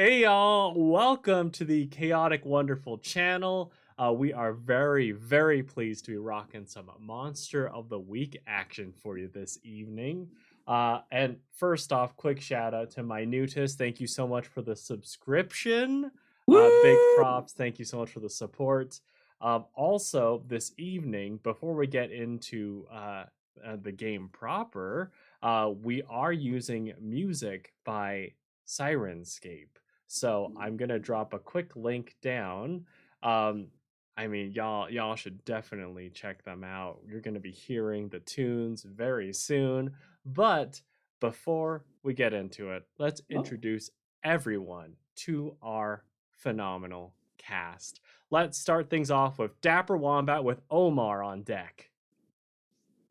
Hey y'all, welcome to the Chaotic Wonderful channel. We are very, very pleased to be rocking some Monster of the Week action for you this evening. And first off, quick shout out to Minutus. Thank you so much for the subscription. Big props. Thank you so much for the support. Also, this evening, before we get into the game proper, we are using music by Sirenscape. So I'm gonna drop a quick link down. I mean, y'all should definitely check them out. You're gonna be hearing the tunes very soon. But before we get into it, let's introduce everyone to our phenomenal cast. Let's start things off with Dapper Wombat with Omar on deck.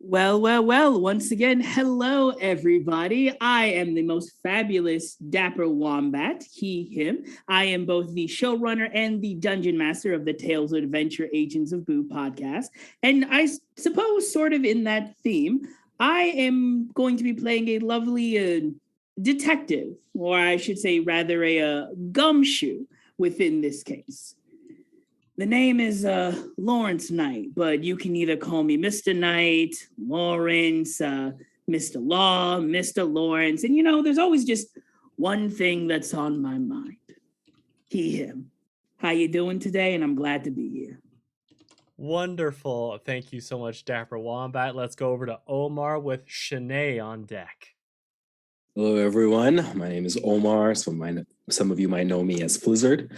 Well, once again, hello everybody. I am the most fabulous Dapper Wombat, he, him. I am both the showrunner and the dungeon master of the Tales of Adventure Agents of Boo podcast. And I suppose, sort of in that theme, I am going to be playing a lovely detective, or I should say rather a gumshoe within this case. The name is Lawrence Knight, but you can either call me Mr. Knight, Lawrence, Mr. Law, Mr. Lawrence. And, there's always just one thing that's on my mind. He, him. How you doing today? And I'm glad to be here. Wonderful. Thank you so much, Dapper Wombat. Let's go over to Omar with Shanae on deck. Hello, everyone. My name is Omar. Some of you might know me as Flizzard.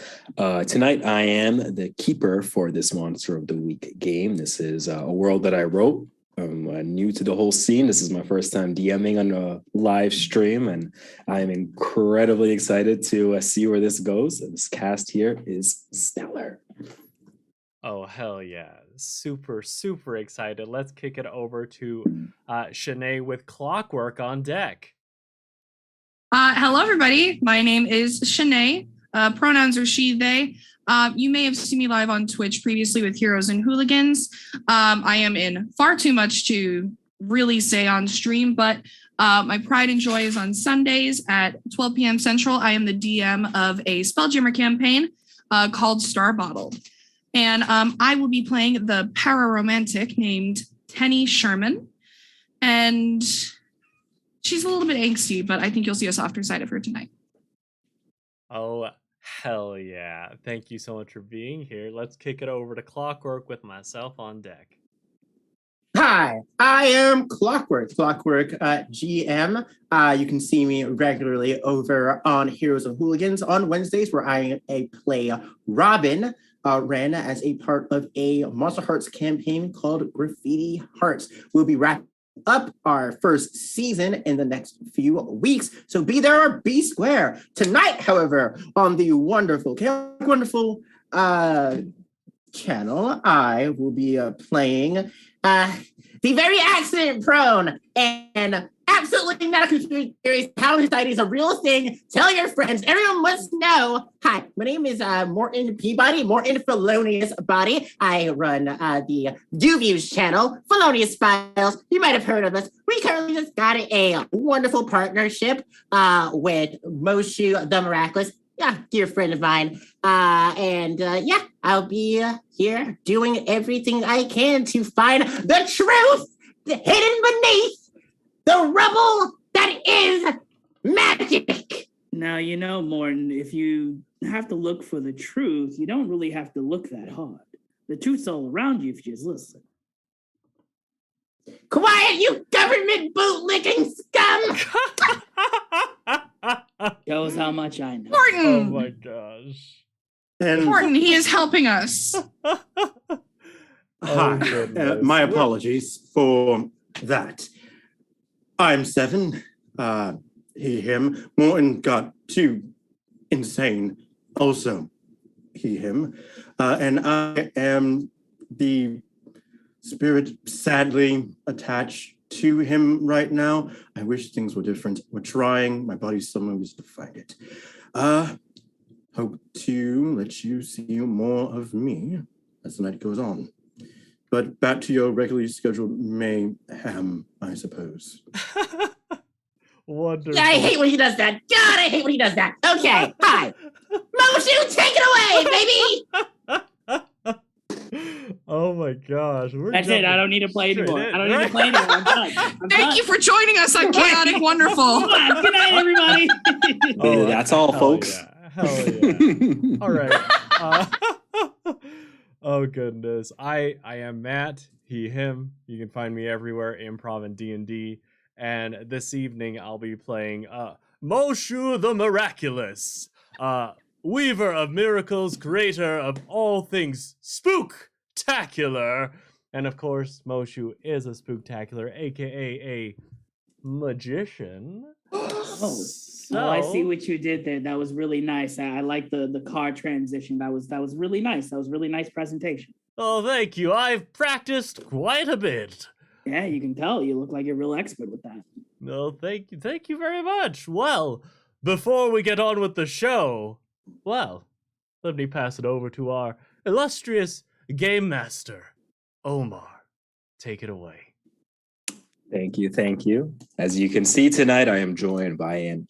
Tonight, I am the keeper for this Monster of the Week game. This is a world that I wrote. I'm new to the whole scene. This is my first time DMing on a live stream, and I'm incredibly excited to see where this goes. This cast here is stellar. Oh, hell yeah. Super, super excited. Let's kick it over to Shanae with Clockwork on deck. Hello, everybody. My name is Shanae. Pronouns are she, they. You may have seen me live on Twitch previously with Heroes and Hooligans. I am in far too much to really say on stream, but my pride and joy is on Sundays at 12 p.m. Central. I am the DM of a Spelljammer campaign called Star Bottle. And I will be playing the pararomantic named Tenny Sherman. And she's a little bit angsty, but I think you'll see a softer side of her tonight. Oh, hell yeah. Thank you so much for being here. Let's kick it over to Clockwork with myself on deck. Hi, I am Clockwork GM. You can see me regularly over on Heroes and Hooligans on Wednesdays, where I play Robin, ran as a part of a Monster Hearts campaign called Graffiti Hearts. We'll be wrapping up our first season in the next few weeks, so be there or be square. Tonight, however, on the wonderful channel, I will be playing the very accident-prone and absolutely not a conspiracy theory. Palestine is a real thing. Tell your friends. Everyone must know. Hi, my name is Morton Peabody, Morton Felonious Body. I run the DoViews channel, Felonious Files. You might have heard of us. We currently just got a wonderful partnership with Moshu the Miraculous. Yeah, dear friend of mine. I'll be here doing everything I can to find the truth hidden beneath the rubble that is magic. Now, Morton, if you have to look for the truth, you don't really have to look that hard. The truth's all around you if you just listen. Quiet, you government bootlicking scum! Shows how much I know. Morton! Oh my gosh. Morton, he is helping us. Hi, my apologies for that. I'm Seven. He, him. Morton got too insane. Also, he, him. And I am the spirit sadly attached to him right now. I wish things were different. We're trying. My body's somehow used to fight it. Hope to let you see more of me as the night goes on. But back to your regularly scheduled mayhem, I suppose. Wonderful. Yeah, I hate when he does that. God, I hate when he does that. Okay, hi. Moshu, take it away, baby! Oh my gosh. That's it. I don't need to play straight anymore. in, I don't need to play anymore. I'm done. Thank you for joining us on Chaotic Wonderful. Come on. Good night, everybody. Oh, That's all, hell folks. Yeah. Hell yeah. All right. Oh goodness. I am Matt, he, him. You can find me everywhere, improv and D&D. And this evening I'll be playing Moshu the Miraculous, weaver of miracles, creator of all things spooktacular. And of course, Moshu is a spooktacular, aka a magician. Oh, I see what you did there. That was really nice. I like the car transition. That was really nice. That was really nice presentation. Oh, thank you. I've practiced quite a bit. Yeah, you can tell. You look like you're real expert with that. No, thank you. Thank you very much. Well, before we get on with the show, well, let me pass it over to our illustrious game master, Omar. Take it away. Thank you. Thank you. As you can see tonight, I am joined by an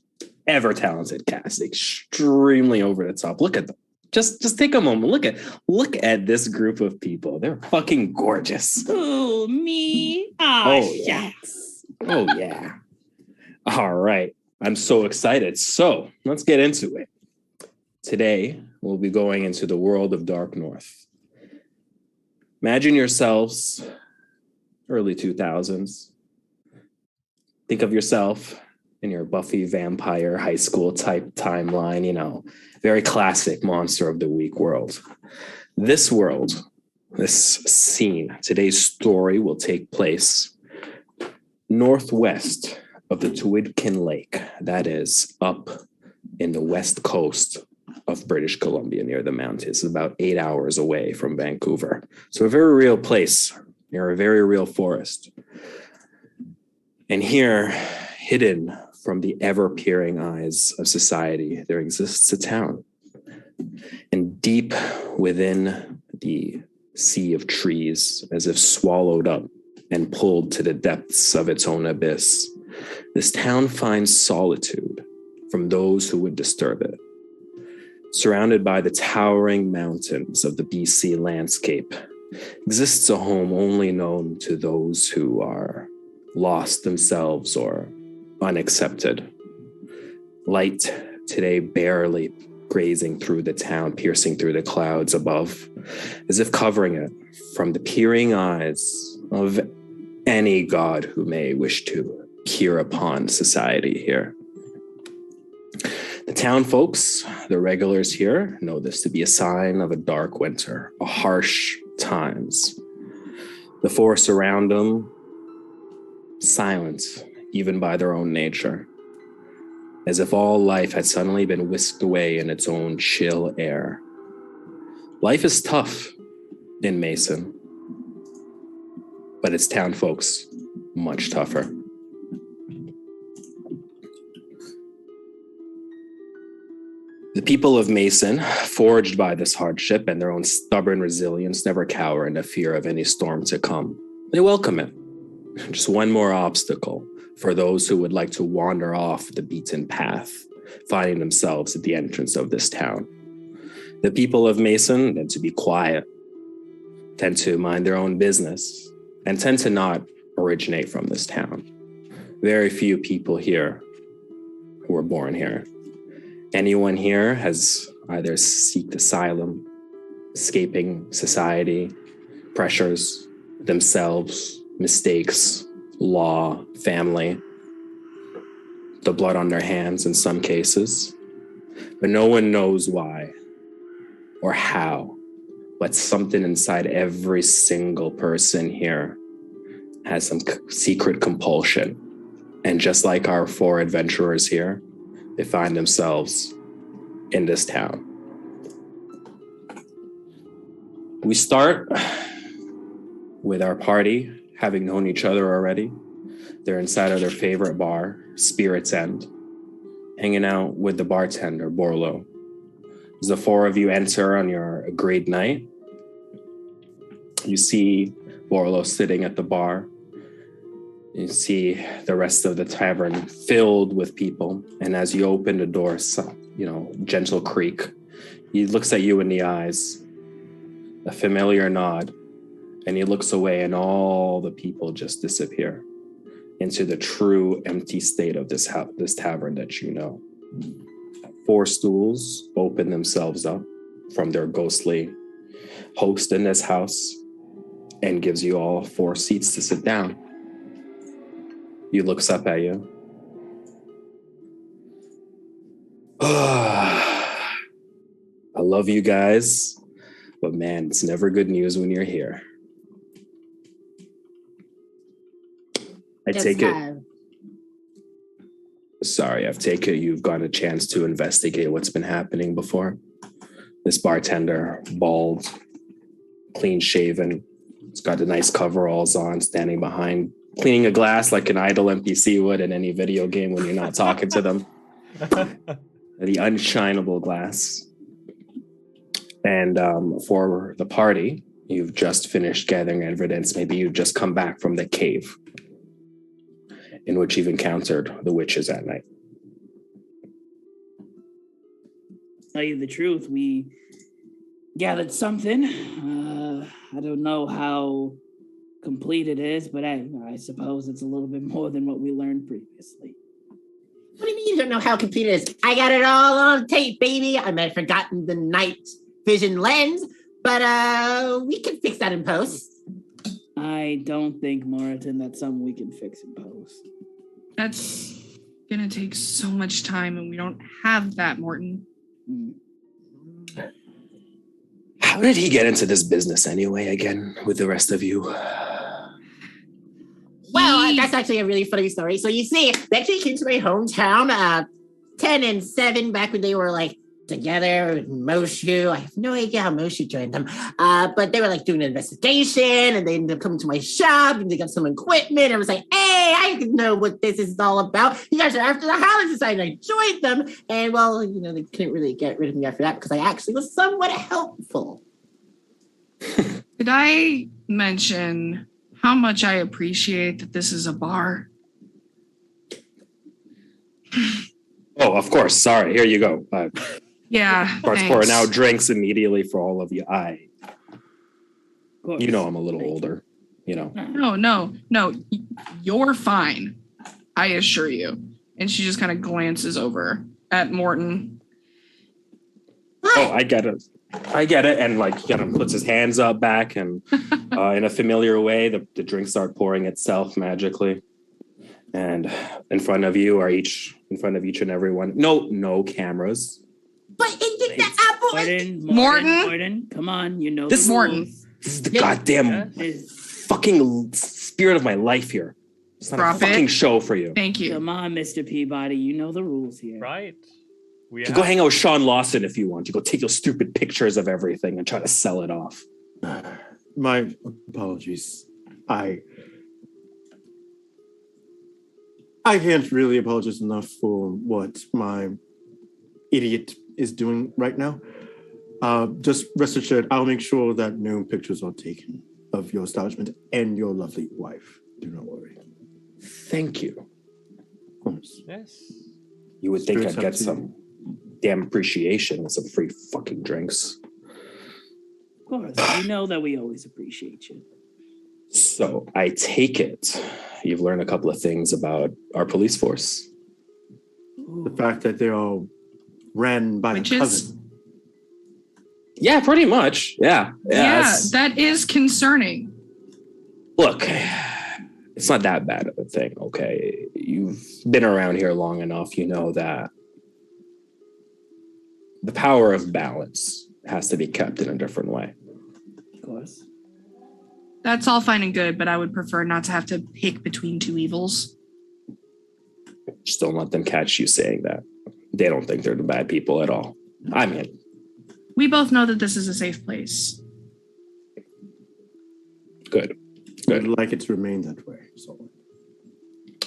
ever talented cast, extremely over the top. Look at them. Just take a moment. Look at this group of people. They're fucking gorgeous. Oh, me? Oh, yeah. Shucks. Oh yeah. All right. I'm so excited. So let's get into it. Today, we'll be going into the world of Dark North. Imagine yourselves early 2000s. Think of yourself in your Buffy vampire high school type timeline, very classic monster of the week world. This world, this scene, today's story will take place northwest of the Twidkin Lake. That is up in the west coast of British Columbia near the mountains, about 8 hours away from Vancouver. So a very real place, near a very real forest. And here, hidden from the ever-peering eyes of society, there exists a town. And deep within the sea of trees, as if swallowed up and pulled to the depths of its own abyss, this town finds solitude from those who would disturb it. Surrounded by the towering mountains of the BC landscape, exists a home only known to those who are lost themselves or unaccepted. Light today barely grazing through the town, piercing through the clouds above, as if covering it from the peering eyes of any god who may wish to peer upon society here. The town folks, the regulars here, know this to be a sign of a dark winter, a harsh times. The forests around them, silent, even by their own nature, as if all life had suddenly been whisked away in its own chill air. Life is tough in Mason, but its town folks much tougher. The people of Mason, forged by this hardship and their own stubborn resilience, never cower in the fear of any storm to come. They welcome it. Just one more obstacle for those who would like to wander off the beaten path, finding themselves at the entrance of this town. The people of Mason tend to be quiet, tend to mind their own business, and tend to not originate from this town. Very few people here who were born here. Anyone here has either sought asylum, escaping society, pressures, themselves, mistakes, law, family, the blood on their hands in some cases. But no one knows why or how, but something inside every single person here has some secret compulsion. And just like our four adventurers here, they find themselves in this town. We start with our party having known each other already. They're inside of their favorite bar, Spirit's End, hanging out with the bartender, Borlo. As the four of you enter on your agreed night, you see Borlo sitting at the bar, You see the rest of the tavern filled with people. And as you open the door, gentle creak, he looks at you in the eyes, a familiar nod, and he looks away, and all the people just disappear into the true empty state of this tavern that you know. 4 stools open themselves up from their ghostly host in this house and gives you all 4 seats to sit down. He looks up at you. I love you guys, but man, it's never good news when you're here. I take it. Sorry, I take it you've gotten a chance to investigate what's been happening before. This bartender, bald, clean shaven, he's got the nice coveralls on, standing behind, cleaning a glass like an idle NPC would in any video game when you're not talking to them. The unshinable glass. And for the party, you've just finished gathering evidence. Maybe you've just come back from the cave in which you've encountered the witches at night. Tell you the truth, we gathered something. I don't know how complete it is, but I suppose it's a little bit more than what we learned previously. What do you mean you don't know how complete it is? I got it all on tape, baby. I might have forgotten the night vision lens, but we can fix that in post. I don't think, Moritan, that's something we can fix in post. That's gonna take so much time, and we don't have that, Morton. How did he get into this business anyway, again, with the rest of you? Well, that's actually a really funny story. So you see, they actually came to my hometown 10 and 7 back when they were like together with Moshu. I have no idea how Moshu joined them. But they were like doing an investigation, and they ended up coming to my shop, and they got some equipment. I was like, hey, I know what this is all about. You guys are after the Howling Society. And I joined them. And well, they couldn't really get rid of me after that because I actually was somewhat helpful. Did I mention how much I appreciate that this is a bar? Oh, of course. Sorry. Here you go. Yeah. Starts pouring out drinks immediately for all of you. I'm a little older, No. You're fine. I assure you. And she just kind of glances over at Morton. Oh, I get it. And he kind of puts his hands up back, and in a familiar way, the drinks start pouring itself magically. And in front of each and every one. No cameras. But it did the apple. Morton, come on, you know this Morton. This is the goddamn fucking spirit of my life here. It's not Profit. a fucking show for you. Thank you. Come on, Mr. Peabody, you know the rules here. Right. You can go hang out with Sean Lawson if you want. You go take your stupid pictures of everything and try to sell it off. My apologies. I can't really apologize enough for what my idiot is doing right now. Just rest assured, I'll make sure that no pictures are taken of your establishment and your lovely wife. Do not worry. Thank you. Of course. Yes. You would think Spirits I'd get up to some damn appreciation and some free fucking drinks. Of course, you know that we always appreciate you. So I take it you've learned a couple of things about our police force. The fact that they're all ran by a cousin. Yeah, pretty much. Yeah, that is concerning. Look, it's not that bad of a thing, okay? You've been around here long enough, you know that the power of balance has to be kept in a different way. Of course. That's all fine and good, but I would prefer not to have to pick between two evils. Just don't let them catch you saying that. They don't think they're the bad people at all. I mean, we both know that this is a safe place. Good. I'd like it to remain that way.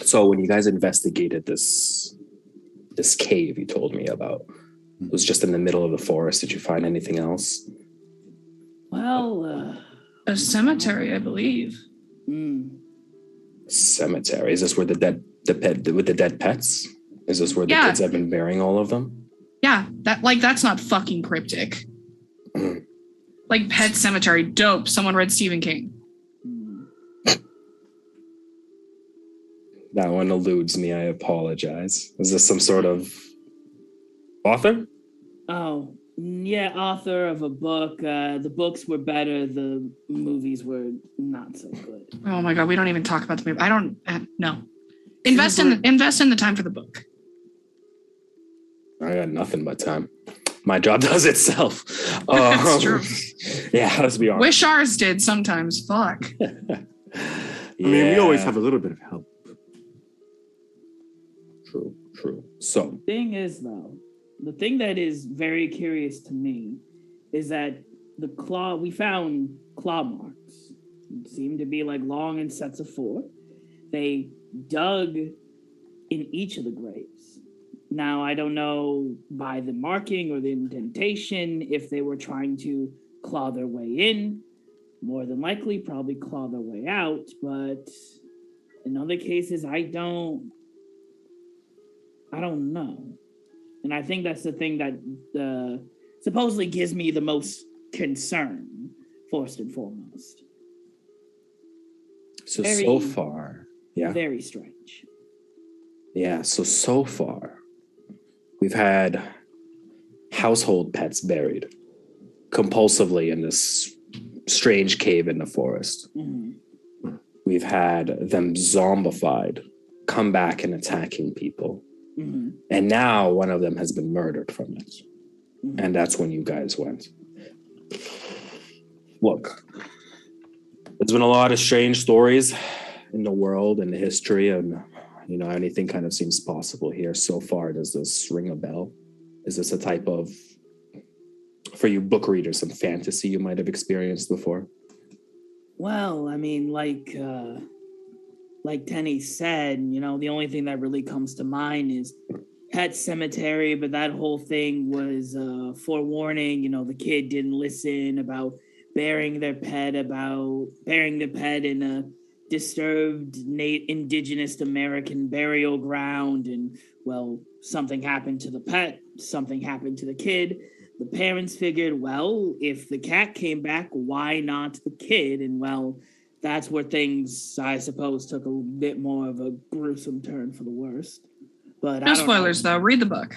So when you guys investigated this cave you told me about, it was just in the middle of the forest. Did you find anything else? Well, a cemetery, I believe. Cemetery. Is this where the dead pets? Is this where the Yeah. kids have been burying all of them? Yeah, that's not fucking cryptic. Like Pet Cemetery, dope. Someone read Stephen King. That one eludes me. I apologize. Is this some sort of author? Oh, yeah, author of a book. The books were better. The movies were not so good. Oh my god, we don't even talk about the movie. I don't no. Invest in the time for the book. I got nothing but time. My job does itself. That's true. Yeah, let's be honest. Wish ours did sometimes. Fuck. I mean, we always have a little bit of help. True. So, Thing is, though, the thing that is very curious to me is that we found claw marks. It seemed to be like long in sets of 4. They dug in each of the graves. Now, I don't know by the marking or the indentation if they were trying to claw their way in. More than likely, probably claw their way out. But in other cases, I don't know. And I think that's the thing that supposedly gives me the most concern, first and foremost. so far, yeah. Very strange. Yeah, so far, we've had household pets buried compulsively in this strange cave in the forest. Mm-hmm. We've had them zombified, come back and attacking people. Mm-hmm. And now one of them has been murdered from it. Mm-hmm. And that's when you guys went. Look, there's been a lot of strange stories in the world and the history, and anything kind of seems possible here. So far, does this ring a bell? Is this a type of, for you book readers, some fantasy you might have experienced before? Well, I mean, like Tenny said, the only thing that really comes to mind is Pet Cemetery, but that whole thing was forewarning. The kid didn't listen about burying their pet in a disturbed indigenous American burial ground. And, well, something happened to the pet, something happened to the kid. The parents figured, well, if the cat came back, why not the kid? And, well, that's where things, I suppose, took a bit more of a gruesome turn for the worst. But No spoilers, though. Read the book.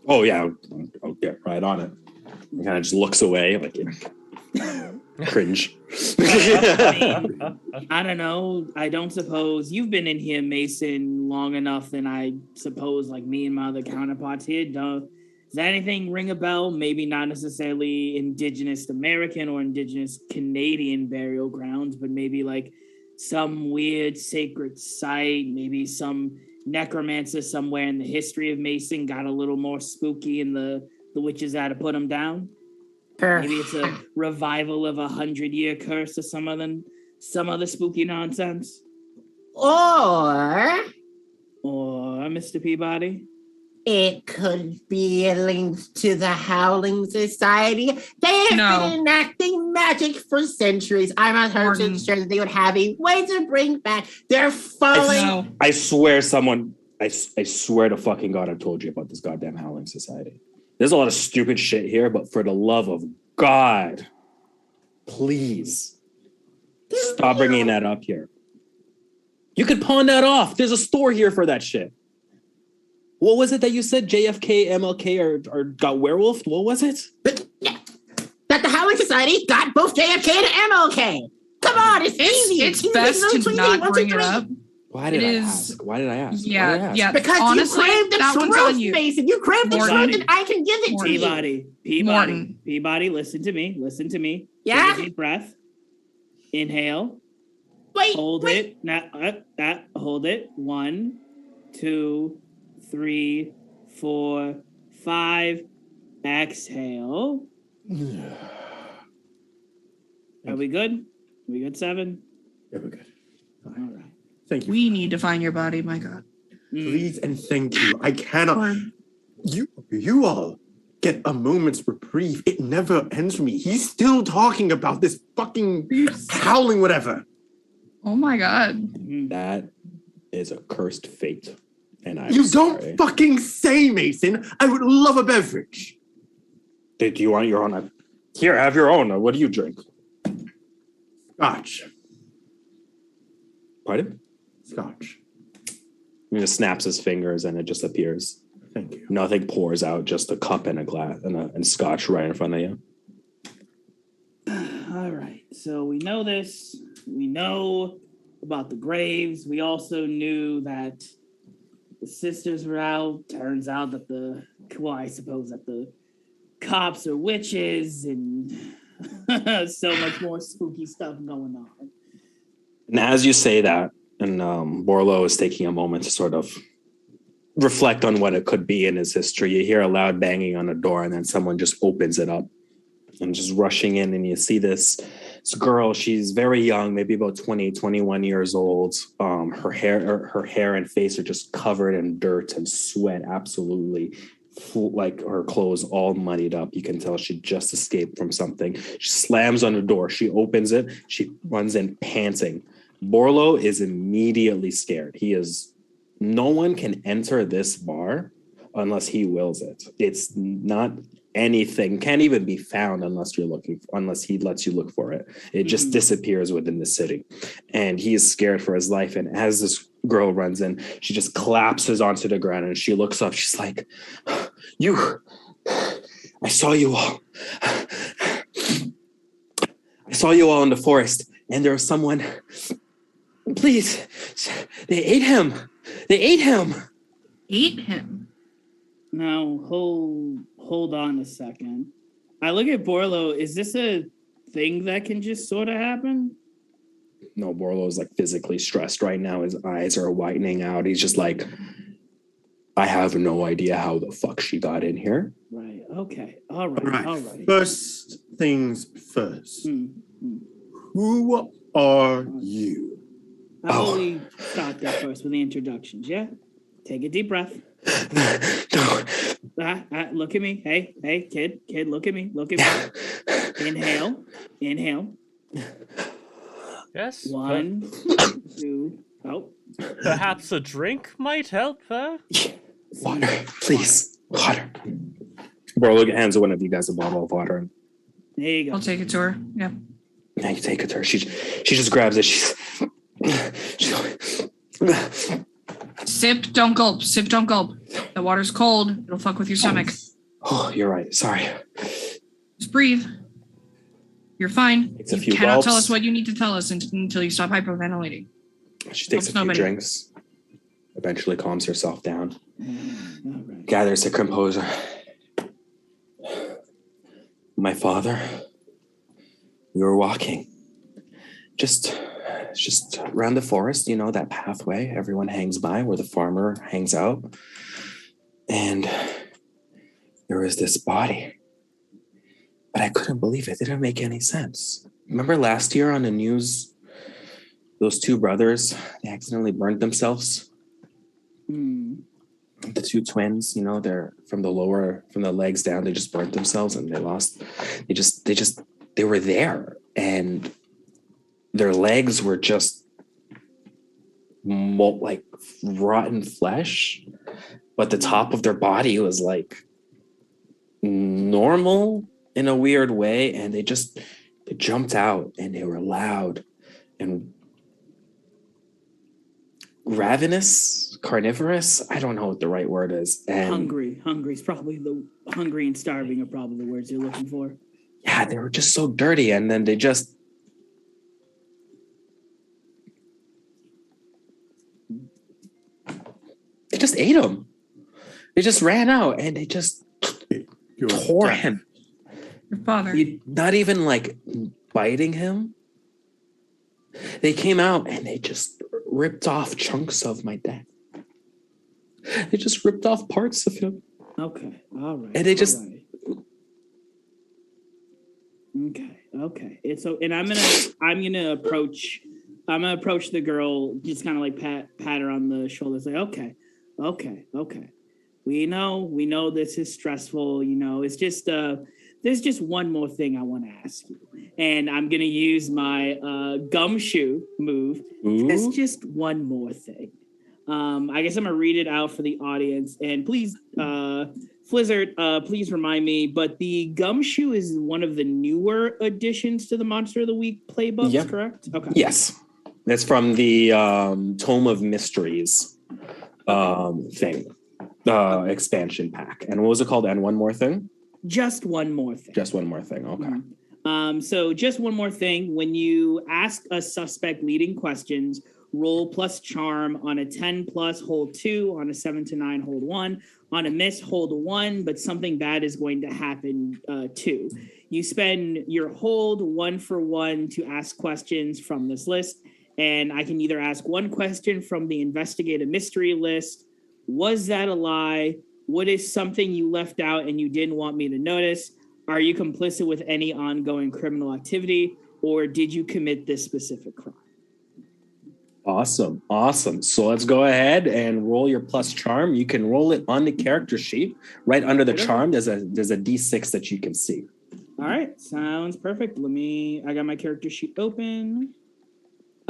Oh, yeah. I'll get right on it. He kind of just looks away, like cringe. I don't know. I don't suppose you've been in here, Mason, long enough than I suppose, like me and my other counterparts here. Does anything ring a bell? Maybe not necessarily indigenous American or indigenous Canadian burial grounds, but maybe like some weird sacred site, maybe some necromancer somewhere in the history of Mason got a little more spooky and the witches had to put him down. Maybe it's a revival of 100-year curse or some other spooky nonsense. Or Mr. Peabody? it could be linked to the Howling Society. They have been enacting magic for centuries. I'm 100% sure that they would have a way to bring back their fallen. I swear I swear to fucking God I've told you about this goddamn Howling Society. There's a lot of stupid shit here, but for the love of God, please stop bringing that up here. You could pawn that off. There's a store here for that shit. What was it that you said? JFK, MLK, or got werewolfed? What was it? That the Howling Society got both JFK and MLK. Come on, it's easy. It's best to not bring it up. Why did I ask? Why did I ask? Yeah. Because honestly, you craved the that one's on truth, you. Mason. You craved the truth, and I can give it to you. Peabody, listen to me. Yeah? Take a deep breath. Inhale. Wait. Hold it. Hold it. 1, 2, 3, 4, 5. Exhale. Are we good? We good, 7? Yeah, we're good. All right. Thank you. We need to find your body, my God. Please and thank you. I cannot. You all get a moment's reprieve. It never ends for me. He's still talking about this fucking howling whatever. Oh my God. Mhm. That is a cursed fate. And I'm You sorry. don't fucking say, Mason. I would love a beverage. Do you want your own? Here, have your own. What do you drink? Scotch. Pardon? Scotch. He just snaps his fingers and it just appears. Thank you. Nothing pours out, just a cup and a glass and scotch right in front of you. All right. So we know this. We know about the graves. We also knew that the sisters were out. Turns out that I suppose that the cops are witches and so much more spooky stuff going on. And as you say that, and Borlo is taking a moment to sort of reflect on what it could be in his history, you hear a loud banging on the door, and then someone just opens it up and just rushing in, and you see this girl. She's very young, maybe about 20, 21 years old. Her hair and face are just covered in dirt and sweat, absolutely. Like her clothes all muddied up. You can tell she just escaped from something. She slams on the door. She opens it. She runs in panting. Borlo is immediately scared. No one can enter this bar unless he wills it. It's not anything, can't even be found unless he lets you look for it. It just disappears within the city. And he is scared for his life. And as this girl runs in, she just collapses onto the ground and she looks up. She's like, I saw you all. I saw you all in the forest, and there was someone. Please, they ate him. They ate him. Ate him. Now hold on a second. I look at Borlo. Is this a thing that can just sort of happen? No, Borlo is like physically stressed right now. His eyes are widening out. He's just like, I have no idea how the fuck she got in here. Right. Okay. All right. All right. All right. First things first. Hmm. Who are you? How about we start there first with the introductions? Yeah. Take a deep breath. No. Look at me. Hey, kid, look at me. Look at me. Inhale. Yes. 1, 2. Oh. Perhaps a drink might help, huh? Water, please. Water. Borlo hands one of you guys a bottle of water. There you go. I'll take it to her. Yeah. Now you take it to her. She just grabs it. She's Sip, don't gulp. Sip, don't gulp. The water's cold. It'll fuck with your stomach. Oh, you're right. Sorry. Just breathe. You're fine. Takes a You few cannot gulps. tell us what you need to tell us until you stop hyperventilating. She takes a Helps few nobody. drinks. Eventually calms herself down. All right. Gathers her composure. My father, we were walking. Just around the forest, that pathway everyone hangs by where the farmer hangs out. And there was this body. But I couldn't believe it. It didn't make any sense. Remember last year on the news, those two brothers, they accidentally burned themselves? The two twins, they're from the legs down, they just burnt themselves and they were there. And their legs were just like rotten flesh, but the top of their body was like normal in a weird way. And they jumped out and they were loud and ravenous, carnivorous. I don't know what the right word is. And Hungry is probably hungry and starving are probably the words you're looking for. yeah, they were just so dirty. And then they just ate him. They just ran out and they just tore him. Your father. Not even like biting him. They came out and they just ripped off chunks of my dad. They just ripped off parts of him. Okay. All right. And they just- all right. Okay. And I'm gonna approach the girl, just kind of like pat her on the shoulder, say, okay. We know this is stressful, it's just there's just one more thing I want to ask you. and I'm gonna use my gumshoe move. It's Ooh. just one more thing. I guess I'm gonna read it out for the audience, and please, Flizzard, please remind me. But the gumshoe is one of the newer additions to the Monster of the Week playbooks, Yep. correct? Okay. Yes. That's from the Tome of Mysteries thing, expansion pack. And what was it called? And one more thing? Just one more thing. Just one more thing. Okay. So just one more thing. When you ask a suspect leading questions, roll plus charm on a 10 plus, hold 2, on a 7 to 9, hold 1, on a miss, hold 1, but something bad is going to happen too. You spend your hold 1 for 1 to ask questions from this list. And I can either ask one question from the investigate a mystery list. Was that a lie? What is something you left out and you didn't want me to notice? Are you complicit with any ongoing criminal activity? Or did you commit this specific crime? Awesome. Awesome. So let's go ahead and roll your plus charm. You can roll it on the character sheet. Right under the charm, there's a D6 that you can see. All right. Sounds perfect. I got my character sheet open.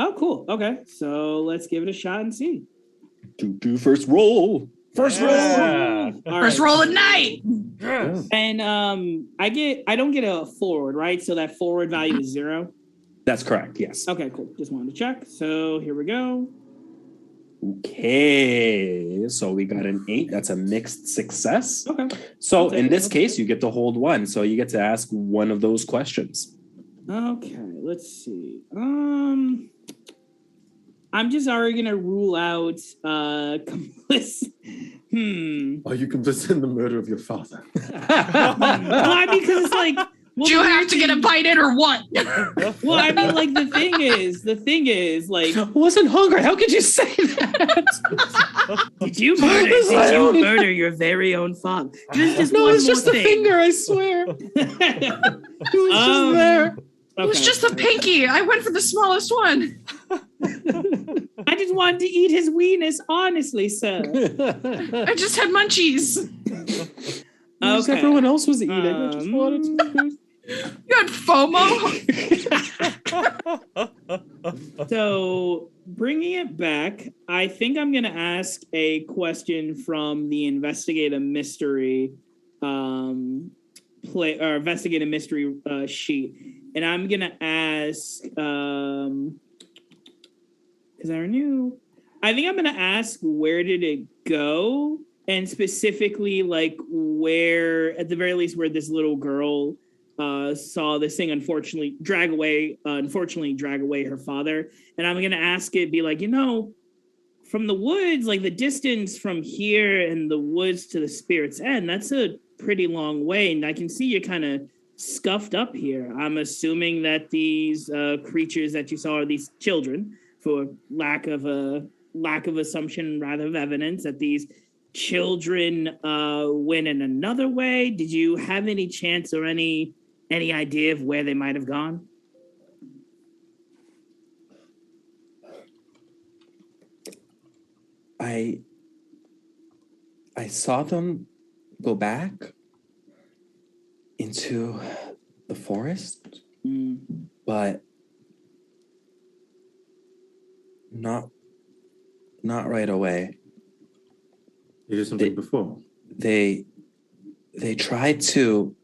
Oh, cool. Okay. So let's give it a shot and see. Do first roll. First roll. Yeah. All First right. roll at night. Yes. And I don't get a forward, right? So that forward value is 0. That's correct. Yes. Okay, cool. Just wanted to check. So here we go. Okay. So we got an 8. That's a mixed success. Okay. So I'll take in it. this I'll case, take you get to hold 1. So you get to ask one of those questions. Okay, let's see. I'm just already gonna rule out complicit. Are you complicit in the murder of your father? Why? Because it's like, well, Do you the have weird to get a thing- bite in or what? Well, I mean, like the thing is, like, I wasn't hungry. How could you say that? did you was my own- murder your very own father? There's just No, one it's just more a thing. finger. I swear. It was just there. It was just a pinky. I went for the smallest one. I just wanted to eat his weenus, honestly, sir. I just had munchies. Because Okay. everyone else was eating. I just wanted to. You had FOMO. So, bringing it back, I think I'm going to ask a question from the investigate a mystery investigate a mystery sheet, and I'm going to ask because I think I'm going to ask where did it go, and specifically like where, at the very least, where this little girl saw this thing unfortunately drag away her father. And I'm gonna ask it, be like, from the woods, like the distance from here and the woods to the Spirit's End, that's a pretty long way, and I can see you're kind of scuffed up here. I'm assuming that these creatures that you saw are these children, for lack of assumption rather of evidence, that these children went in another way. Did you have any chance or any idea of where they might have gone? I saw them go back into the forest, but not right away. You did something before. They tried to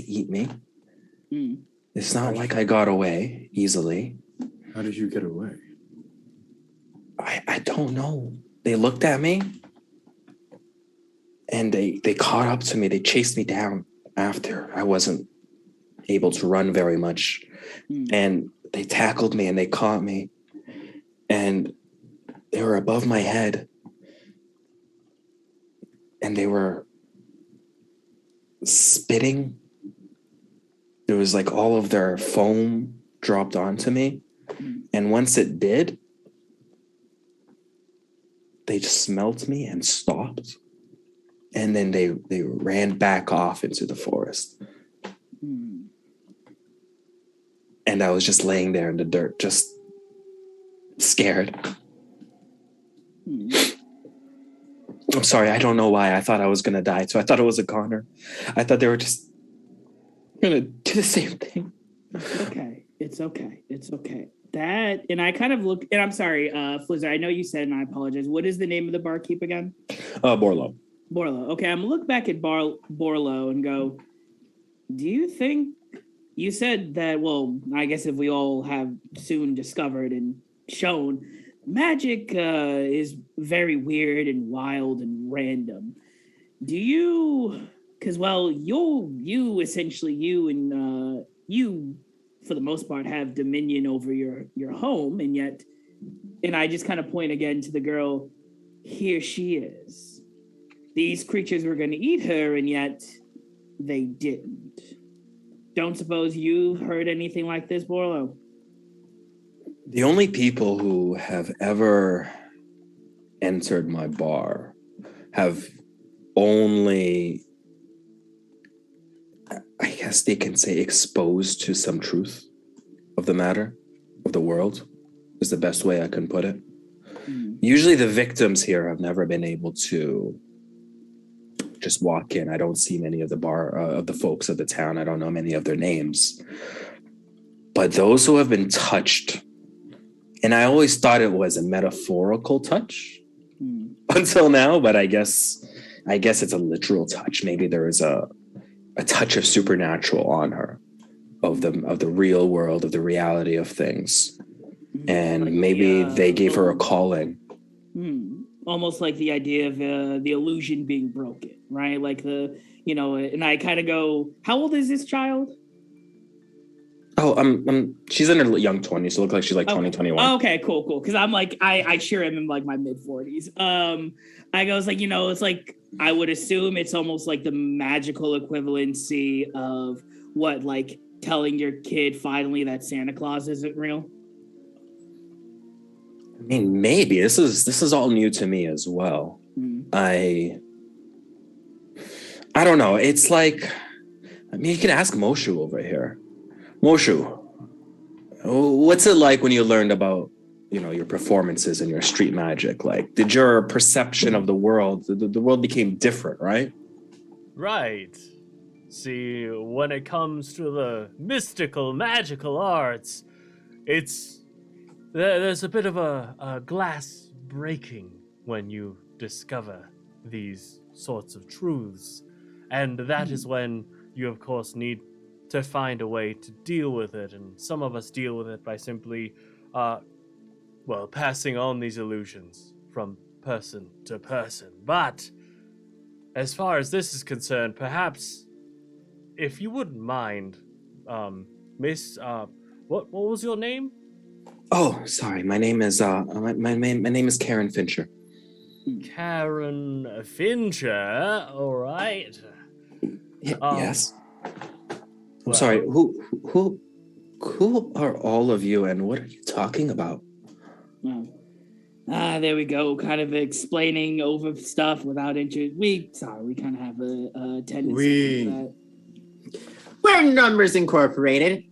eat me. It's not like I got away easily. How did you get away? I don't know. They looked at me and they caught up to me. They chased me down after I wasn't able to run very much. And they tackled me and they caught me. And they were above my head. And they were spitting. There was like all of their foam dropped onto me. And once it did, they just smelt me and stopped. And then they ran back off into the forest. And I was just laying there in the dirt, just scared. I'm sorry, I don't know why. I thought I was going to die. So I thought it was a goner. I thought they were just gonna do the same thing. It's okay. It's okay. It's okay. That, and I kind of look, and I'm sorry, Flizzer, I know you said, and I apologize. What is the name of the barkeep again? Borlo. Borlo. Okay, I'm gonna look back at Borlo and go, do you think, you said that, well, I guess if we all have soon discovered and shown, magic is very weird and wild and random. Do you, because, well, you essentially, you and you, for the most part, have dominion over your home, and yet, and I just kind of point again to the girl, here she is. These creatures were going to eat her, and yet they didn't. Don't suppose you've heard anything like this, Borlo? The only people who have ever entered my bar have only, I guess they can say, exposed to some truth of the matter, of the world, is the best way I can put it. Usually the victims here have never been able to just walk in. I don't see many of the folks of the town. I don't know many of their names. But those who have been touched, and I always thought it was a metaphorical touch until now, but I guess it's a literal touch. Maybe there is a touch of supernatural on her, of the real world, of the reality of things. And maybe they gave her a calling. Almost like the idea of the illusion being broken, right? Like and I kind of go, how old is this child? Oh, she's in her young 20s, so it looks like she's like 20, 21. Okay, cool. Because I'm like, I sure am in like my mid 40s. I goes like, it's like, I would assume it's almost like the magical equivalency of what, like telling your kid finally that Santa Claus isn't real. I mean, maybe this is all new to me as well. I don't know. It's like, I mean, you can ask Moshu over here. Moshu, what's it like when you learned about, your performances and your street magic? Like, did your perception of the world became different, right? Right. See, when it comes to the mystical, magical arts, there's a bit of a glass breaking when you discover these sorts of truths. And that is when you, of course, need to find a way to deal with it. And some of us deal with it by simply, passing on these illusions from person to person. But as far as this is concerned, perhaps, if you wouldn't mind, Miss, what was your name? Oh, sorry. My name is my name is Karen Fincher. Karen Fincher. All right. Yes. I'm sorry. Who are all of you, and what are you talking about? There we go. Kind of explaining over stuff without interest. We kind of have a tendency to do that. We're Numbers Incorporated.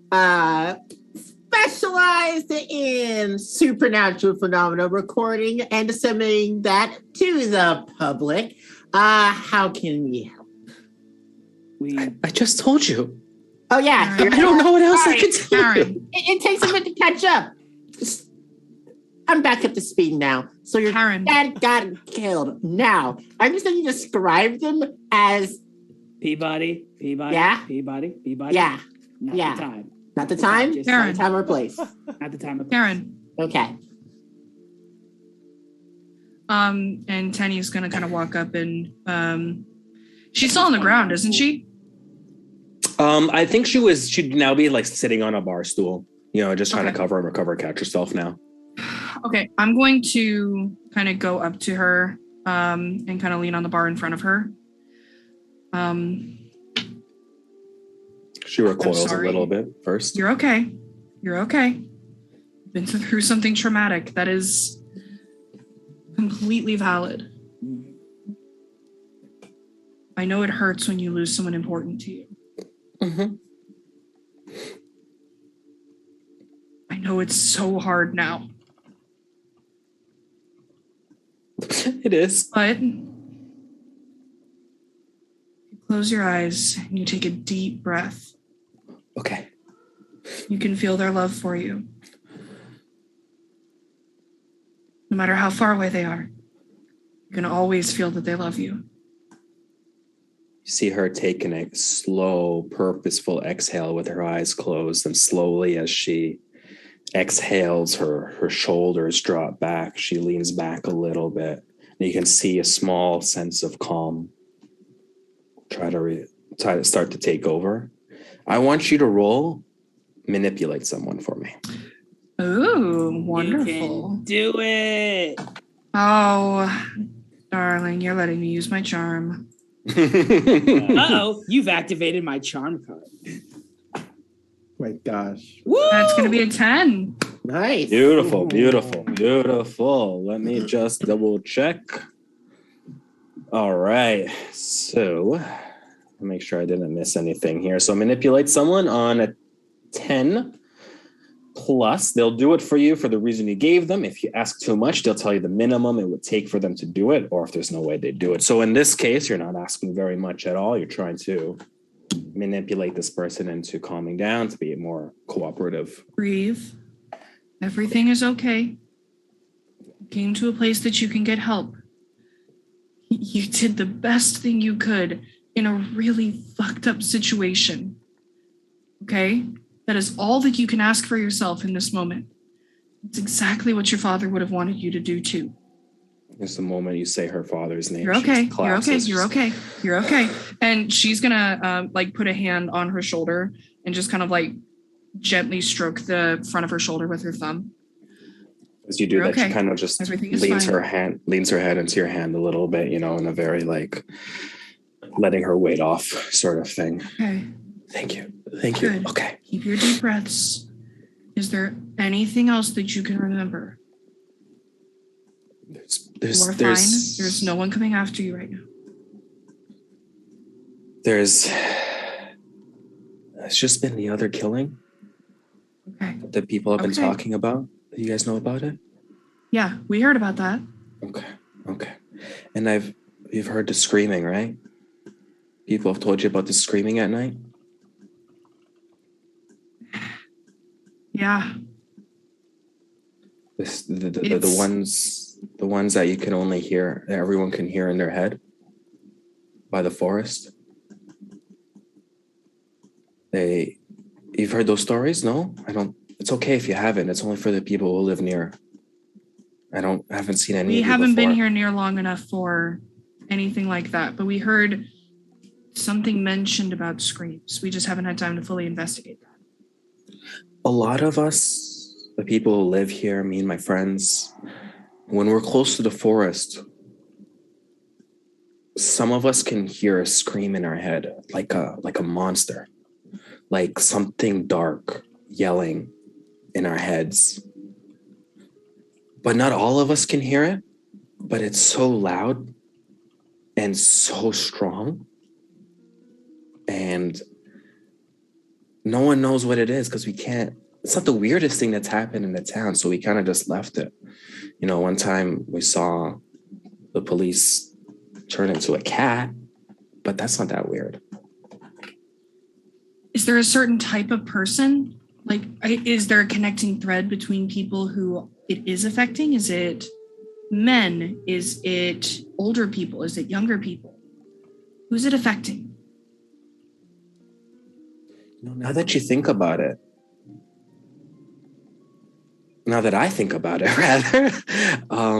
Specialized in supernatural phenomena recording and disseminating that to the public. How can we help? I just told you. Oh yeah, I don't know what else I can tell you. It takes a bit to catch up. I'm back up to speed now. So your dad got killed. Now, I'm just going to describe them as Peabody. Yeah. Peabody. Yeah. Not Yeah. the time. Not the time? Just Not the time or place. Not the time of Karen. Okay. And Tenny's gonna kind of walk up and she's still on the ground, isn't she? I think she'd now be like sitting on a bar stool, just trying to cover and recover, catch herself now. Okay, I'm going to kind of go up to her and kind of lean on the bar in front of her. She recoils a little bit first. You're okay. You're okay. Been through something traumatic. That is completely valid. I know it hurts when you lose someone important to you. Mm-hmm. I know it's so hard now. It is. But you close your eyes and you take a deep breath. You can feel their love for you. No matter how far away they are, you can always feel that they love you. You see her taking a slow, purposeful exhale with her eyes closed, and slowly as she exhales, her shoulders drop back. She leans back a little bit. And you can see a small sense of calm try to start to take over. I want you to roll manipulate someone for me. Ooh, wonderful. You can do it. Oh, darling, you're letting me use my charm. Uh-oh, you've activated my charm card. My gosh. Woo! That's going to be a 10. Nice. Beautiful, beautiful, beautiful. Let me just double check. All right. So I'll make sure I didn't miss anything here. So manipulate someone on a 10 plus. They'll do it for you for the reason you gave them. If you ask too much, they'll tell you the minimum it would take for them to do it, or if there's no way they do it. So in this case, you're not asking very much at all. You're trying to manipulate this person into calming down, to be more cooperative. Breathe. Everything is okay. You came to a place that you can get help. You did the best thing you could in a really fucked up situation. Okay? That is all that you can ask for yourself in this moment. It's exactly what your father would have wanted you to do too. It's the moment you say her father's name. You're okay. she You're okay. collapses. You're okay. You're okay. And she's gonna like put a hand on her shoulder and just kind of like gently stroke the front of her shoulder with her thumb. As you do You're that, okay. she kind of just Everything is leans fine. leans her head into your hand a little bit, you know, in a very like letting her weight off sort of thing. Okay. Thank you. Thank you. Good. Okay. Keep your deep breaths. Is there anything else that you can remember? You are fine. There's no one coming after you right now. It's just been the other killing Okay. that people have been Okay. talking about. You guys know about it? Yeah, we heard about that. Okay. Okay. And you've heard the screaming, right? People have told you about the screaming at night? Yeah. The ones that you can only hear, that everyone can hear in their head by the forest. You've heard those stories? No? It's okay if you haven't. It's only for the people who live near. I haven't seen any. We of you haven't been before. here near long enough for anything like that, but we heard something mentioned about screams. We just haven't had time to fully investigate that. A lot of us, the people who live here, me and my friends, when we're close to the forest, some of us can hear a scream in our head, like a monster, like something dark yelling in our heads. But not all of us can hear it, but it's so loud and so strong. And no one knows what it is because it's not the weirdest thing that's happened in the town. So we kind of just left it. You know, one time we saw the police turn into a cat, but that's not that weird. Is there a certain type of person? Like, is there a connecting thread between people who it is affecting? Is it men? Is it older people? Is it younger people? Who's it affecting? Now that you think about it, now that I think about it, rather.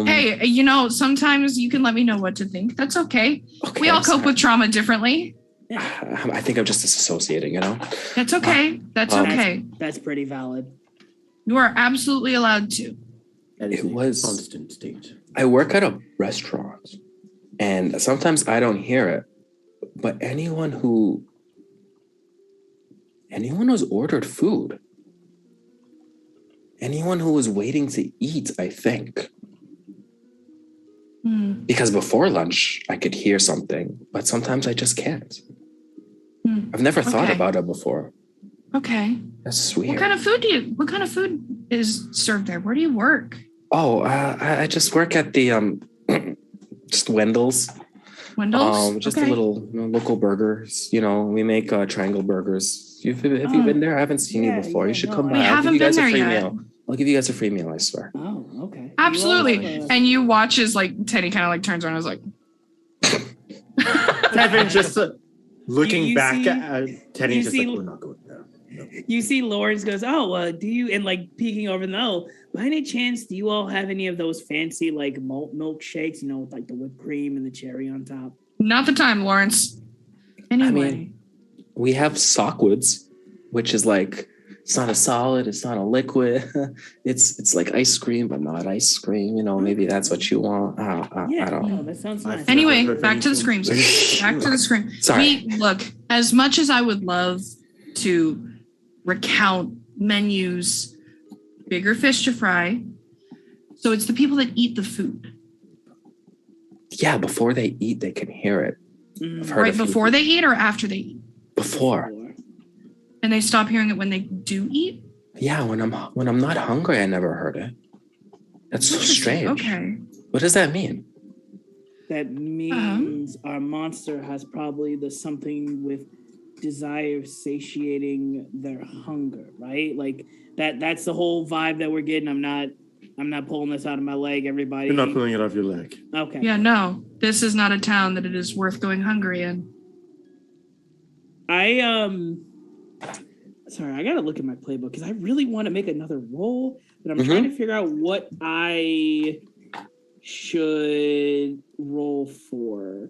Hey, sometimes you can let me know what to think. That's okay. We all cope with trauma differently. I think I'm just disassociating, you know? That's okay. That's okay. That's pretty valid. You are absolutely allowed to. That is It a was- constant state. I work at a restaurant and sometimes I don't hear it, but anyone who's ordered food, anyone who was waiting to eat, I think. Because before lunch, I could hear something, but sometimes I just can't. I've never thought Okay. about it before. Okay. That's weird. What kind of food is served there? Where do you work? Oh, I just work at the just Wendell's. Wendell's? Just Okay. a little local burgers. You know, we make triangle burgers. Have you been there? I haven't seen you before. You should come by. We haven't been there yet. I'll give you guys a free meal, I swear. Oh, okay. Absolutely. And you watch as like Teddy kind of like turns around and is like, Kevin just looking You back see- at Teddy, you just see- like, we're not going there. No. You see Lawrence goes, oh, do you, and like peeking over, no, by any chance, do you all have any of those fancy like malt milkshakes, with like the whipped cream and the cherry on top? not the time, Lawrence. Anyway. mean, We have Sockwoods, which is like, it's not a solid, it's not a liquid. It's like ice cream, but not ice cream. Maybe that's what you want. I don't know. That sounds nice. Anyway, back to the screams. Back to the scream. Sorry. Look, as much as I would love to recount menus, bigger fish to fry. So it's the people that eat the food. Yeah, before they eat, they can hear it. I've heard Right a few before they eat or after they eat? Before. And they stop hearing it when they do eat? Yeah, when I'm not hungry, I never heard it. That's so strange. Okay. What does that mean? That means our monster has probably the something with desire satiating their hunger, right? Like that's the whole vibe that we're getting. I'm not pulling this out of my leg, everybody. You're not pulling it off your leg. Okay. Yeah, no. This is not a town that it is worth going hungry in. Sorry, I gotta look at my playbook because I really want to make another roll, but I'm Mhm. trying to figure out what I should roll for.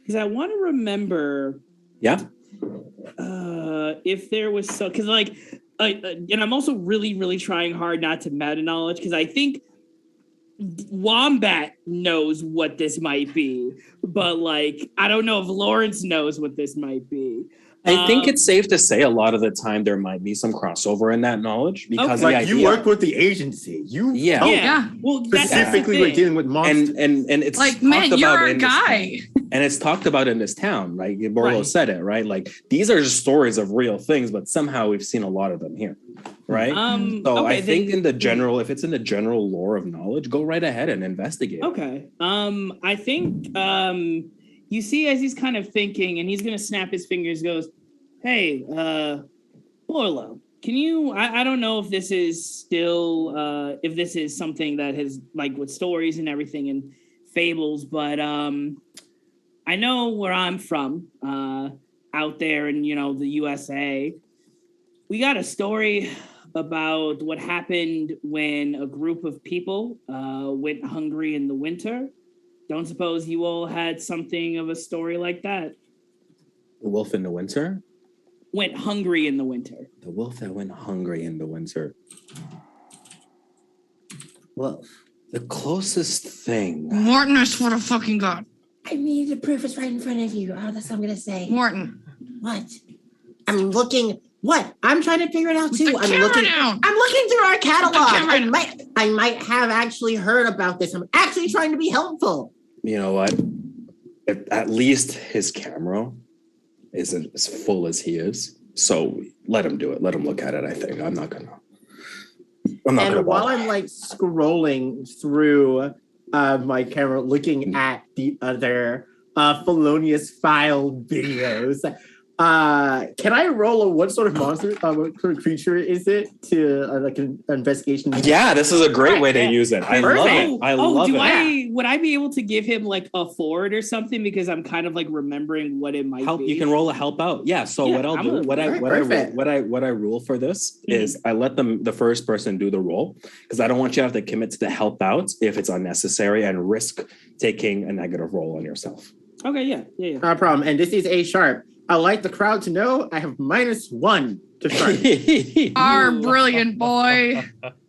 Because I want to remember Yeah. if there was so, because and I'm also really, really trying hard not to meta knowledge because I think Wombat knows what this might be, but I don't know if Lawrence knows what this might be. I think it's safe to say a lot of the time there might be some crossover in that knowledge because Okay. the You idea- work with the agency. You Yeah. help Yeah. Well, that's the specifically thing. with dealing with monsters. and it's Like, talked man, about you're a in this town. guy. And it's talked about in this town, right? Borlo Right. said it, right? Like these are just stories of real things, but somehow we've seen a lot of them here, right? So okay, I think then- in the general, if it's in the general lore of knowledge, go right ahead and investigate. Okay. I think you see as he's kind of thinking and he's gonna snap his fingers, goes, hey, Borlo, can you I don't know if this is still if this is something that has with stories and everything and fables, but I know where I'm from, out there in the USA. We got a story about what happened when a group of people went hungry in the winter. Don't suppose you all had something of a story like that? The wolf in the winter. Went hungry in the winter. The wolf that went hungry in the winter. Well, the closest thing. Morton, I swear to fucking God. I mean, the proof is right in front of you. Oh, that's what I'm gonna say. Morton. What? I'm looking. What? I'm trying to figure it out Put too. the I'm camera looking. down. I'm looking through our catalog. camera I might have actually heard about this. I'm actually trying to be helpful. You know what? At least his camera isn't as full as he is. So let him do it. Let him look at it. I think I'm not gonna And while bother. I'm scrolling through my camera, looking at the other felonious file videos, can I roll what sort of monster, what sort of creature is it to an investigation? Yeah, this is a great way to use it. I love it. I love it. Would I be able to give him a forward or something because I'm kind of remembering what it might Help. be? You can roll a help out. Yeah. So Yeah, what I'll I'm do, a- what I rule for this is I let the first person do the roll because I don't want you to have to commit to the help out if it's unnecessary and risk taking a negative roll on yourself. Okay, yeah. No problem. And this is a sharp. I'd like the crowd to know I have -1 to sharp. Our brilliant boy.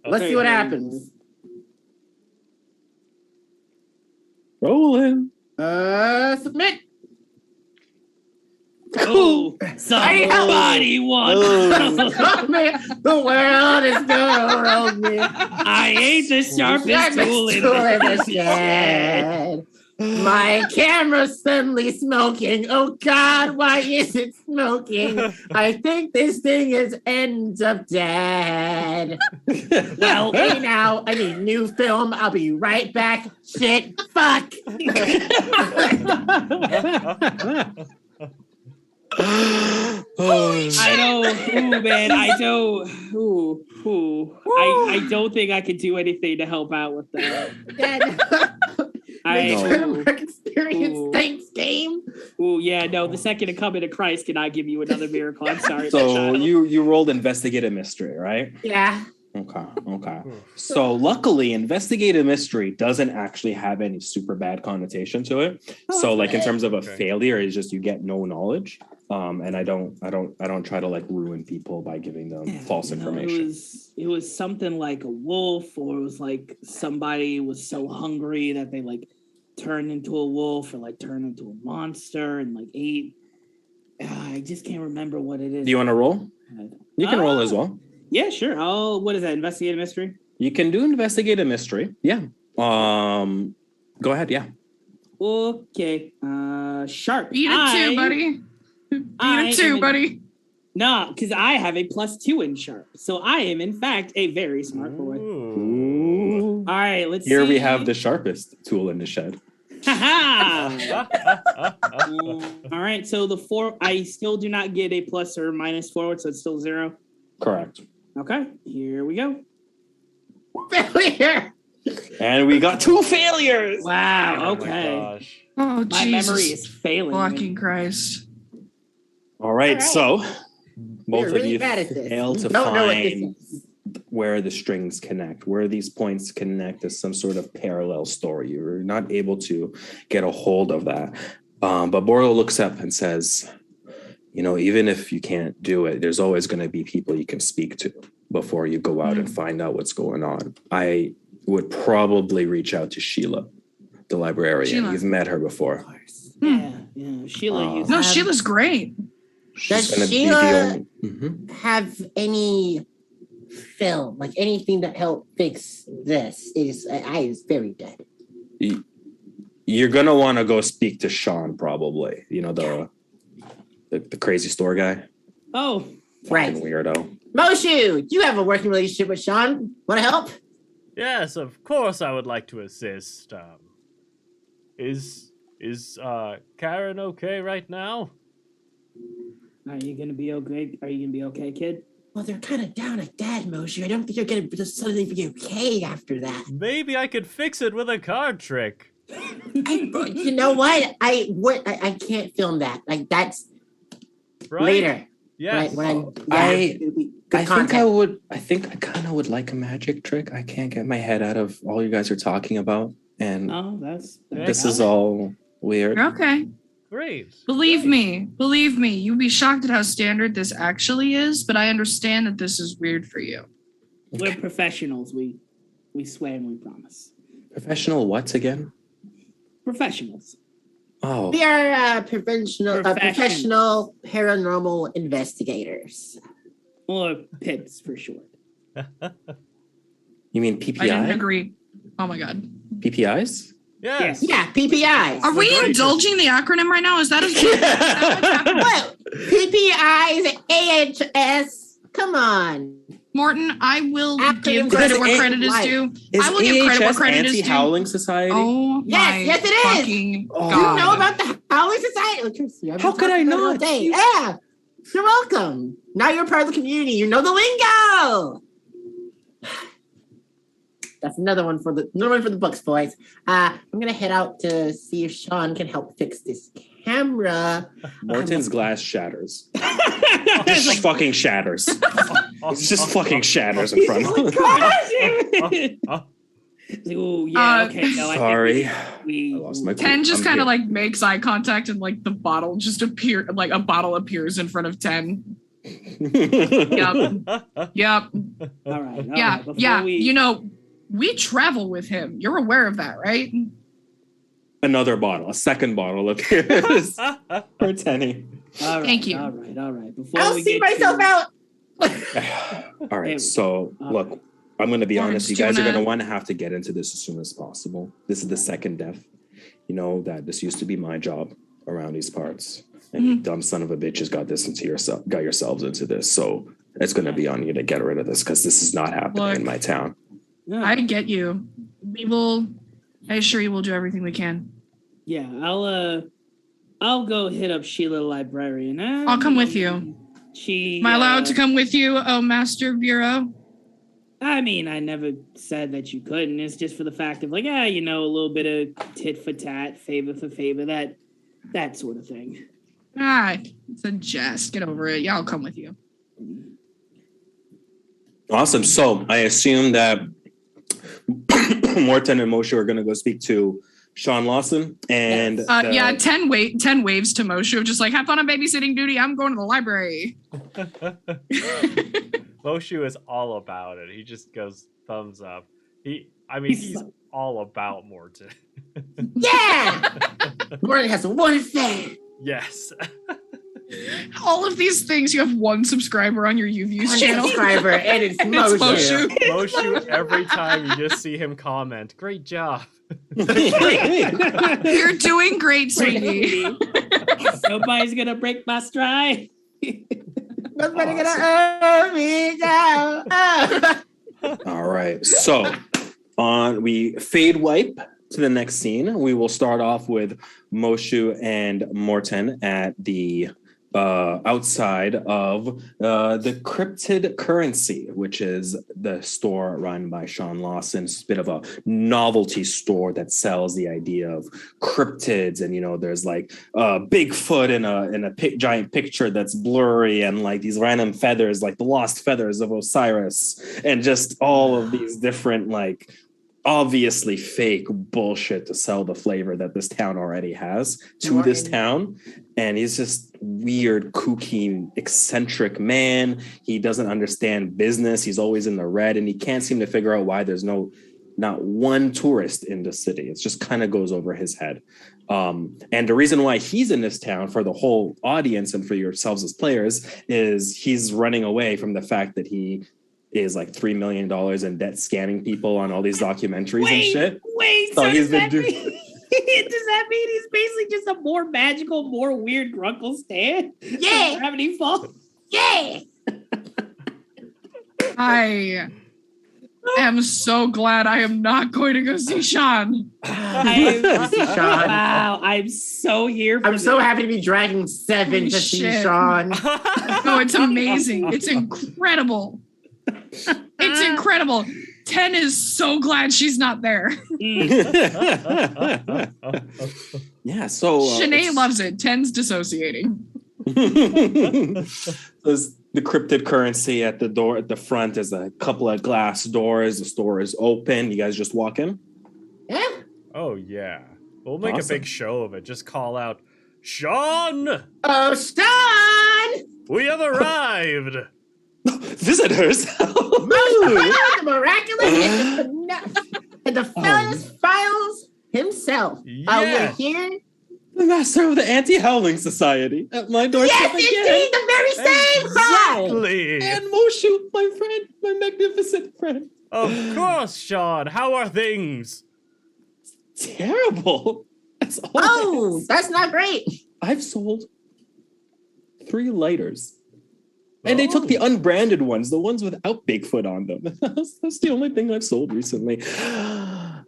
Let's see what happens. Rolling. Submit. Oh, somebody wants. The world is gonna roll me. I ain't the sharpest tool in the shed. My camera's suddenly smoking. Oh God, why is it smoking? I think this thing is ends up dead. Well, hey now, I need new film. I'll be right back. Shit, fuck. Oh, I know. man, I don't. I don't think I can do anything to help out with that. Work experience. Ooh. Thanks, game. Yeah, no. The second to come into Christ cannot give you another miracle. I'm sorry. So child. you rolled investigate a mystery, right? Yeah. Okay. So luckily, investigate a mystery doesn't actually have any super bad connotation to it. So like in terms of a failure, it's just you get no knowledge. And I don't try to like ruin people by giving them false information. It was something like a wolf, or it was like somebody was so hungry that they like turned into a wolf or like turned into a monster and like ate. I just can't remember what it is. Do you want to roll? You can roll as well. Yeah, sure. What is that? Investigate a mystery? You can do investigate a mystery. Yeah. Go ahead. Yeah. Okay. Sharp. Beat it too, buddy. Beat it too, buddy. No, because I have a +2 in sharp. So I am, in fact, a very smart boy. Ooh. All right, let's Here see. we have the sharpest tool in the shed. Ha All right, so the 4, I still do not get a plus or minus forward, so it's still 0. Correct. Okay, here we go. Failure. And we got 2 failures. Wow, Oh okay. my gosh. Oh, My memory Jesus. is failing. Fucking me. Christ. All right, All right. so both You're of really you bad at this. fail You to don't know what this find is. where the strings connect, where these points connect to some sort of parallel story. You're not able to get a hold of that. But Borlo looks up and says, even if you can't do it, there's always going to be people you can speak to before you go out and find out what's going on. I would probably reach out to Sheila, the librarian. Sheila. You've met her before. Yeah. Sheila used No, Um, Sheila's great. She's Does gonna be Sheila- the only. Mhm. Have any film, like anything that helped fix this? I is very dead. You're gonna want to go speak to Sean, probably. The crazy store guy. Oh, Right. Fucking weirdo. Moshu, you have a working relationship with Sean. Want to help? Yes, of course I would like to assist. Is Karen okay right now? are you gonna be okay? Are you gonna be okay, kid? Well, they're kind of down like that, Moshu. I don't think you're going to just suddenly be okay after that. Maybe I could fix it with a card trick. You know what? I can't film that. Like that's Right? later. Yes. Right when I it'll be I good think I content. would. I think I kind of would like a magic trick. I can't get my head out of all you guys are talking about, and Oh, that's this is all weird. You're okay. Great. Believe me, you'd be shocked at how standard this actually is, but I understand that this is weird for you. We're professionals. We swear and we promise. Professional what again? Professionals. Oh, We are professional Professionals. paranormal investigators. Or pips for short. you mean I didn't PPI? agree. Oh my god. PPIs? Yes. Yeah, PPIs. Are we Agreed. indulging the acronym right now? Is that Well, PPIs, AHS. Come on. Morton, I will Acronyms give are credit the where eight credit is life. due. Is I will give credit where AHS credit is due. Anti-Howling Society? Oh my Yes, it is. fucking Oh. You god. know about the Howling Society? Look, Christy, I've been How could I talking about it all not? day. Yeah. You're welcome. Now you're part of the community. You know the lingo. That's another one for the books, boys. I'm gonna head out to see if Sean can help fix this camera. Morton's glass shatters. It just fucking shatters. It just fucking shatters in front of him. Oh yeah. Okay. No, Sorry. I think I lost my Ken just I'm kind here. of like makes eye contact and like the bottle just a bottle appears in front of 10. Yep. Yep. All right. Yeah. Before Yeah. we- We travel with him. You're aware of that, right? Another bottle, a second bottle appears for Tenny. All right, Thank you. All right. Before I'll we see get myself to- out. All right, so look, I'm going to be honest. You Lawrence, guys are do you going to wanna- want to have to get into this as soon as possible. This is the second death. You know that this used to be my job around these parts, and you dumb son of a bitches got yourselves into this. So it's going to be on you to get rid of this because this is not happening Look. in my town. No. I get you. I assure you we'll do everything we can. Yeah, I'll go hit up Sheila the librarian. I'll come with you. She. Am I allowed to come with you, oh Master Bureau? I mean, I never said that you couldn't. It's just for the fact of like, a little bit of tit for tat, favor for favor, that sort of thing. Ah, it's a jest. Get over it. Yeah, I'll come with you. Awesome. So I assume that Morton and Moshe are going to go speak to Sean Lawson and 10 waves to Moshe, just like, have fun on babysitting duty. I'm going to the library. Moshe is all about it. He just goes thumbs up. He's all about Morton. Yeah! Morton has one fan. Yes. All of these things, you have one subscriber on your UViews channel. Subscriber, and it's Moshe. Moshe, every time you just see him comment, great job. You're doing great, sweetie. Nobody's gonna break my stride. Nobody gonna own me down. Oh. All right. So we fade wipe to the next scene. We will start off with Moshe and Morton at the outside of the Cryptid Currency, which is the store run by Sean Lawson. It's a bit of a novelty store that sells the idea of cryptids, and there's like Bigfoot in a giant picture that's blurry, and like these random feathers, like the lost feathers of Osiris, and just all of these different like obviously fake bullshit to sell the flavor that this town already has to this town. And he's just weird, kooky, eccentric man. He doesn't understand business. He's always in the red, and he can't seem to figure out why there's not one tourist in the city. It just kind of goes over his head. And the reason why he's in this town for the whole audience and for yourselves as players is he's running away from the fact that he is like $3 million in debt, scamming people on all these documentaries and shit. So does that mean he's basically just a more magical, more weird Grunkle Stan? Yeah. Gravity Falls? Yeah. I am so glad I am not going to go see Sean. Wow, I'm so here for I'm so happy to be dragging 7 Holy to see shit. Sean. Oh, it's amazing. It's incredible. It's incredible. 10 is so glad she's not there. Yeah, so Shanae loves it. 10's dissociating. There's the Cryptid Currency at the door at the front. There's a couple of glass doors. The store is open. You guys just walk in. Yeah. Oh, yeah. We'll make Awesome. a big show of it. Just call out, Sean! Oh, Sean! We have arrived! Visitors. The miraculous and the Fellas Files himself. We're Yes. here. The master of the Anti-Howling Society at my doorstep Yes, indeed, the very same guy. Exactly! And Moshe, my friend, my magnificent friend. Of course, Sean. How are things? Terrible. As always. Oh, that's not great. I've sold 3 lighters. And they took the unbranded ones, the ones without Bigfoot on them. That's the only thing I've sold recently.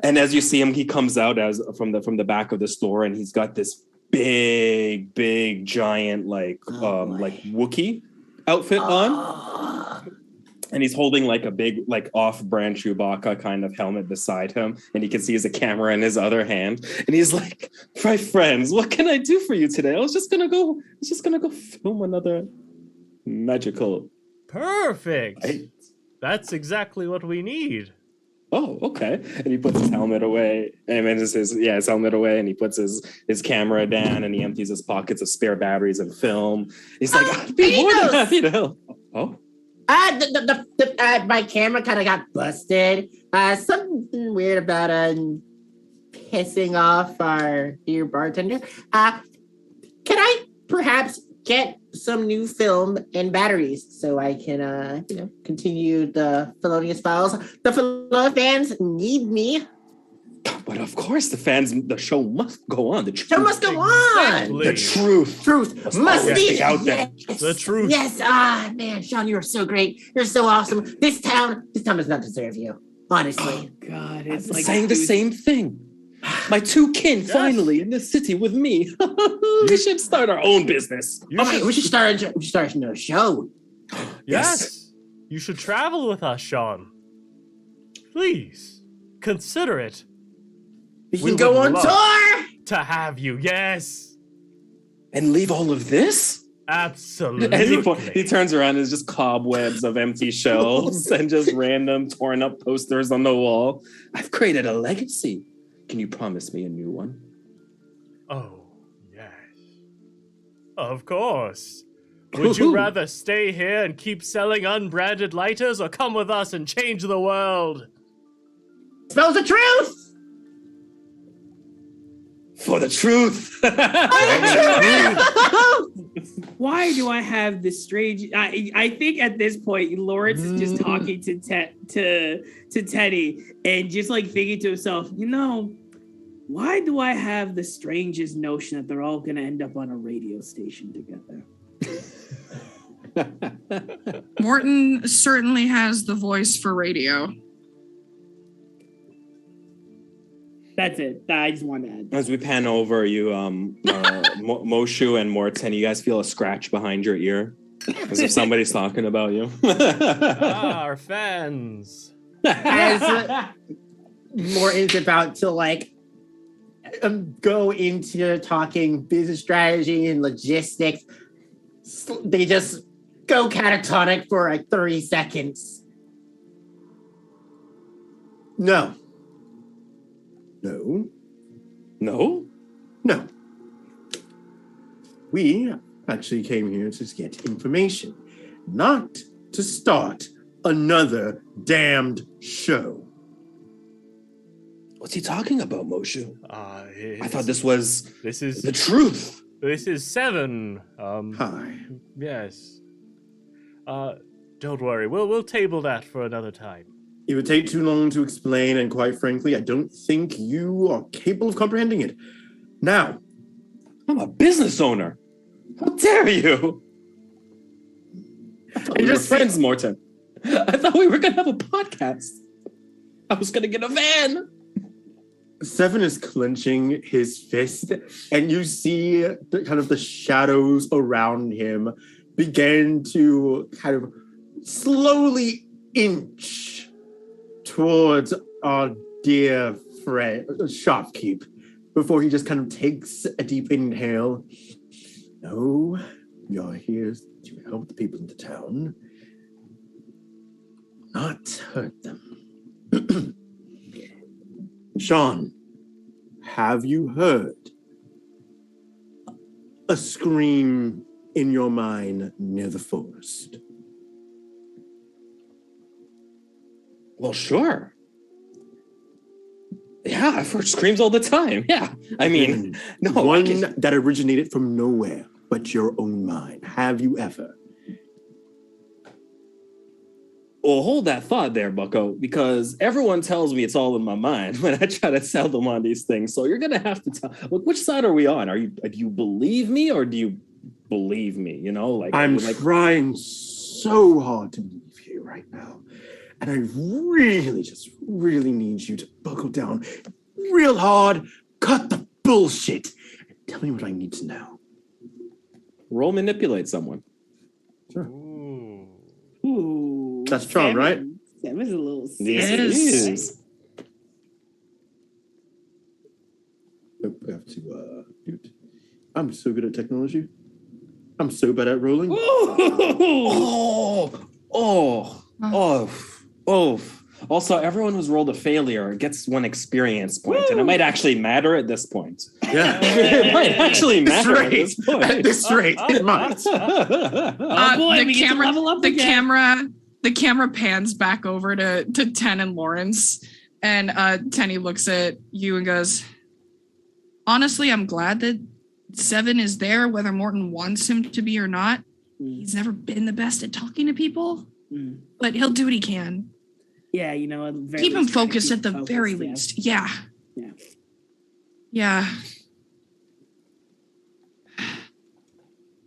And as you see him, he comes out as from the back of the store, and he's got this big, giant like Wookiee outfit on. And he's holding like a big, like off-brand Chewbacca kind of helmet beside him. And you can see he has a camera in his other hand. And he's like, my friends, what can I do for you today? I was just gonna go film another magical. Perfect! Right? That's exactly what we need. Oh, okay. And he puts his helmet away. And then his helmet away, and he puts his camera down, and he empties his pockets of spare batteries and film. He's like, I'd be more than happy to help. Oh. My camera kind of got busted. Something weird about pissing off our dear bartender. Can I perhaps get some new film and batteries so I can, continue the Felonious Files? The Felonious fans need me. But of course, the show must go on. The Show must go on. Exactly. The truth. Truth must be out there. Yes. The truth. Yes. Man, Sean, you are so great. You're so awesome. This town does not deserve you. Honestly. God, it's like Saying the same thing. My two kin Yes. finally in this city with me. We should start our own business. You Okay, should- we should start another show. Yes. You should travel with us, Sean. Please consider it We We can go would on love- tour. to have you. Yes. And leave all of this? Absolutely. And he turns around and there's just cobwebs of empty shelves and just random torn up posters on the wall. I've created a legacy. Can you promise me a new one? Oh, yes. Of course. Would you Woohoo. rather stay here and keep selling unbranded lighters or come with us and change the world? Spells the truth. For the truth. Why do I have this strange? I think at this point, Lawrence is just talking to Teddy and just like thinking to himself, why do I have the strangest notion that they're all gonna end up on a radio station together? Morton certainly has the voice for radio. That's it. I just wanted to add. As we pan over you, Moshu and Morton, you guys feel a scratch behind your ear, as if somebody's talking about you. Our fans. As Morton's about to go into talking business strategy and logistics, they just go catatonic for 30 seconds. No. No. No? No. We actually came here to get information, not to start another damned show. What's he talking about, Moshu? I thought this was This is the truth. This is Seven. Hi. Yes. Don't worry. We'll table that for another time. It would take too long to explain, and quite frankly, I don't think you are capable of comprehending it. Now, I'm a business owner. How dare you? we You're were friends, Morton. I thought we were going to have a podcast. I was going to get a van. Seven is clenching his fist, and you see the shadows around him begin to kind of slowly inch towards our dear friend, Shopkeep, before he just kind of takes a deep inhale. No, you're here to help the people in the town, not hurt them. Sean, have you heard a scream in your mind near the forest? Well, sure. Yeah, I've heard screams all the time. Yeah. I mean, no. One that originated from nowhere but your own mind. Have you ever? Well, hold that thought there, Bucko, because everyone tells me it's all in my mind when I try to sell them on these things. So you're going to have to tell. Look, which side are we on? Do you believe me or do you believe me? You know, like I'm like trying so hard to believe you right now. And I really need you to buckle down real hard, cut the bullshit, and tell me what I need to know. roll manipulate someone. Ooh. Ooh, That's Tron, right? Seven's a little. Yes, it is. Nope, I have to mute. I'm so good at technology. I'm so bad at rolling. Oh. Also, everyone who's rolled a failure gets one experience point, and it might actually matter at this point. Yeah. It might actually matter at Right. this point. At this rate, it might. The camera pans back over to Ten and Lawrence, and Tenny looks at you and goes, honestly, I'm glad that Seven is there, whether Morton wants him to be or not. He's never been the best at talking to people, but he'll do what he can. Yeah, Keep him focused at the very least. Yeah.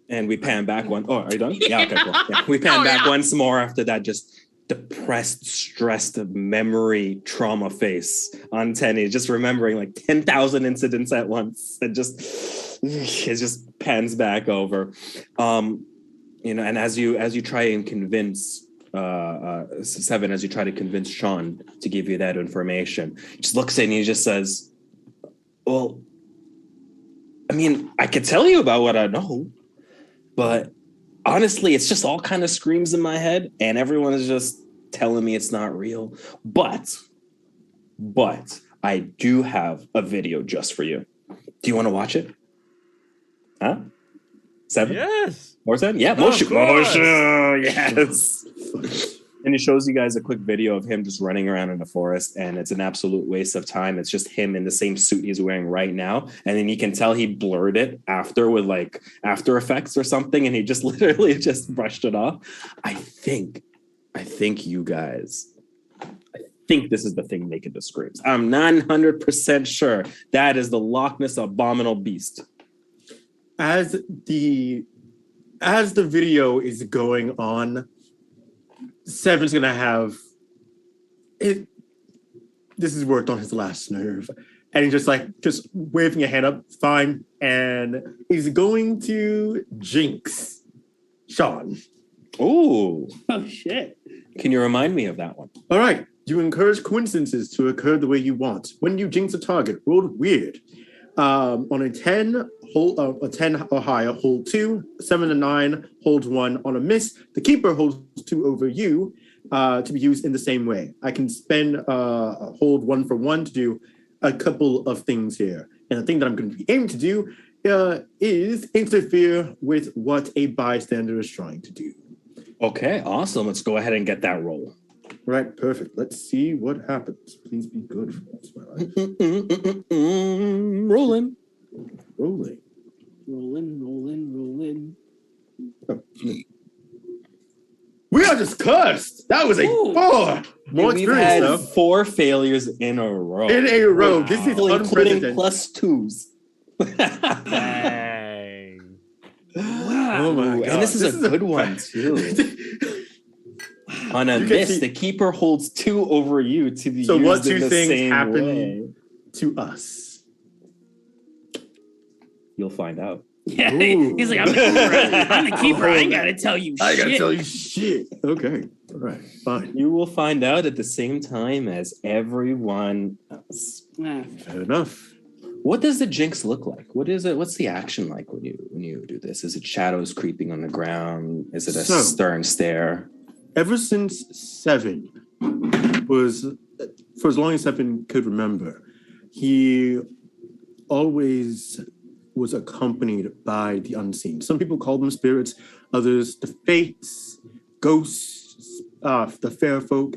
And we pan back one. Oh, are you done? Yeah, okay, cool. Yeah. We pan back once more after that just depressed, stressed, memory trauma face on Tenny, just remembering like 10,000 incidents at once. It just pans back over. And as you try and convince Seven, as you try to convince Sean to give you that information, he just looks at it and he just says, well, I mean, I could tell you about what I know, but honestly, it's just all kind of screams in my head and everyone is just telling me it's not real. But I do have a video just for you. Do you want to watch it? Huh? Seven? Yes. More time? Yeah, Moshu. Yes. And he shows you guys a quick video of him just running around in the forest, and it's an absolute waste of time. It's just him in the same suit he's wearing right now. And then you can tell he blurred it after with like After Effects or something, and he just literally just brushed it off. I think you guys, I think this is the thing making the screams. I'm 900% sure that is the Loch Ness Abominable Beast. As the video is going on, Seven's gonna have it. This has worked on his last nerve, and he's just waving a hand up, fine, and he's going to jinx Sean. Oh shit! Can you remind me of that one? All right, you encourage coincidences to occur the way you want. When you jinx a target, roll weird. On a 10, hold a 10 or higher, hold 2, 7 and 9, hold 1. On a miss, the keeper holds 2 over you to be used in the same way. I can spend hold 1 for 1 to do a couple of things here. And the thing that I'm going to be aiming to do is interfere with what a bystander is trying to do. Okay, awesome. Let's go ahead and get that roll. Right, perfect. Let's see what happens. Please be good for once, my life. Rolling. Oh. We are just cursed. That was a 4. More We've experience, had though. 4 failures in a row. In a row. Wow. This is Including unprecedented. +2s. Dang. Oh my God. And this is a good one too. On a You can miss, see- the keeper holds 2 over you to be So used what in two the things same happen? way. To us. You'll find out. Yeah, Ooh. he's like, I'm the keeper. I ain't gotta tell you I gotta shit. tell you shit. Okay. All right. Fine. You will find out at the same time as everyone else. Ah, Fair enough. What does the jinx look like? What is it? What's the action like when you do this? Is it shadows creeping on the ground? Is it a So- stern stare? Ever since Seven was, for as long as Seven could remember, he always was accompanied by the unseen. Some people call them spirits, others the fates, ghosts, the fair folk.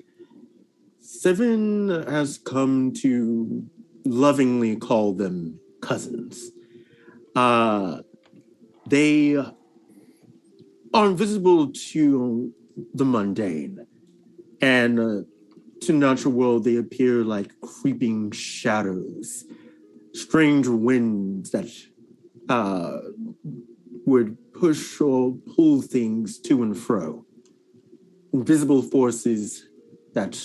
Seven has come to lovingly call them cousins. They are invisible to the mundane, and to natural world they appear like creeping shadows, strange winds that would push or pull things to and fro, invisible forces that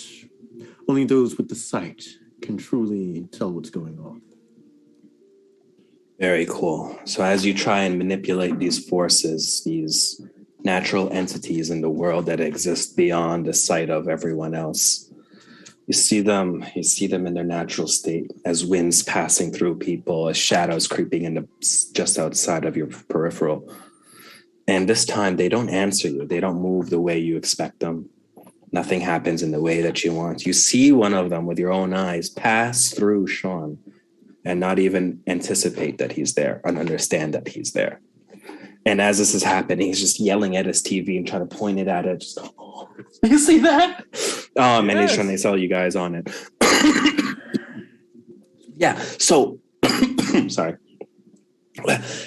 only those with the sight can truly tell what's going on. Very cool. So as you try and manipulate these forces, these natural entities in the world that exist beyond the sight of everyone else, you see them in their natural state as winds passing through people, as shadows creeping in just outside of your peripheral. And this time they don't answer you. They don't move the way you expect them. Nothing happens in the way that you want. You see one of them with your own eyes pass through Sean and not even anticipate that he's there and understand that he's there. And as this is happening, he's just yelling at his TV and trying to point it at it. Just, oh, you see that? And he's trying to sell you guys on it. Yeah. So, sorry.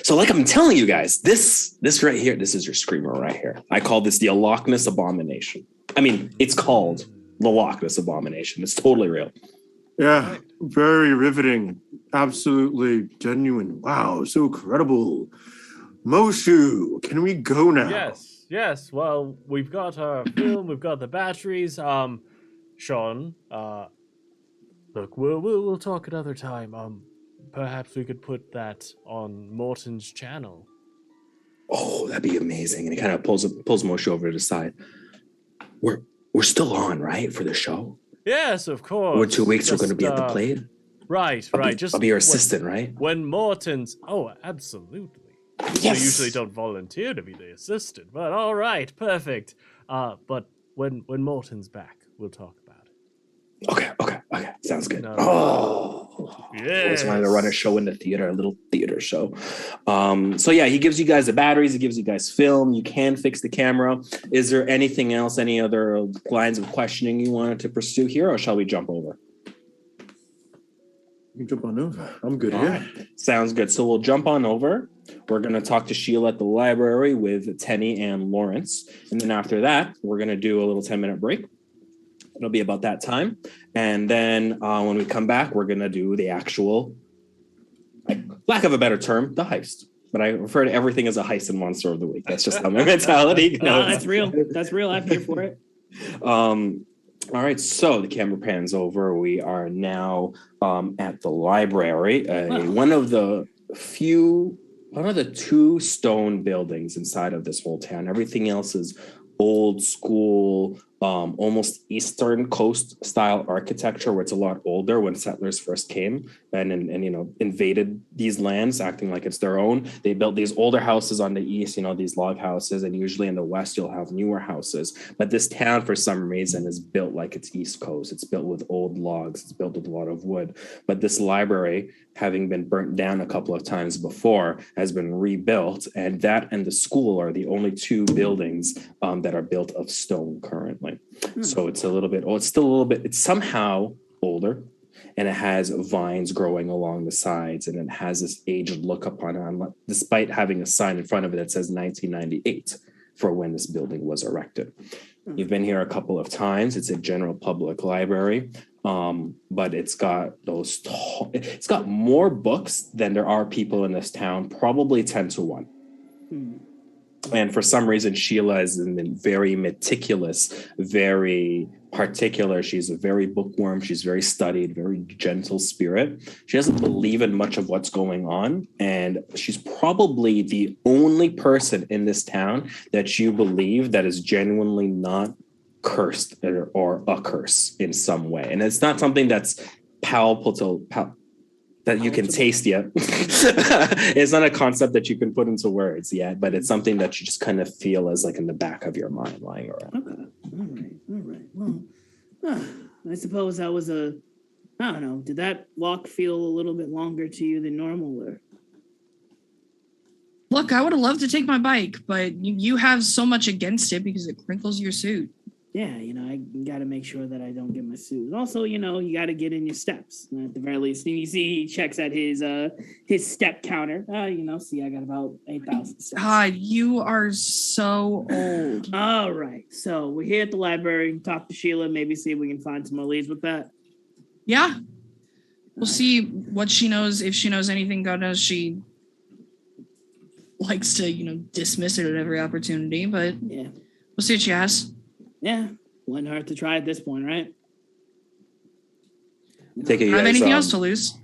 So like I'm telling you guys, this right here, this is your screamer right here. I call this the Loch Ness Abomination. I mean, it's called the Loch Ness Abomination. It's totally real. Yeah, very riveting. Absolutely genuine. Wow, so credible. Moshu, can we go now? Yes. Yes. Well, we've got our film. We've got the batteries. Sean. Look, we'll talk another time. Perhaps we could put that on Morton's channel. Oh, that'd be amazing. And he kind of pulls Moshe over to the side. We're still on, right, for the show? Yes, of course. Over 2 weeks, we're going to be at the plate. Right. I'll be your assistant, right? When Morton's... Oh, absolutely. Yes. They usually don't volunteer to be the assistant, but all right, perfect. But when Morton's back, we'll talk about it. Okay. Sounds good. No. Oh, I always Yes. wanted to run a show in the theater, a little theater show. So yeah, he gives you guys the batteries. He gives you guys film. You can fix the camera. Is there anything else, any other lines of questioning you wanted to pursue here, or shall we jump over? You jump on over. I'm good All here. right. Sounds good. So we'll jump on over. We're going to talk to Sheila at the library with Tenny and Lawrence. And then after that, we're going to do a little 10-minute break. It'll be about that time. And then when we come back, we're going to do the actual, lack of a better term, the heist. But I refer to everything as a heist and monster of the week. That's just how my mentality goes. That's real. That's real. I'm here for it. All right, so the camera pans over. We are now at the library. One of the two stone buildings inside of this whole town. Everything else is old school, almost Eastern Coast style architecture, where it's a lot older when settlers first came and invaded these lands, acting like it's their own. They built these older houses on the east, these log houses, and usually in the west you'll have newer houses. But this town, for some reason, is built like it's East Coast. It's built with old logs. It's built with a lot of wood. But this library, having been burnt down a couple of times before, has been rebuilt, and that and the school are the only two buildings that are built of stone currently. So it's it's somehow older, and it has vines growing along the sides, and it has this aged look upon it, despite having a sign in front of it that says 1998 for when this building was erected. You've been here a couple of times. It's a general public library, but it's got it's got more books than there are people in this town, probably 10 to 1. And for some reason, Sheila is very meticulous, very particular. She's a very bookworm. She's very studied, very gentle spirit. She doesn't believe in much of what's going on. And she's probably the only person in this town that you believe that is genuinely not cursed or a curse in some way. And it's not something that's palpable, that you can taste yet. It's not a concept that you can put into words yet, but it's something that you just kind of feel as like in the back of your mind lying around. Okay. All right. Well, I suppose that was I don't know. Did that walk feel a little bit longer to you than normal? Or? Look, I would have loved to take my bike, but you have so much against it because it crinkles your suit. Yeah, I got to make sure that I don't get my suit. Also, you got to get in your steps. At the very least, you see he checks at his step counter. See, I got about 8,000 steps. God, you are so old. All right, so we're here at the library. Talk to Sheila, maybe see if we can find some more leads with that. Yeah. We'll see what she knows. If she knows anything, God knows she likes to, dismiss it at every opportunity, but Yeah. We'll see what she has. Yeah, wouldn't hurt to try at this point, right? Take it, I you have guys, anything else to lose?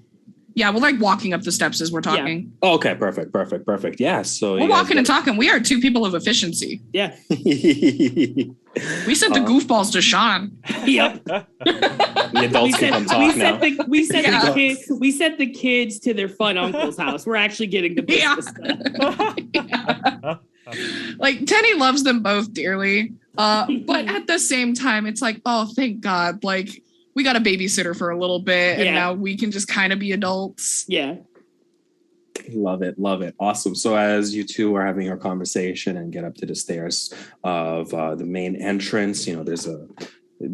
Yeah, we're like walking up the steps as we're Yeah. talking. Oh, okay, perfect. Yeah, so We're walking and talking. We are two people of efficiency. Yeah. We sent the goofballs to Sean. Yep. The adults can come talk now. We sent Yeah. the kids to their fun uncle's house. We're actually getting the business done. Like Tenny loves them both dearly. But at the same time, it's like, oh, thank God. Like we got a babysitter for a little bit and Yeah. now we can just kind of be adults. Yeah. Love it. Awesome. So as you two are having your conversation and get up to the stairs of the main entrance, there's a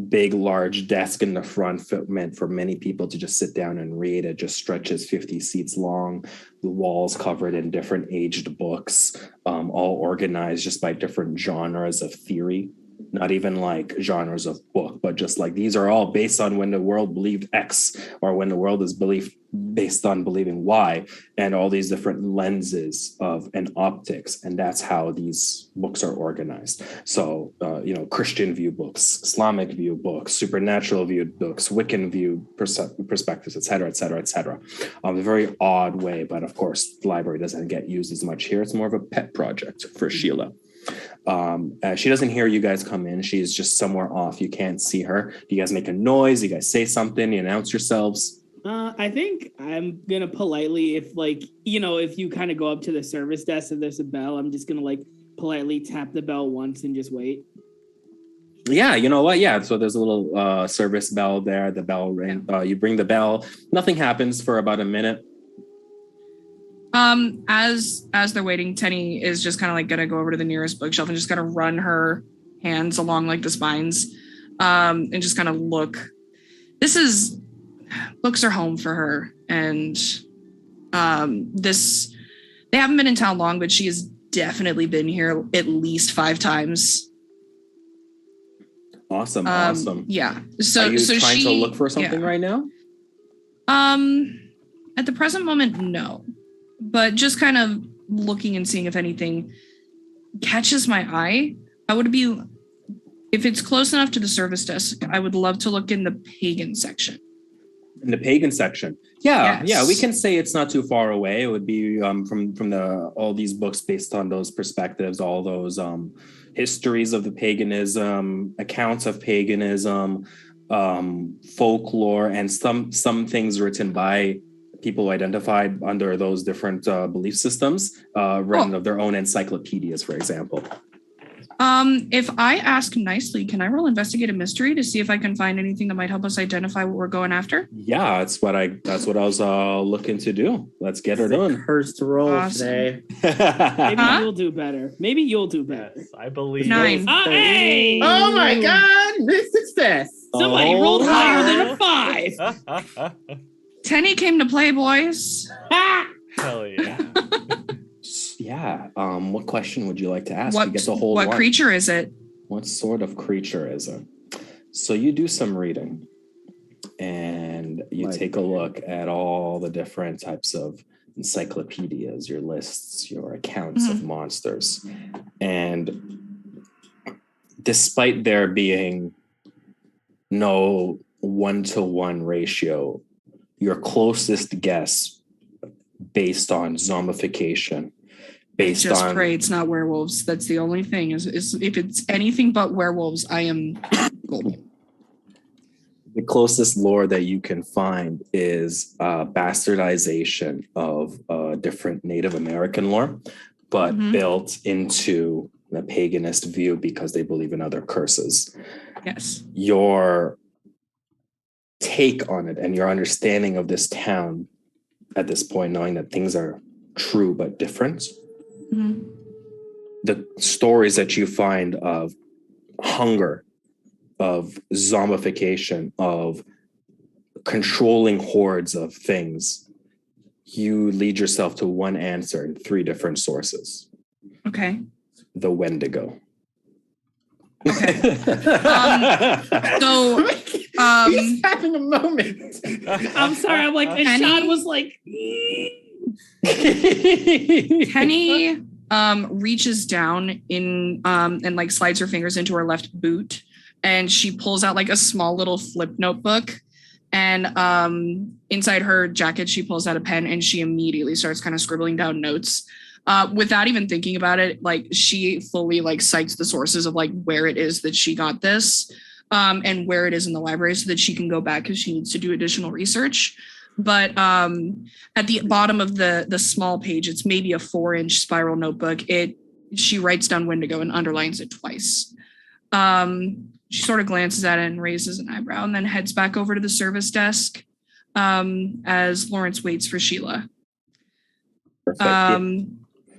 big, large desk in the front meant for many people to just sit down and read. It just stretches 50 seats long. The walls covered in different aged books, all organized just by different genres of theory. Not even like genres of book, but just like these are all based on when the world believed X or when the world is based on believing Y, and all these different lenses of and optics. And that's how these books are organized. So, Christian view books, Islamic view books, supernatural view books, Wiccan view perspectives, et cetera, et cetera, et cetera. A very odd way, but of course, the library doesn't get used as much here. It's more of a pet project for Sheila. She doesn't hear you guys come in. She's just somewhere off. You can't see her. You guys make a noise. You guys say something. You announce yourselves. I think I'm gonna politely, if you kind of go up to the service desk and there's a bell, I'm just gonna politely tap the bell once and just wait. Yeah, you know what? Yeah, so there's a little service bell there. The bell ring. You bring the bell. Nothing happens for about a minute. As they're waiting, Tenny is just kind of gonna go over to the nearest bookshelf and just gonna run her hands along the spines, and just kind of look. Books are home for her, and they haven't been in town long, but she has definitely been here at least 5 times. Awesome. Yeah. So are you trying to she, look for something right now? At the present moment, no. But just kind of looking and seeing if anything catches my eye. If it's close enough to the service desk, I would love to look in the pagan section. In the pagan section. Yeah, Yes. yeah, we can say it's not too far away. It would be from all these books based on those perspectives, all those histories of the paganism, accounts of paganism, folklore, and some things written by people identified under those different belief systems, written of their own encyclopedias, for example. If I ask nicely, can I roll investigate a mystery to see if I can find anything that might help us identify what we're going after? Yeah, that's what I was looking to do. Let's get her done. Cursed roll Awesome. today. Maybe Huh? you'll do better. Maybe you'll do better. Yes, I believe. 9. Hey! Oh my God! This success. Somebody Oh. rolled higher than a 5. Tenny came to play, boys. Hell yeah. Yeah. What question would you like to ask? You get the whole What one. creature is it? What sort of creature is it? So you do some reading and you take a look at all the different types of encyclopedias, your lists, your accounts of monsters. And despite there being no 1-to-1 ratio, your closest guess based on zombification, based Just on pray it's not werewolves. That's the only thing. Is if it's anything but werewolves, I am golden. the closest lore that you can find is bastardization of different Native American lore, but built into the paganist view because they believe in other curses. Yes. Your take on it and your understanding of this town at this point, knowing that things are true but different, the stories that you find of hunger, of zombification, of controlling hordes of things, you lead yourself to one answer in 3 different sources. Okay. The Wendigo. So, He's having a moment. I'm sorry. I'm like, and Penny? Sean was like, Penny reaches down in and slides her fingers into her left boot, and she pulls out a small little flip notebook, and inside her jacket she pulls out a pen and she immediately starts kind of scribbling down notes without even thinking about it. She fully cites the sources of where it is that she got this and where it is in the library so that she can go back because she needs to do additional research. But at the bottom of the small page, it's maybe a 4-inch spiral notebook. She writes down Wendigo and underlines it twice. She sort of glances at it and raises an eyebrow and then heads back over to the service desk as Lawrence waits for Sheila. Perfect.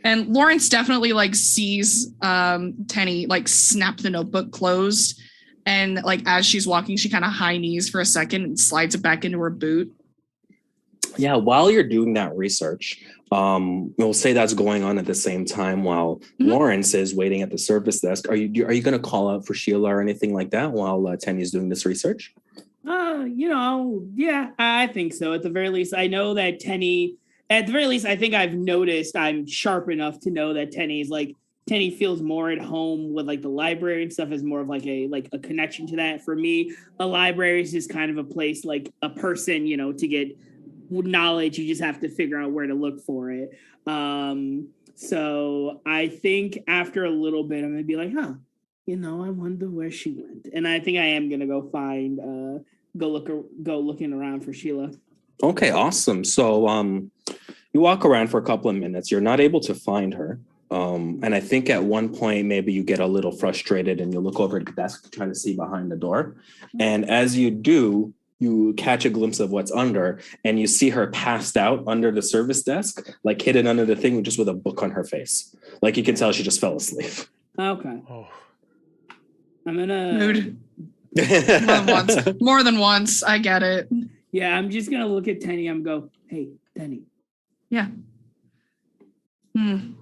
And Lawrence definitely sees Tenny snap the notebook closed, and as she's walking, she kind of high knees for a second and slides it back into her boot. Yeah, while you're doing that research, we'll say that's going on at the same time while Mhm. Lawrence is waiting at the service desk. Are you going to call out for Sheila or anything like that while Tenny's doing this research? Yeah, I think so. At the very least, I know that Tenny. At the very least, I think I've noticed I'm sharp enough to know that Tenny feels more at home with like the library and stuff, is more of like a connection to that. For me, a library is just kind of a place, like a person, to get knowledge. You just have to figure out where to look for it. So I think after a little bit, I'm gonna be like, I wonder where she went, and I think I am gonna go find, go looking around for Sheila. Okay, awesome. So you walk around for a couple of minutes. You're not able to find her. And I think at one point, maybe you get a little frustrated and you look over at the desk to try to see behind the door. And as you do, you catch a glimpse of what's under and you see her passed out under the service desk, like hidden under the thing just with a book on her face. Like you can tell she just fell asleep. Okay, Oh. I'm gonna. Mood. More than once. I get it. Yeah, I'm just gonna look at Tenny. I'm go, hey, Tenny, Hmm.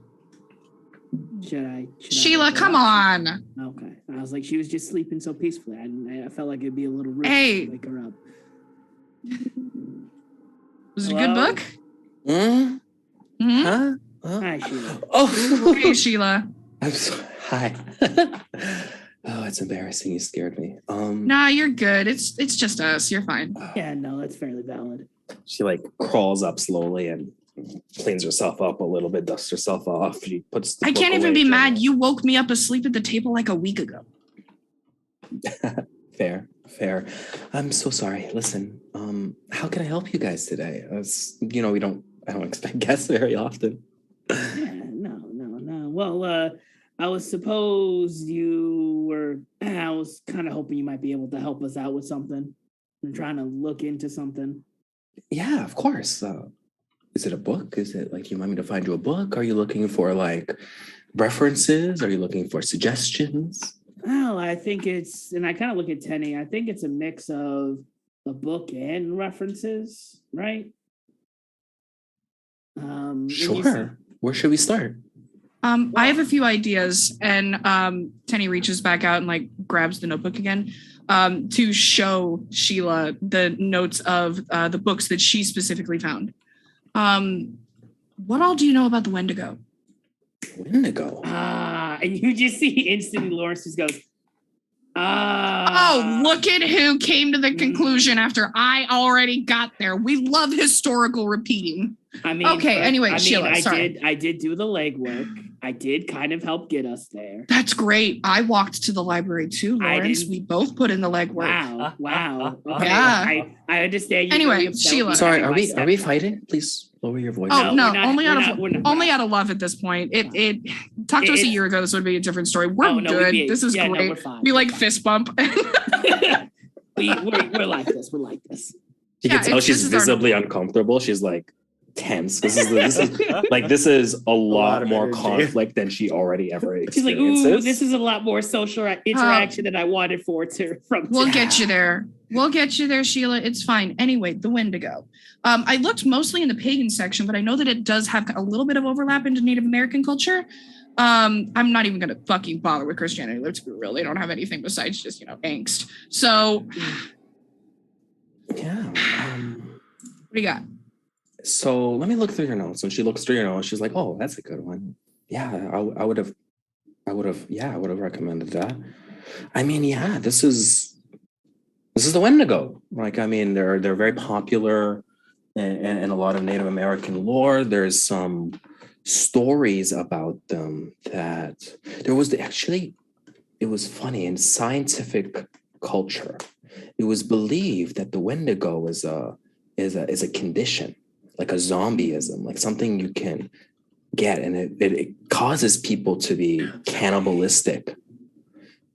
should I? Sheila, come on. Okay, I was like, she was just sleeping so peacefully. I felt like it'd be a little rude Hey. to wake her up. Was it a good Hello? book? Mm? Hmm? Huh? Oh. Hi, Sheila. Oh. Hey, Sheila. I'm sorry. Hi. Oh, it's embarrassing. You scared me. Nah, you're good. It's just us. You're fine. Yeah, no, that's fairly valid. She like crawls up slowly and cleans herself up a little bit, dusts herself off. She puts. The I book can't even away be mad. gently. You woke me up asleep at the table like a week ago. Fair. I'm so sorry. Listen, how can I help you guys today? I don't expect guests very often. Yeah, no. Well, I was kind of hoping you might be able to help us out with something. I'm trying to look into something. Yeah, of course. Is it a book? Is it like you want me to find you a book? Are you looking for like references? Are you looking for suggestions? Well, I think and I kind of look at Tenny. I think it's a mix of a book and references, right? And you said- Sure. Where should we start? I have a few ideas, and Tenny reaches back out and like grabs the notebook again to show Sheila the notes of the books that she specifically found. What all do you know about the Wendigo? Wendigo. And you just see instantly Lawrence just goes, Oh, look at who came to the conclusion after I already got there. We love historical repeating. I mean, Okay, anyway, Sheila, sorry. I did do the legwork. I did kind of help get us there. That's great. I walked to the library too, I Lawrence. didn't- We both put in the legwork. Wow. Okay, Yeah. I understand. You're Anyway, very upset Sheila. with Sorry, my are we step- fighting? Please lower your voice. Oh No, no, we're not- only we're out not- of we're not- only out of love at this point. It talk to us a It's- year ago. This would be a different story. We're Oh, no, we'd good. be- This is yeah, no, great. we're fine. We like fist bump. We're like this. We're like this. You Yeah, can tell this she's is our- visibly uncomfortable. She's like tense. This is a lot of more energy. conflict than she already ever She's like, experiences. ooh, this is a lot more social interaction than I wanted from. We'll today." get you there. We'll get you there, Sheila. It's fine. Anyway, the Wendigo. I looked mostly in the pagan section, but I know that it does have a little bit of overlap into Native American culture. I'm not even gonna fucking bother with Christianity. Let's be real. They don't have anything besides just, angst. So Yeah. what do you got? So let me look through your notes. When she looks through your notes, she's like, "Oh, that's a good one. Yeah, I would have recommended that. I mean, yeah, this is the Wendigo. Like, I mean, they're very popular in a lot of Native American lore. There's some stories about them that there was it was funny in scientific culture. It was believed that the Wendigo is a condition, like a zombieism, like something you can get, and it causes people to be cannibalistic,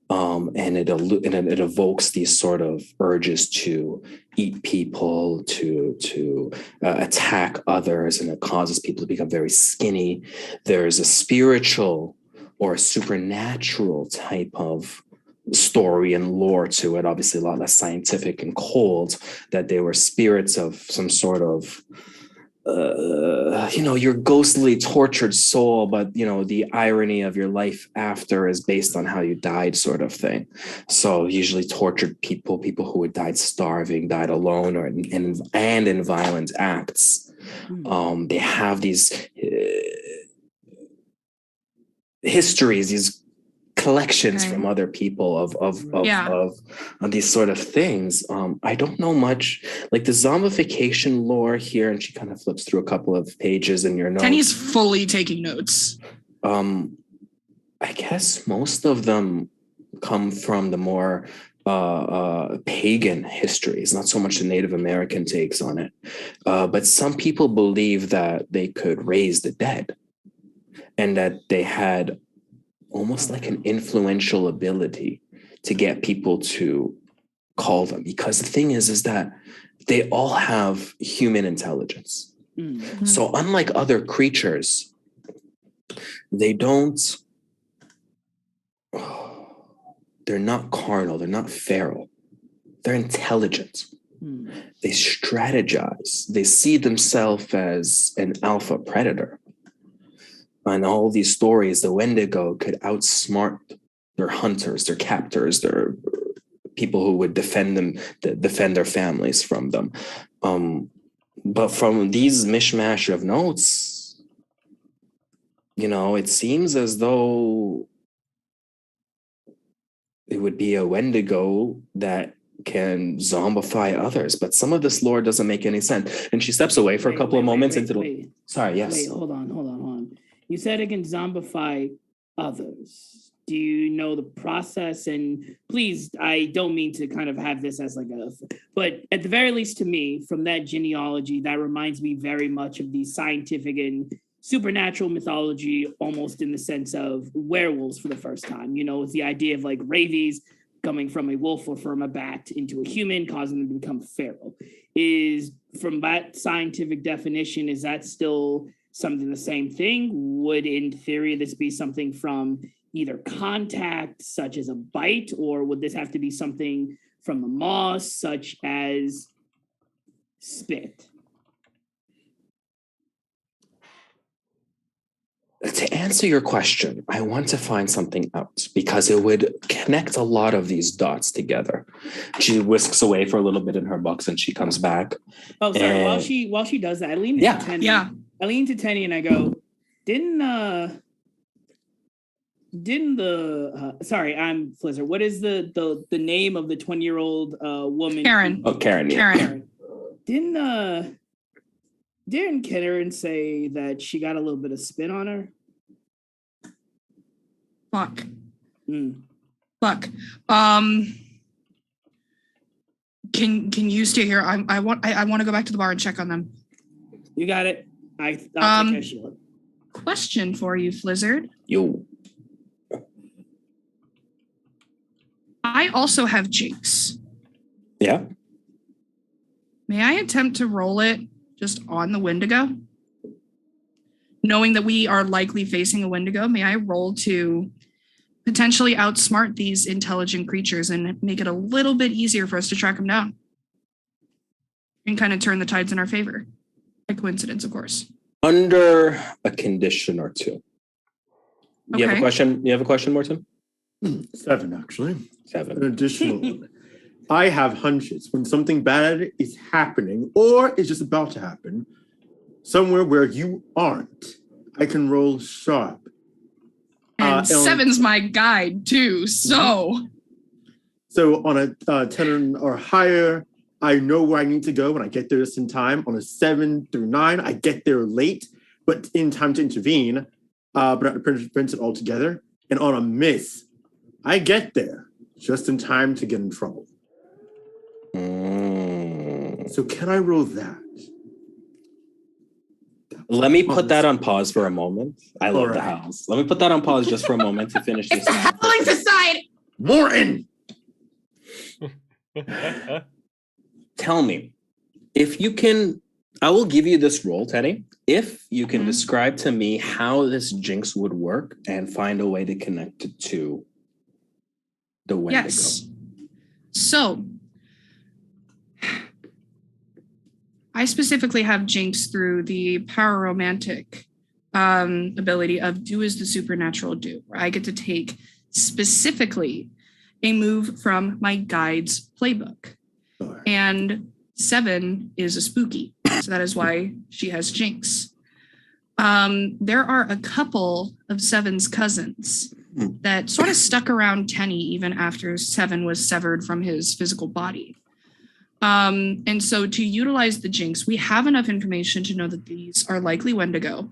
and it evokes these sort of urges to eat people, to attack others, and it causes people to become very skinny. There's a spiritual or a supernatural type of story and lore to it, obviously a lot less scientific and cold, that they were spirits of some sort of your ghostly tortured soul, but the irony of your life after is based on how you died, sort of thing. So usually tortured people who had died starving, died alone, or in violent acts. They have these histories, these collections from other people of these sort of things. I don't know much, like the zombification lore here, and she kind of flips through a couple of pages in your notes. Tenny's fully taking notes. I guess most of them come from the more pagan histories, not so much the Native American takes on it. But some people believe that they could raise the dead, and that they had almost like an influential ability to get people to call them. Because the thing is that they all have human intelligence. Mm. So unlike other creatures, they're not carnal, they're not feral, they're intelligent. Mm. They strategize, they see themselves as an alpha predator. And all these stories, the Wendigo could outsmart their hunters, their captors, their people who would defend their families from them. But from these mishmash of notes, it seems as though it would be a Wendigo that can zombify others. But some of this lore doesn't make any sense. And she steps away for a couple of moments into the... Sorry, yes. Wait, hold on. You said it can zombify others. Do you know the process? And please, I don't mean to kind of have this as but at the very least to me, from that genealogy, that reminds me very much of the scientific and supernatural mythology, almost in the sense of werewolves for the first time. It's the idea of like rabies coming from a wolf or from a bat into a human, causing them to become feral. Is from that scientific definition, is that still something the same thing? Would, in theory, this be something from either contact, such as a bite, or would this have to be something from the moss, such as spit? To answer your question, I want to find something out because it would connect a lot of these dots together. She whisks away for a little bit in her box and she comes back. Oh, sorry. And While she does that, I lean into Tenny. Yeah. I lean to Tenny and I go, sorry, I'm Flizzard. What is the name of the 20-year-old woman? Karen. Oh, Karen. Yeah. Karen. Didn't Karen say that she got a little bit of spin on her? Fuck. Mm. Fuck. Can you stay here? I want to go back to the bar and check on them. You got it. I'll take care of Sheila. Question for you, Flizzard. Yo. I also have Jinx. Yeah. May I attempt to roll it just on the Wendigo? Knowing that we are likely facing a Wendigo, may I roll to potentially outsmart these intelligent creatures and make it a little bit easier for us to track them down? And kind of turn the tides in our favor. By coincidence, of course. Under a condition or two. You have a Okay. question? You have a question, Morton? 7, actually. 7. An additional one. I have hunches when something bad is happening or is just about to happen, somewhere where you aren't. I can roll sharp. And 7's my guide too, so. So on a 10 or higher, I know where I need to go when I get there just in time. On a 7 through 9, I get there late, but in time to intervene, but not to prevent it altogether. And on a miss, I get there just in time to get in trouble. So can I roll that? Let me put that on pause for a moment. I love the Alright. house. Let me put that on pause just for a moment to finish this. Pulling aside. Morton! Tell me, if you can, I will give you this roll, Teddy. If you can Mhm. describe to me how this jinx would work and find a way to connect it to the Wendigo. Yes. So I specifically have Jinx through the pararomantic ability of do as the supernatural do, where I get to take specifically a move from my guide's playbook. Sure. And 7 is a spooky. So that is why she has Jinx. There are a couple of 7's cousins that sort of stuck around Tenny even after 7 was severed from his physical body. And so to utilize the Jinx, we have enough information to know that these are likely Wendigo.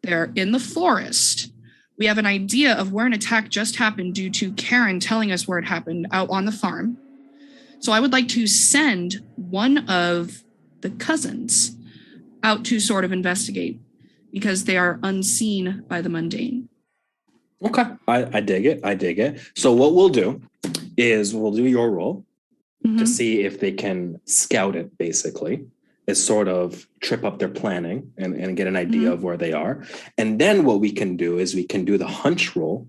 They're in the forest. We have an idea of where an attack just happened due to Karen telling us where it happened out on the farm. So I would like to send one of the cousins out to sort of investigate because they are unseen by the mundane. Okay, I dig it. I dig it. So what we'll do is we'll do your role to see if they can scout it, basically, is sort of trip up their planning and get an idea of where they are. And then what we can do is we can do the hunch roll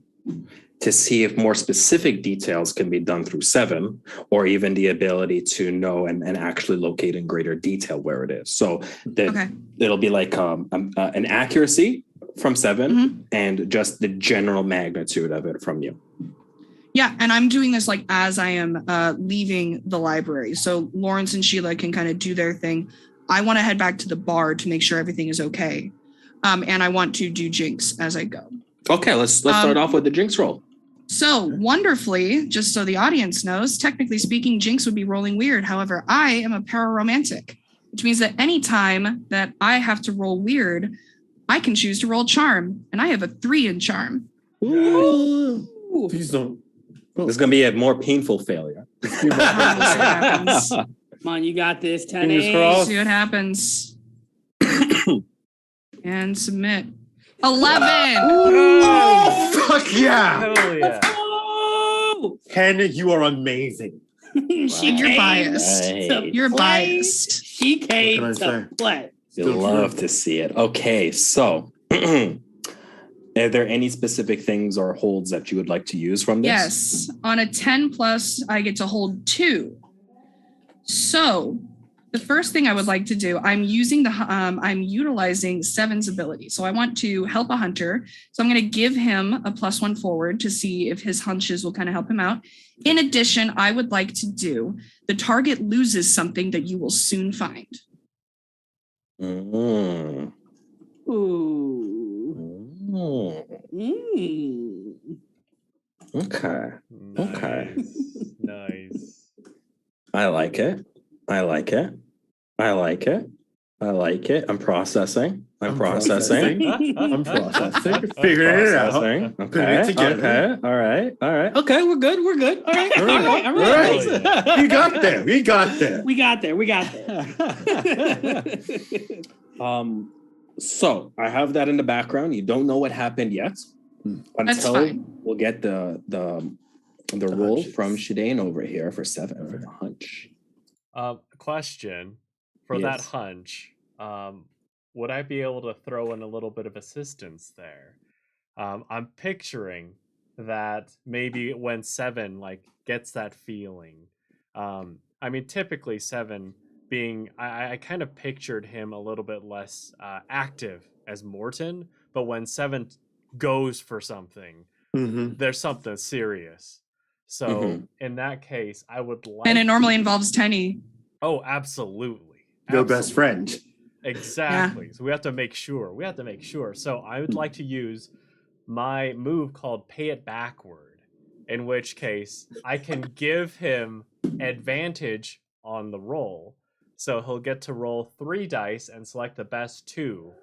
to see if more specific details can be done through 7, or even the ability to know and actually locate in greater detail where it is. So it'll be like an accuracy from 7 and just the general magnitude of it from you. Yeah, and I'm doing this like as I am leaving the library. So Lawrence and Sheila can kind of do their thing. I want to head back to the bar to make sure everything is okay. And I want to do Jinx as I go. Okay, let's start off with the Jinx roll. So wonderfully, just so the audience knows, technically speaking, Jinx would be rolling weird. However, I am a pararomantic, which means that anytime that I have to roll weird, I can choose to roll charm. And I have a 3 in charm. Ooh. Please don't. This is going to be a more painful failure. Come on, you got this, Tenny. Fingers crossed. See what happens. And submit. 11. Oh, fuck yeah. Hell yeah. Ken, you are amazing. You're biased. You're biased. She came What can I to play. You'll love to see it. Okay, so are there any specific things or holds that you would like to use from this? Yes. On a 10 plus, I get to hold 2. So the first thing I would like to do, I'm utilizing 7's ability. So I want to help a hunter. So I'm going to give him a +1 forward to see if his hunches will kind of help him out. In addition, I would like to do the target loses something that you will soon find. Mm. Ooh. Mm. Okay. Okay. Nice. I like it. I like it. I like it. I like it. I'm processing. I'm processing. I'm processing. Figuring it out. Processing. Putting it Okay. together. Okay. All right. All right. Okay. We're good. We're good. All right. All right. All right. All right. We got there. We got there. We got there. We got there. So I have that in the background. You don't know what happened yet That's until fine. we'll get the roll hunches. from Shidane over here for 7 for the hunch. Question for Yes. that hunch. Would I be able to throw in a little bit of assistance there? I'm picturing that maybe when 7 like gets that feeling. I mean, typically 7 being, I kind of pictured him a little bit less active as Morton, but when 7 goes for something, Mm-hmm. there's something serious. So Mhm. in that case, I would like. And it normally involves Tenny. Oh, absolutely. Your best friend. Exactly. So we have to make sure. So I would like to use my move called Pay It Backward, in which case I can give him advantage on the roll. So he'll get to roll 3 dice and select the best 2.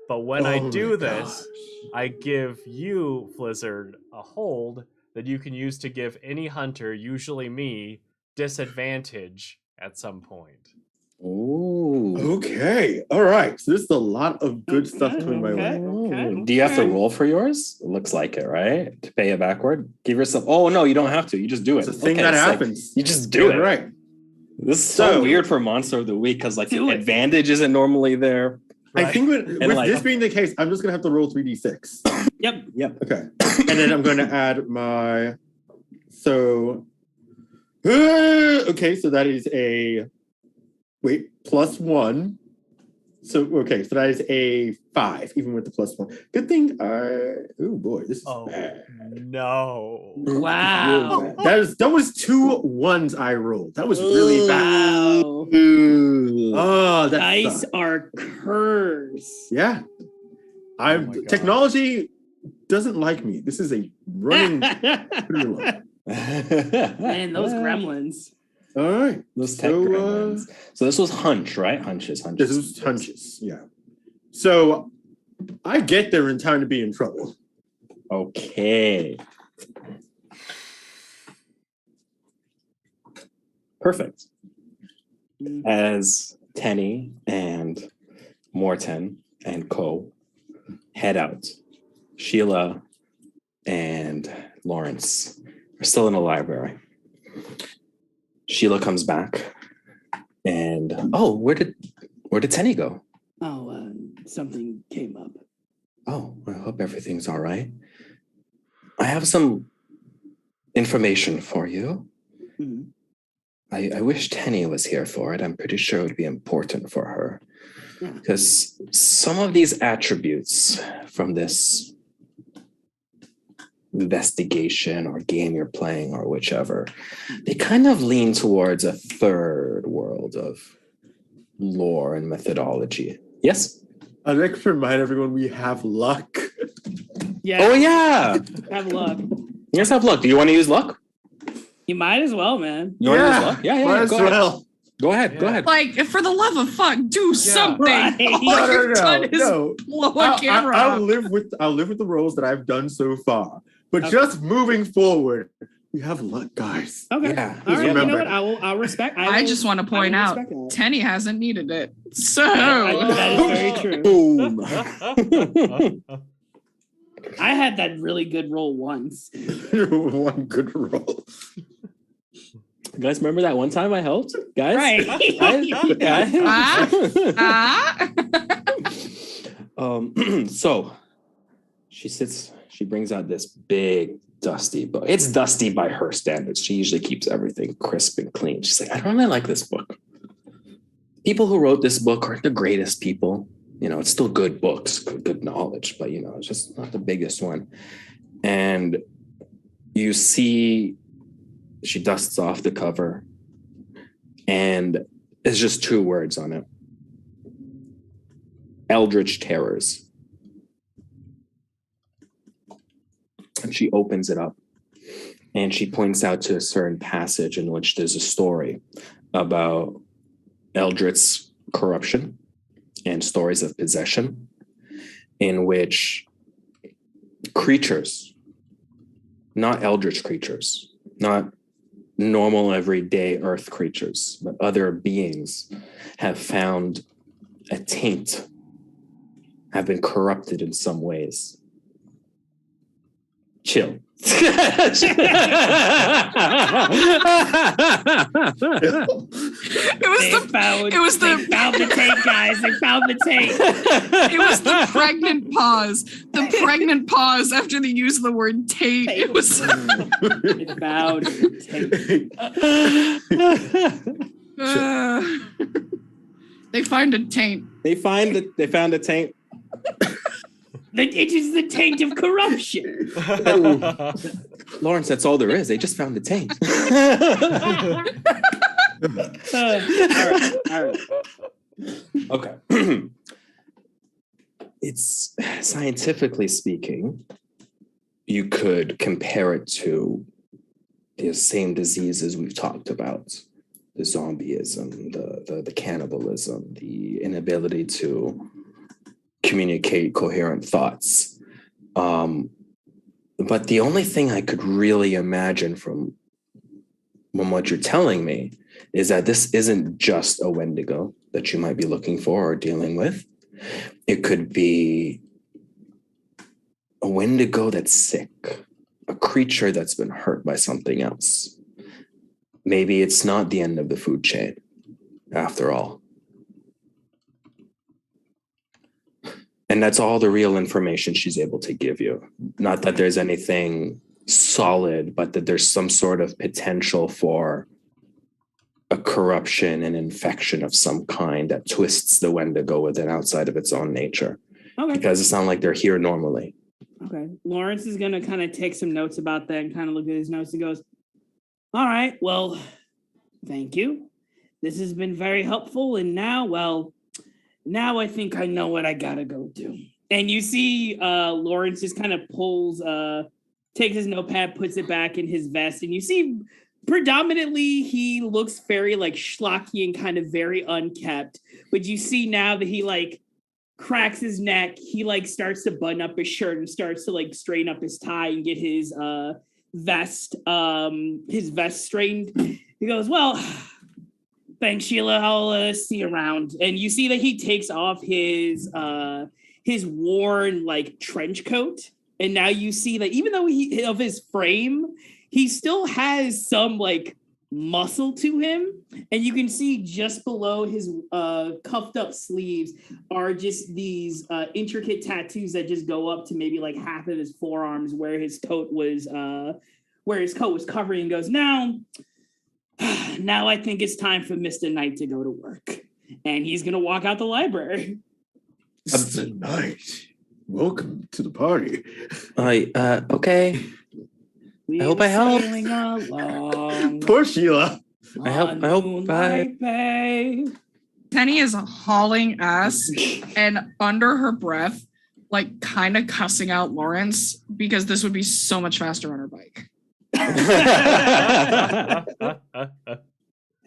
But when I Oh do my this, gosh. I give you, Flizzard, a hold that you can use to give any hunter, usually me, disadvantage at some point. Ooh. Okay. All right. So this is a lot of good stuff coming my way. Okay. Do you have to roll for yours? It looks like it, right? To pay it backward. Give yourself. Oh no, you don't have to. You just do it. It's a thing Okay, that sick. happens. You just do it. Right. This is so So- weird for Monster of the Week because like Do the it. advantage isn't normally there. I think with like- this being the case, I'm just gonna have to roll 3d6. Yep. Yep. Okay. And then I'm going to add my So, okay, so that is a +1. So okay, so that is a 5, even with the +1. Good thing. Oh boy, this is bad. No. Wow. That was 2 1s I rolled. That was really bad. Wow. Oh, that Dice sucked. are cursed. Yeah. my God. Technology doesn't like me. This is a running through line. Man, those gremlins. All right. Those tech So, gremlins. So this was hunch, right? Hunches. This is hunches. Yeah. So I get there in time to be in trouble. Okay. Perfect. As Tenny and Morton and Co. head out, Sheila and Lawrence are still in the library. Sheila comes back and where did Tenny go? Oh, something came up. Oh, I hope everything's all right. I have some information for you. Mhm. I wish Tenny was here for it. I'm pretty sure it would be important for her. Yeah. Because some of these attributes from this investigation or game you're playing or whichever, they kind of lean towards a third world of lore and methodology. Yes? I'd like to remind everyone we have luck. Yeah. Oh, yeah. Have luck. You guys have luck. Do you want to use luck? You might as well, man. You want to use luck? Yeah. Might as Go ahead. well. Go ahead. Go Yeah. ahead. Like, for the love of fuck, do something. Right. All you've done is No. blow a camera I'll out. live with the roles that I've done so far. But Okay. just moving forward, we have luck, guys. Okay. Yeah. All right. You know remember. what? I'll respect. I will- just want to I point will out, respect that. Tenny hasn't needed it. So, That is very true. Boom. I had that really good roll once. One good roll. You guys remember that one time I helped? Guys? Right. So she brings out this big dusty book. It's dusty by her standards. She usually keeps everything crisp and clean. She's like, I don't really like this book. People who wrote this book aren't the greatest people. You know, it's still good books, good knowledge, but it's just not the biggest one. And you see she dusts off the cover and it's just 2 words on it. Eldritch Terrors. And she opens it up and she points out to a certain passage in which there's a story about Eldritch's corruption and stories of possession, in which creatures, not eldritch creatures, not normal everyday earth creatures, but other beings have found a taint, have been corrupted in some ways. Chill. It was They found the tape, guys. They found the tape. It was the pregnant pause. The pregnant pause after they used the word Tate. It was. They found tape. They find a taint. They found a taint. It is the taint of corruption. Lawrence, that's all there is. They just found the taint. All right. Okay. It's scientifically speaking, you could compare it to the same diseases we've talked about. The zombieism, the cannibalism, the inability to communicate coherent thoughts. But the only thing I could really imagine from what you're telling me is that this isn't just a Wendigo that you might be looking for or dealing with. It could be a Wendigo that's sick, a creature that's been hurt by something else. Maybe it's not the end of the food chain, after all. And that's all the real information she's able to give you. Not that there's anything solid, but that there's some sort of potential for a corruption and infection of some kind that twists the Wendigo within outside of its own nature. Okay. Because it's not like they're here normally. Okay. Lawrence is gonna kind of take some notes about that and kind of look at his notes and goes, "All right, well, thank you. This has been very helpful. And now, now I think I know what I gotta go do." And you see Lawrence just kind of takes his notepad, puts it back in his vest, and you see predominantly he looks very like schlocky and kind of very unkept. But you see now that he like cracks his neck, he like starts to button up his shirt and starts to like straighten up his tie and get his vest straightened. He goes, "Well, thanks, Sheila. I'll see you around." And you see that he takes off his worn like trench coat, and now you see that even though of his frame, he still has some like muscle to him, and you can see just below his cuffed up sleeves are just these intricate tattoos that just go up to maybe like half of his forearms where his coat was covering. And goes, now I think it's time for Mr. Knight to go to work, and he's gonna walk out the library. Mr. Knight, welcome to the party. Okay. We I hope were I helped. sailing along Poor Sheila. I hope Moonlight Bay. Penny is hauling ass and under her breath, like kind of cussing out Lawrence because this would be so much faster on her bike.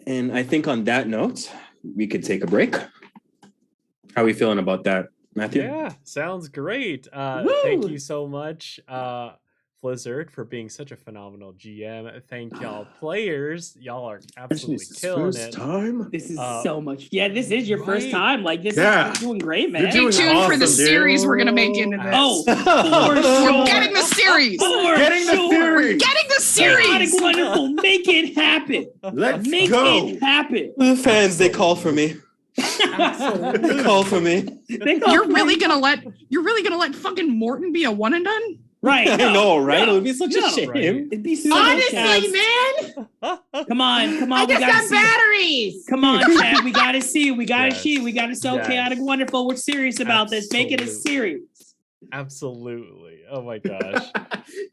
And I think on that note, we could take a break. How are we feeling about that, Matthew? Yeah, sounds great. Woo! Thank you so much, Flizzard, for being such a phenomenal GM. Thank y'all players. Y'all are absolutely This is killing first it. time. This is so much. Yeah, this is your first right. time. Like this Yeah. is doing great, man. You're Stay doing tuned for the awesome, dude. series we're gonna make into this. Oh, We're for getting the series. For Getting the sure. theory. Getting the Chaotic series. Wonderful. Make it happen. Let's Make go. it happen. The fans, they call for me. Absolutely. They call for me. They call You're for really me. gonna let fucking Morton be a one and done? Right. I know, right? No, It would be such no, a shame. right. It'd be so Honestly, Chaz. man, Come on. I We just gotta got see. batteries. Come on, Chad. We gotta see. We gotta Yes. see. We gotta sell Yes. Chaotic Wonderful. We're serious about this. Make it a Absolutely. series. Absolutely. Oh my gosh.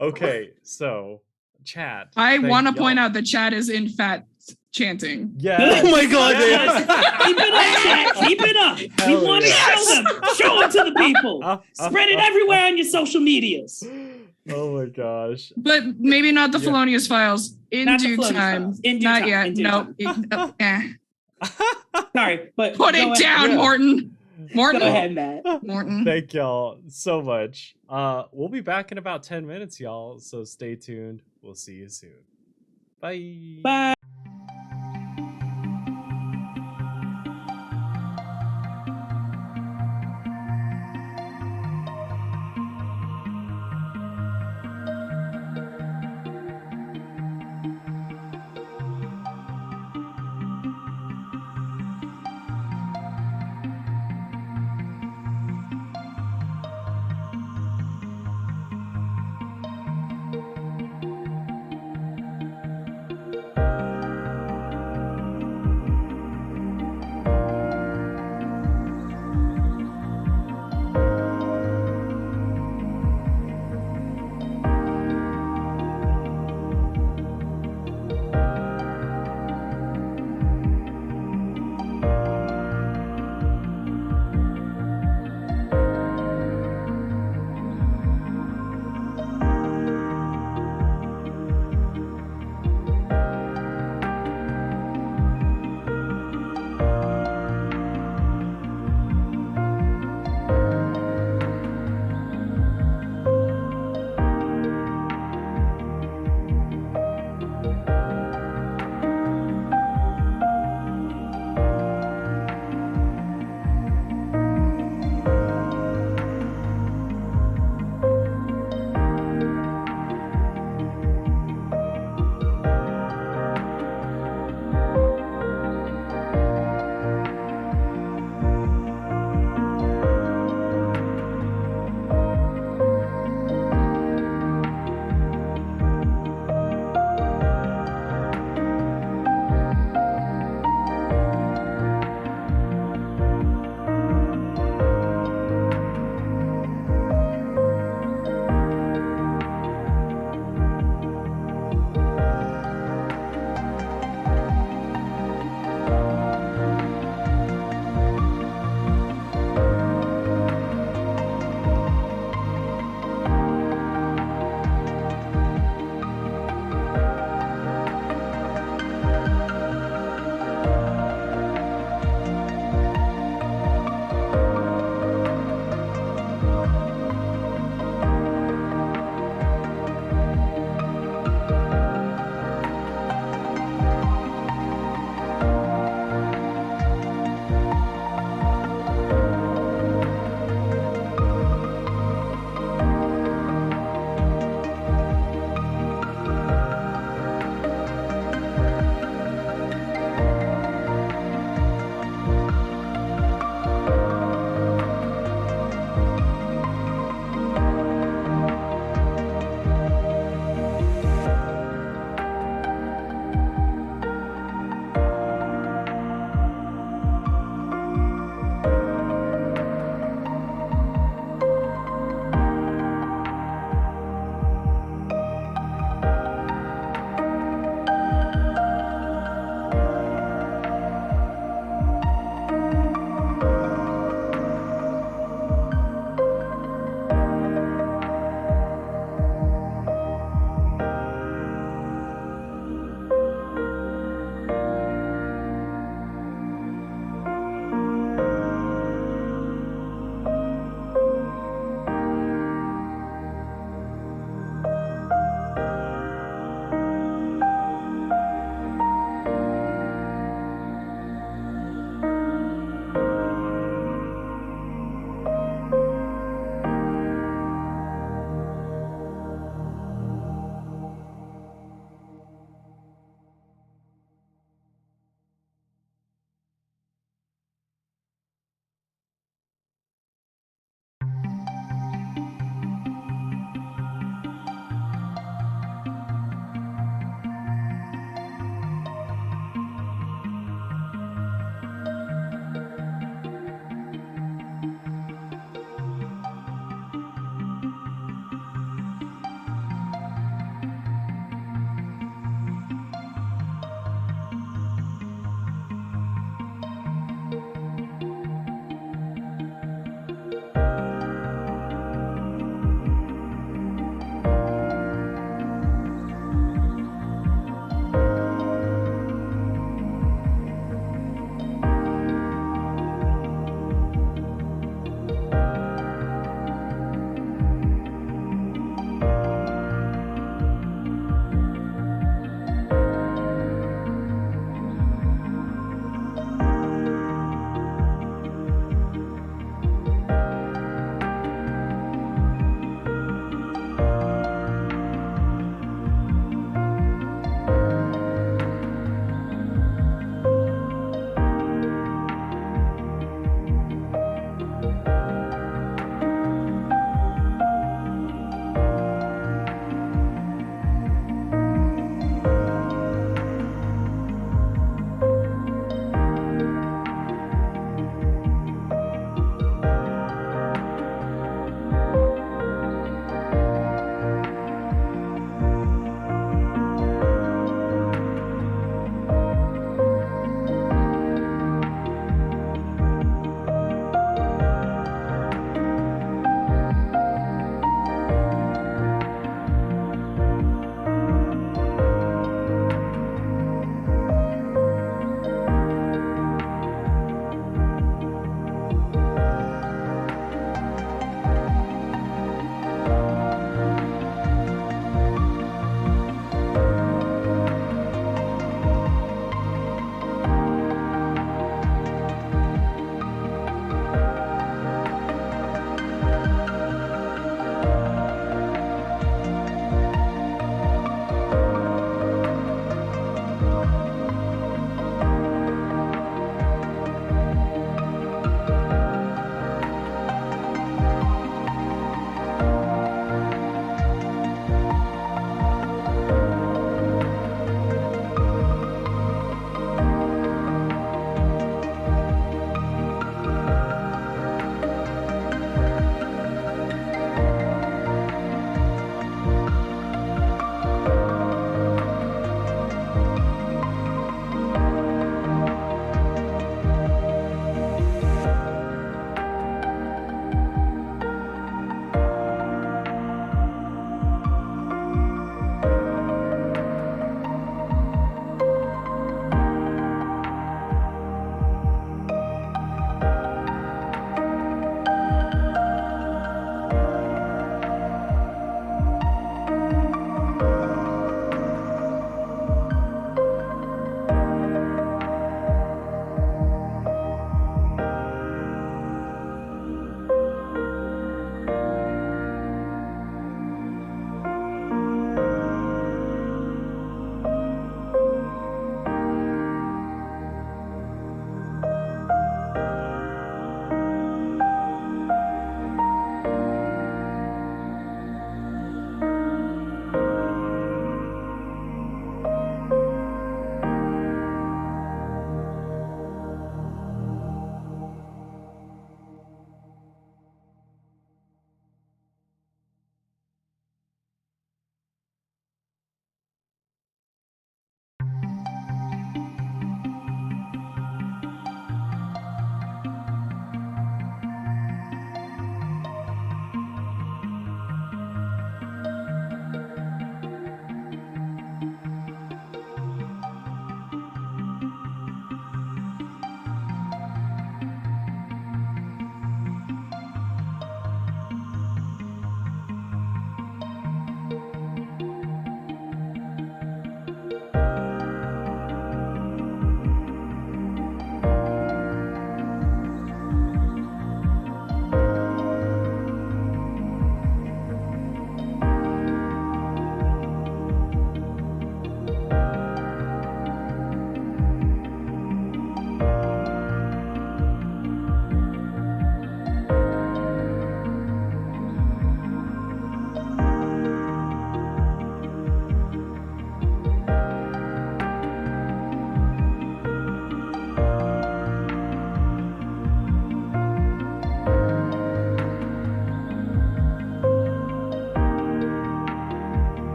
Okay, so chat. I thank want to point y'all. out that Chad is in fat chanting. Yes. Oh my God, Yes. Keep it up, Chad. Keep it up. Hell We want to yeah. show them. Show it to the people. Spread it everywhere on your social medias. Oh my gosh. But maybe not the Yeah. Felonious Files. In Not the due Felonious time. Files. In due Not time. yet. In due No. time. Sorry, but Put go it down, Yeah. Morton. Morton. Go ahead, Matt. Morton. Thank y'all so much. We'll be back in about 10 minutes, y'all. So stay tuned. We'll see you soon. Bye. Bye.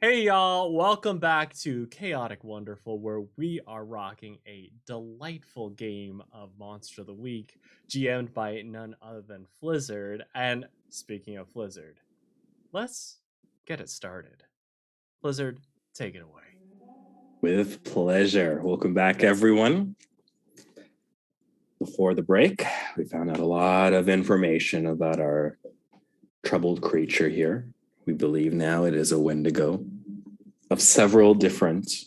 Hey y'all, welcome back to Chaotic Wonderful, where we are rocking a delightful game of Monster of the Week, GM'd by none other than Flizzard. And speaking of Flizzard, let's get it started. Flizzard, take it away. With pleasure. Welcome back, everyone. Before the break, we found out a lot of information about our troubled creature here. We believe now it is a Wendigo of several different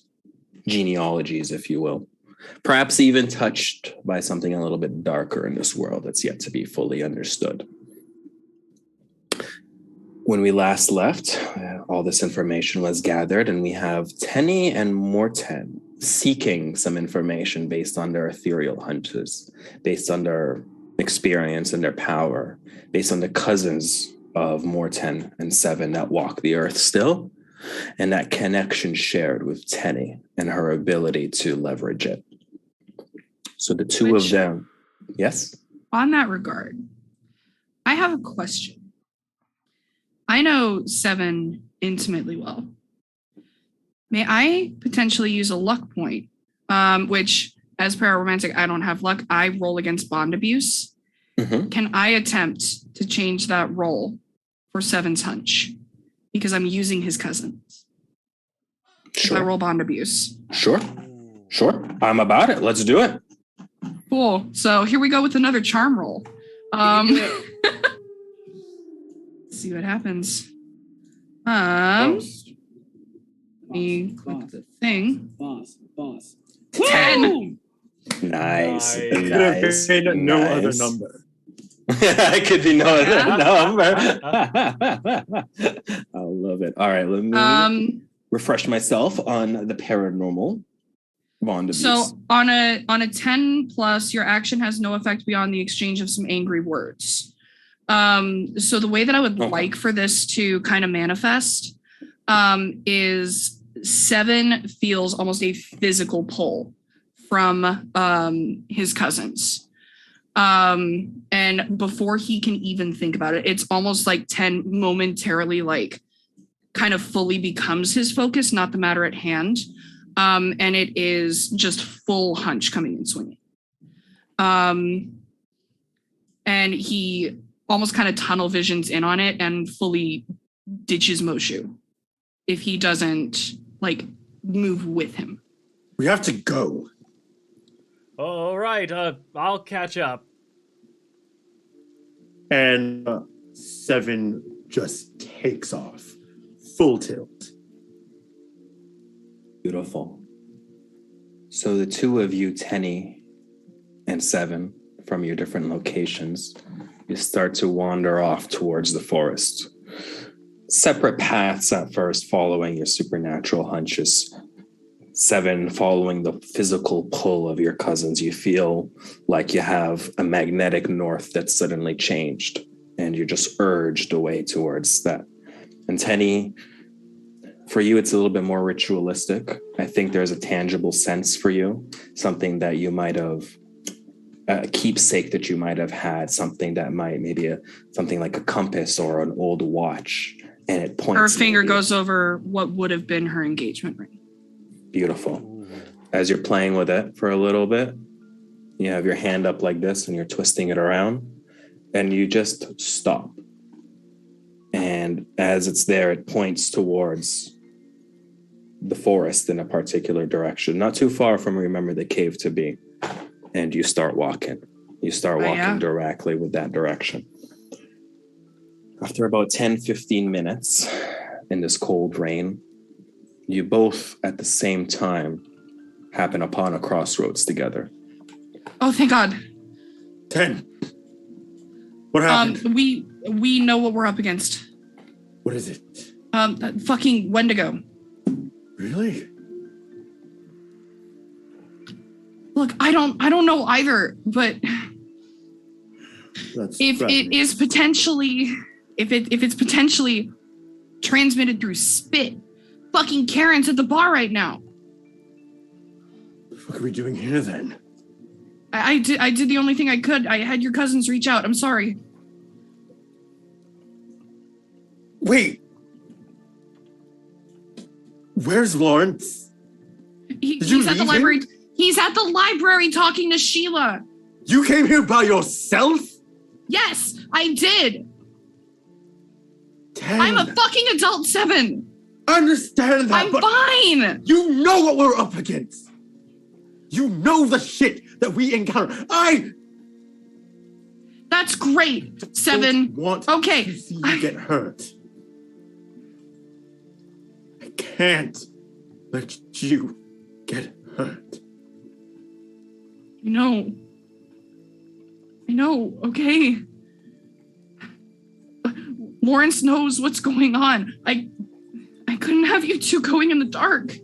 genealogies, if you will. Perhaps even touched by something a little bit darker in this world that's yet to be fully understood. When we last left, all this information was gathered, and we have Tenny and Morten seeking some information based on their ethereal hunches, based on their experience and their power, based on the cousins of Morten and Seven that walk the earth still, and that connection shared with Tenny and her ability to leverage it. So the two of them, yes? On that regard, I have a question. I know Seven intimately well. May I potentially use a luck point, which, as per our romantic, I don't have luck. I roll against bond abuse. Mm-hmm. Can I attempt to change that roll for Seven's hunch? Because I'm using his cousins. If I roll bond abuse. Sure. I'm about it. Let's do it. Cool. So here we go with another charm roll. See what happens. Me click the thing. Boss. 10. Nice. Nice. Could have been no other number. It could be no other number. I love it. All right, let me refresh myself on the paranormal bond abuse. So on a 10 plus, your action has no effect beyond the exchange of some angry words. So the way that I would like for this to kind of manifest is Seven feels almost a physical pull from his cousins. And before he can even think about it, it's almost like 10 momentarily like kind of fully becomes his focus, not the matter at hand. And it is just full hunch coming and swinging. And he almost kind of tunnel visions in on it and fully ditches Moshu if he doesn't like move with him. We have to go. All right, I'll catch up. And Seven just takes off. Full tilt. Beautiful. So the two of you, Tenny and Seven, from your different locations, you start to wander off towards the forest. Separate paths at first, following your supernatural hunches. Seven, following the physical pull of your cousins, you feel like you have a magnetic north that's suddenly changed, and you're just urged away towards that. And Tenny, for you, it's a little bit more ritualistic. I think there's a tangible sense for you, something that you might have, a keepsake that you might have had, something that might something like a compass or an old watch, and it points. Her finger goes over what would have been her engagement ring. Beautiful. As you're playing with it for a little bit, you have your hand up like this and you're twisting it around, and you just stop. And as it's there, it points towards the forest in a particular direction, not too far from where you remember the cave to be. And you start walking. You start walking directly with that direction. After about 10, 15 minutes in this cold rain, you both at the same time happen upon a crossroads together. Oh, thank God. 10. What happened? We know what we're up against. What is it? That fucking Wendigo. Really? Look, I don't know either, but if it's potentially transmitted through spit, fucking Karen's at the bar right now. What the fuck are we doing here then? I did the only thing I could. I had your cousins reach out. I'm sorry. Wait. Where's Lawrence? Did you He's at the leave library. him? He's at the library talking to Sheila. You came here by yourself? Yes, I did. 10. I'm a fucking adult 7. I understand that, I'm but fine. you know what we're up against. You know the shit that we encounter. I That's great. 7. don't want Okay. to see you get hurt. I can't let you get hurt. I know, okay. Lawrence knows what's going on. I couldn't have you two going in the dark.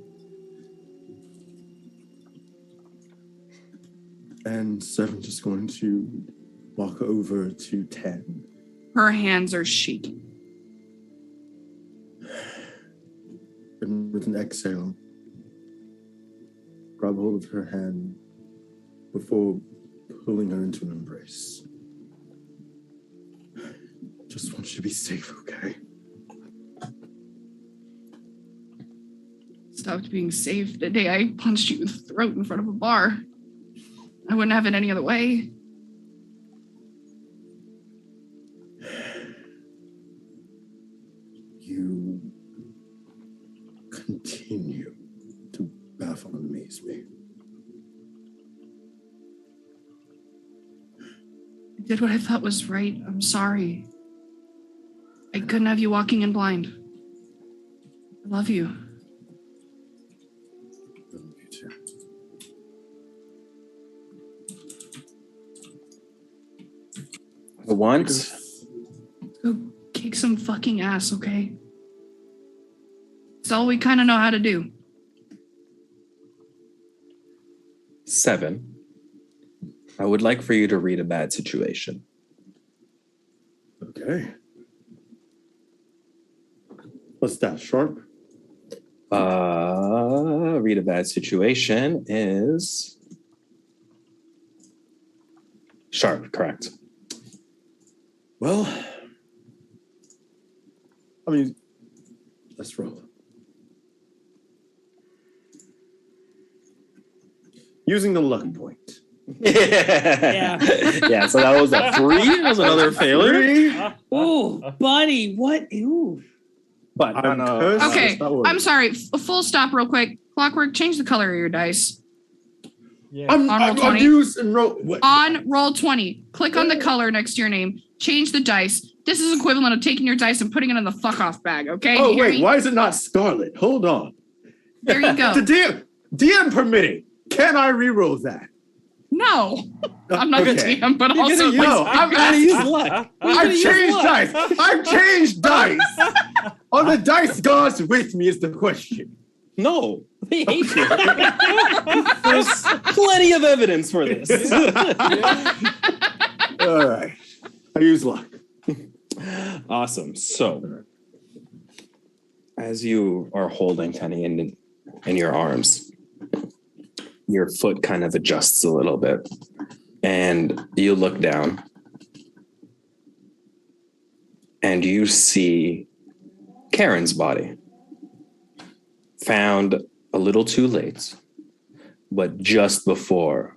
And 7 just going to walk over to 10. Her hands are shaking. And with an exhale, grab hold of her hand before pulling her into an embrace. Just want you to be safe, okay? Stopped being safe the day I punched you in the throat in front of a bar. I wouldn't have it any other way. You continue to baffle and amaze me. I did what I thought was right. I'm sorry. I couldn't have you walking in blind. I love you. Love you too. I want Go kick some fucking ass, okay? It's all we kind of know how to do. 7. I would like for you to read a bad situation. Okay. What's that, Sharp? Read a bad situation is Sharp, correct. Well, I mean, let's roll. Using the luck point. Yeah. Yeah, so that was a 3. That was another failure. 3. Ooh, buddy, what? Ooh. But I'm cursed. Okay, It's not working. I'm sorry. Full stop real quick. Clockwork, change the color of your dice. Yeah. On roll I'm 20. use and roll. What? On roll 20, click on the color next to your name. Change the dice. This is equivalent of taking your dice and putting it in the fuck off bag, okay? Oh, You hear wait, me? why is it not Scarlet? Hold on. There you go. The DM permitting. Can I reroll that? No, I'm not Okay. gonna DM, but You're also gonna use- No, I'm Gotta asking. use luck. I've changed dice. I've changed dice. Are the dice gods with me is the question. No, they hate you. There's plenty of evidence for this. All right. I use luck. Awesome. So, as you are holding Tenny in your arms, your foot kind of adjusts a little bit, and you look down, and you see Karen's body, found a little too late, but just before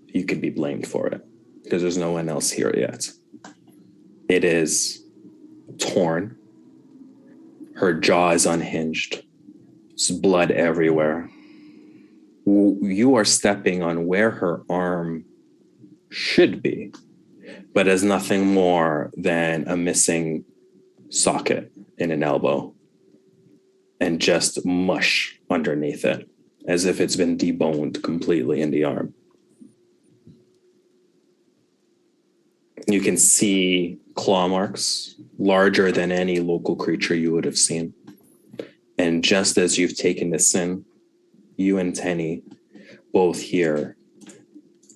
you could be blamed for it, because there's no one else here yet. It is torn. Her jaw is unhinged. There's blood everywhere. You are stepping on where her arm should be, but is nothing more than a missing socket in an elbow and just mush underneath it, as if it's been deboned completely in the arm. You can see claw marks larger than any local creature you would have seen. And just as you've taken this in, you and Tenny both hear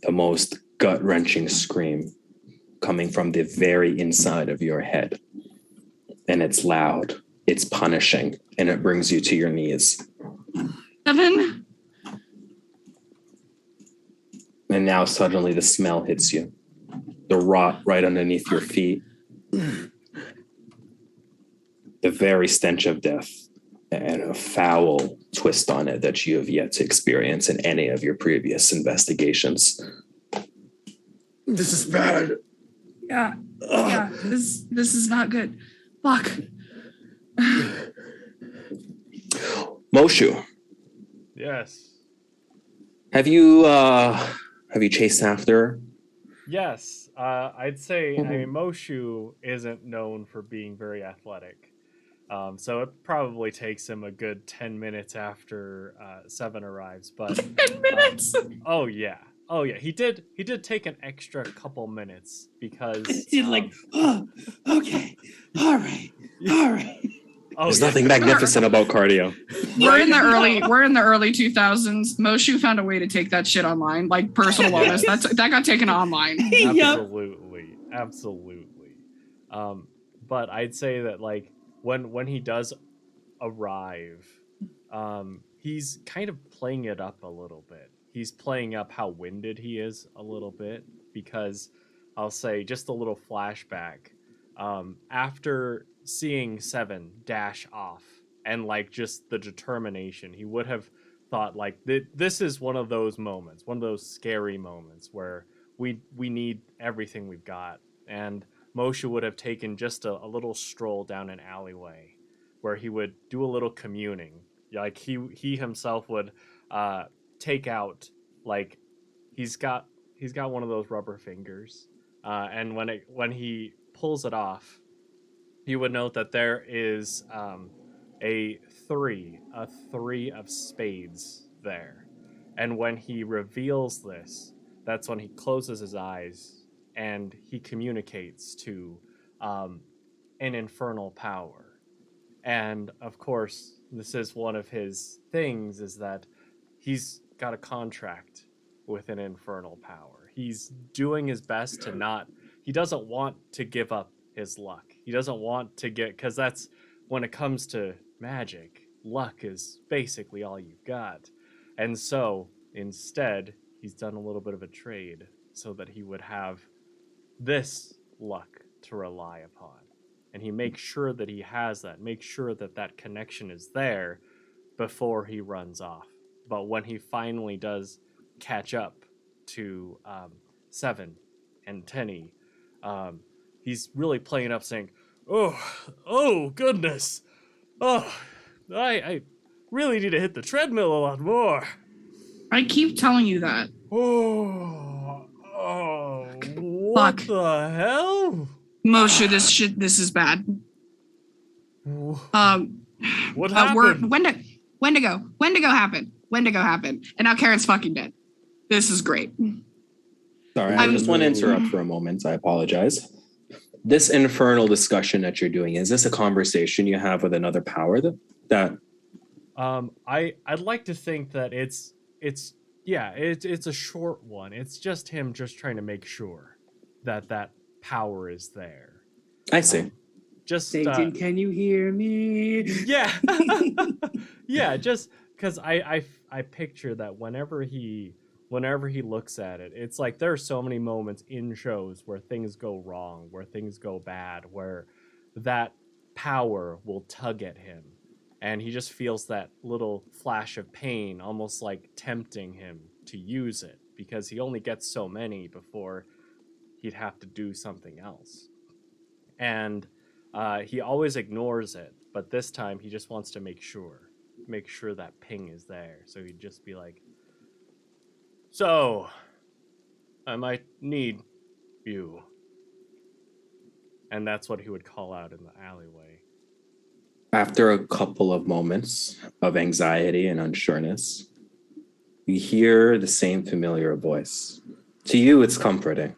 the most gut-wrenching scream coming from the very inside of your head. And it's loud, it's punishing, and it brings you to your knees. 7. And now suddenly the smell hits you. The rot right underneath your feet. The very stench of death. and a foul twist on it that you have yet to experience in any of your previous investigations. This is bad. Yeah. Yeah. This is not good. Fuck. Moshu, Yes. have you chased after her? Yes. I'd say I mean, Mhm. Moshu isn't known for being very athletic. So it probably takes him a good 10 minutes after Seven arrives. But 10 minutes. oh yeah. Oh yeah. He did take an extra couple minutes because He's like, oh, okay, all right, all right. oh, There's yeah. nothing magnificent about cardio. We're in the early 2000s. Moshu found a way to take that shit online, like personal wellness. That got taken online. Yup. Absolutely. But I'd say that like when he does arrive, he's kind of playing it up a little bit. He's playing up how winded he is a little bit because I'll say just a little flashback. After seeing Seven dash off and like just the determination, he would have thought like this is one of those moments, one of those scary moments where we need everything we've got. And Moshe would have taken just a little stroll down an alleyway where he would do a little communing. Like he himself would take out, like he's got one of those rubber fingers, and when he pulls it off, you would note that there is a three of spades there, and when he reveals this, that's when he closes his eyes and he communicates to an infernal power. And of course, this is one of his things, is that he's got a contract with an infernal power. He's doing his best to not, he doesn't want to give up his luck. He doesn't want to get, because that's, when it comes to magic, luck is basically all you've got. And so instead, he's done a little bit of a trade so that he would have this luck to rely upon. And he makes sure that he has that, make sure that that connection is there before he runs off. But when he finally does catch up to Seven and Tenny, he's really playing up saying, oh goodness, I really need to hit the treadmill a lot more. I keep telling you that. What Fuck. the hell? Moshe, this is bad. What happened? Wendigo happened. And now Karen's fucking dead. This is great. Sorry, I just want to interrupt for a moment. I apologize. This infernal discussion that you're doing, is this a conversation you have with another power that I'd like to think that it's a short one. It's just him just trying to make sure that power is there. I see. Just Satan, can you hear me? yeah. Yeah, just because I picture that whenever he looks at it, it's like there are so many moments in shows where things go wrong, where things go bad, where that power will tug at him, and he just feels that little flash of pain, almost like tempting him to use it, because he only gets so many before he'd have to do something else. And he always ignores it, but this time he just wants to make sure that ping is there. So he'd just be like, so I might need you. And that's what he would call out in the alleyway. After a couple of moments of anxiety and unsureness, you hear the same familiar voice. To you, it's comforting,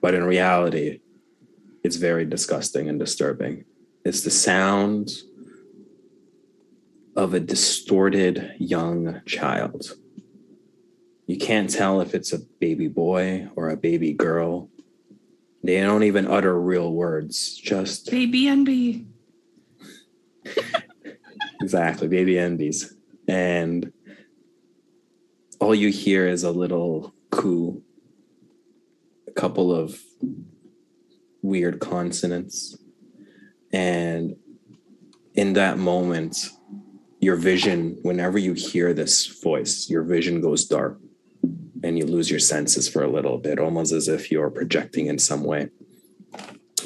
but in reality, it's very disgusting and disturbing. It's the sound of a distorted young child. You can't tell if it's a baby boy or a baby girl. They don't even utter real words, just Baby NB. exactly, baby envies. And all you hear is a little coo, a couple of weird consonants. And in that moment, your vision, whenever you hear this voice, your vision goes dark and you lose your senses for a little bit, almost as if you're projecting in some way.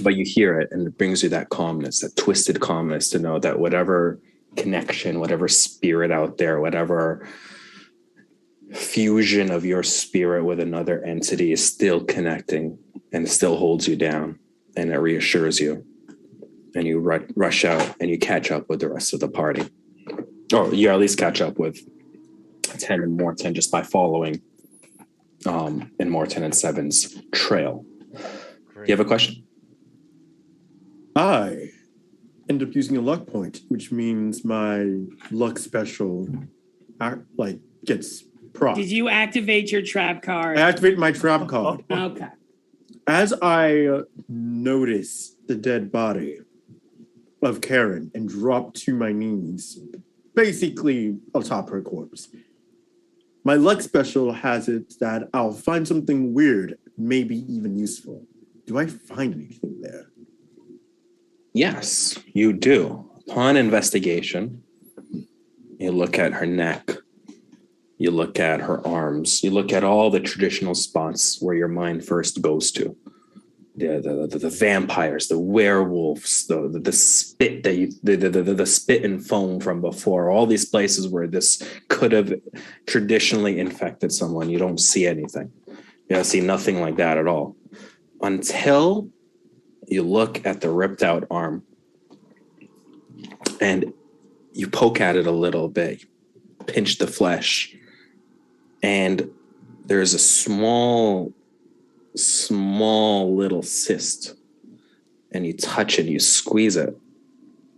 But you hear it and it brings you that calmness, that twisted calmness to know that whatever connection, whatever spirit out there, whatever fusion of your spirit with another entity is still connecting and still holds you down, and it reassures you. And you rush out and you catch up with the rest of the party. Or you at least catch up with 10 and Morton just by following in Morton and Seven's trail. Great. Do you have a question? I end up using a luck point, which means my luck special gets proc. Did you activate your trap card? I activate my trap card. Okay. As I notice the dead body of Karen and drop to my knees, basically atop her corpse, my luck special has it that I'll find something weird, maybe even useful. Do I find anything there? Yes, you do. Upon investigation, you look at her neck, you look at her arms, you look at all the traditional spots where your mind first goes to. The vampires, the werewolves, the spit that the spit and foam from before, all these places where this could have traditionally infected someone. You don't see anything. You see nothing like that at all. Until you look at the ripped out arm and you poke at it a little bit, pinch the flesh, and there's a small little cyst, and you touch it, you squeeze it,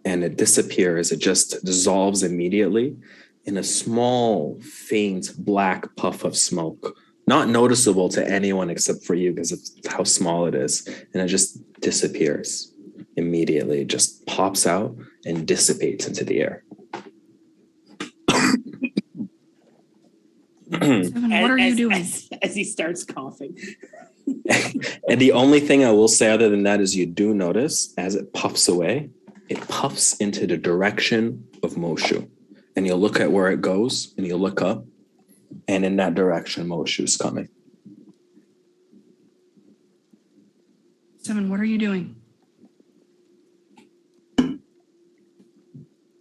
and it disappears. It just dissolves immediately in a small, faint black puff of smoke, not noticeable to anyone except for you because of how small it is. And it just disappears immediately. It just pops out and dissipates into the air. Seven, what are you doing? As he starts coughing. And the only thing I will say other than that is you do notice as it puffs away, it puffs into the direction of Moshu. And you'll look at where it goes and you'll look up, and in that direction, Moshu's coming. Seven, what are you doing?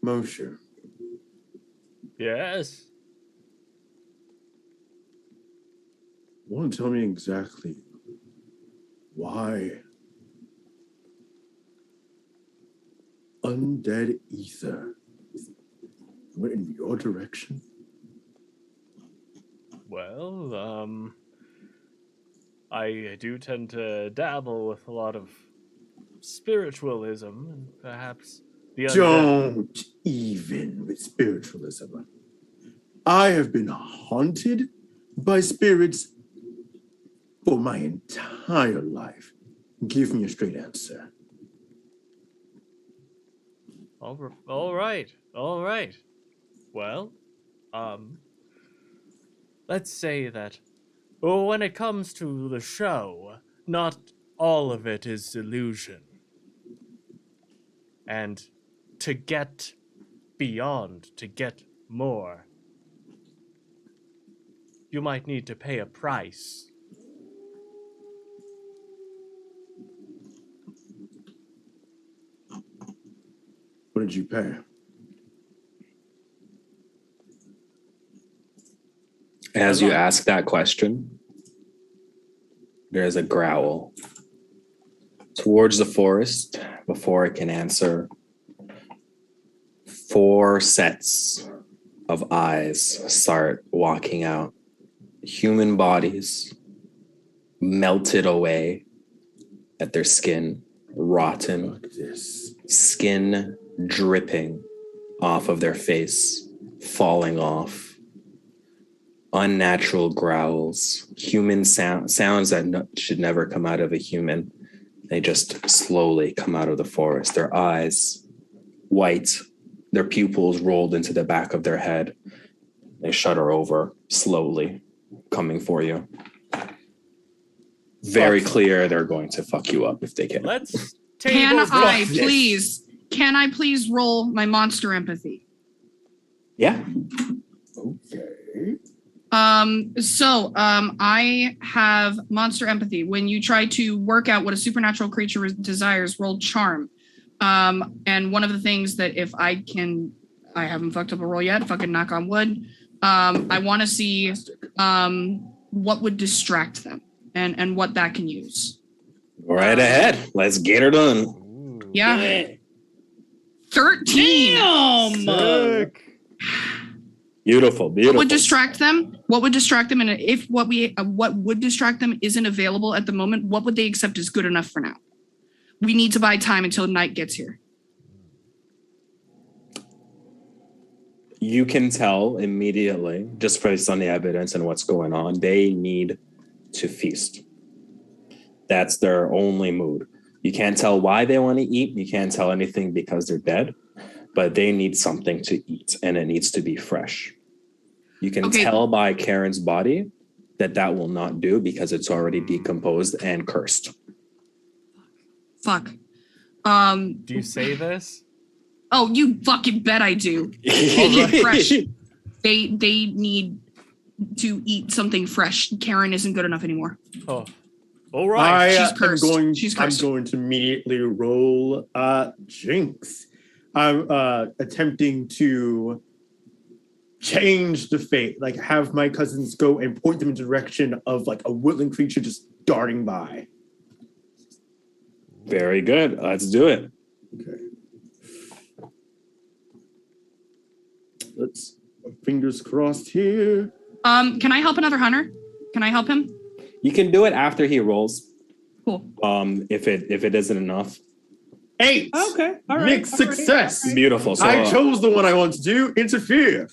Moshe, Yes. want to tell me exactly why undead ether went in your direction? Well, I do tend to dabble with a lot of spiritualism and perhaps the undead. Don't even with spiritualism. I have been haunted by spirits for my entire life. Give me a straight answer. All right. Well, let's say that when it comes to the show, not all of it is illusion. And to get beyond, to get more, you might need to pay a price. What did you pay? As you ask that question, there's a growl towards the forest. Before it can answer, 4 sets of eyes start walking out. Human bodies melted away at their skin, rotten, Fuck this. skin dripping off of their face, falling off. Unnatural growls, human sounds that should never come out of a human. They just slowly come out of the forest. Their eyes white, their pupils rolled into the back of their head. They shudder over slowly, coming for you. Very clear they're going to fuck you up if they can. Let's Can table I this. please? Can I please roll my monster empathy? Yeah. Okay. I have monster empathy. When you try to work out what a supernatural creature desires, roll charm. And one of the things that if I haven't fucked up a roll yet, fucking knock on wood. I want to see what would distract them and what that can use. Right ahead. Let's get her done. Ooh. Yeah. 13. Damn. Sick. Beautiful. What would distract them? What would distract them? And if what would distract them isn't available at the moment, what would they accept as good enough for now? We need to buy time until night gets here. You can tell immediately, just based on the evidence and what's going on, they need to feast. That's their only mood. You can't tell why they want to eat. You can't tell anything because they're dead, but they need something to eat, and it needs to be fresh. You can tell by Karen's body that will not do because it's already decomposed and cursed. Fuck. Do you say this? Oh, you fucking bet I do. Fresh. They need to eat something fresh. Karen isn't good enough anymore. Oh, all right. She's cursed. She's I'm cursed. going to immediately roll Jinx. I'm attempting to change the fate, like have my cousins go and point them in the direction of like a woodland creature just darting by. Very good. Let's do it. Okay. Let's fingers crossed here. Can I help another hunter? Can I help him? You can do it after he rolls. Cool. If it isn't enough. 8. Okay. All right. Mixed success. Beautiful. So I chose the one I want to do. Interfere.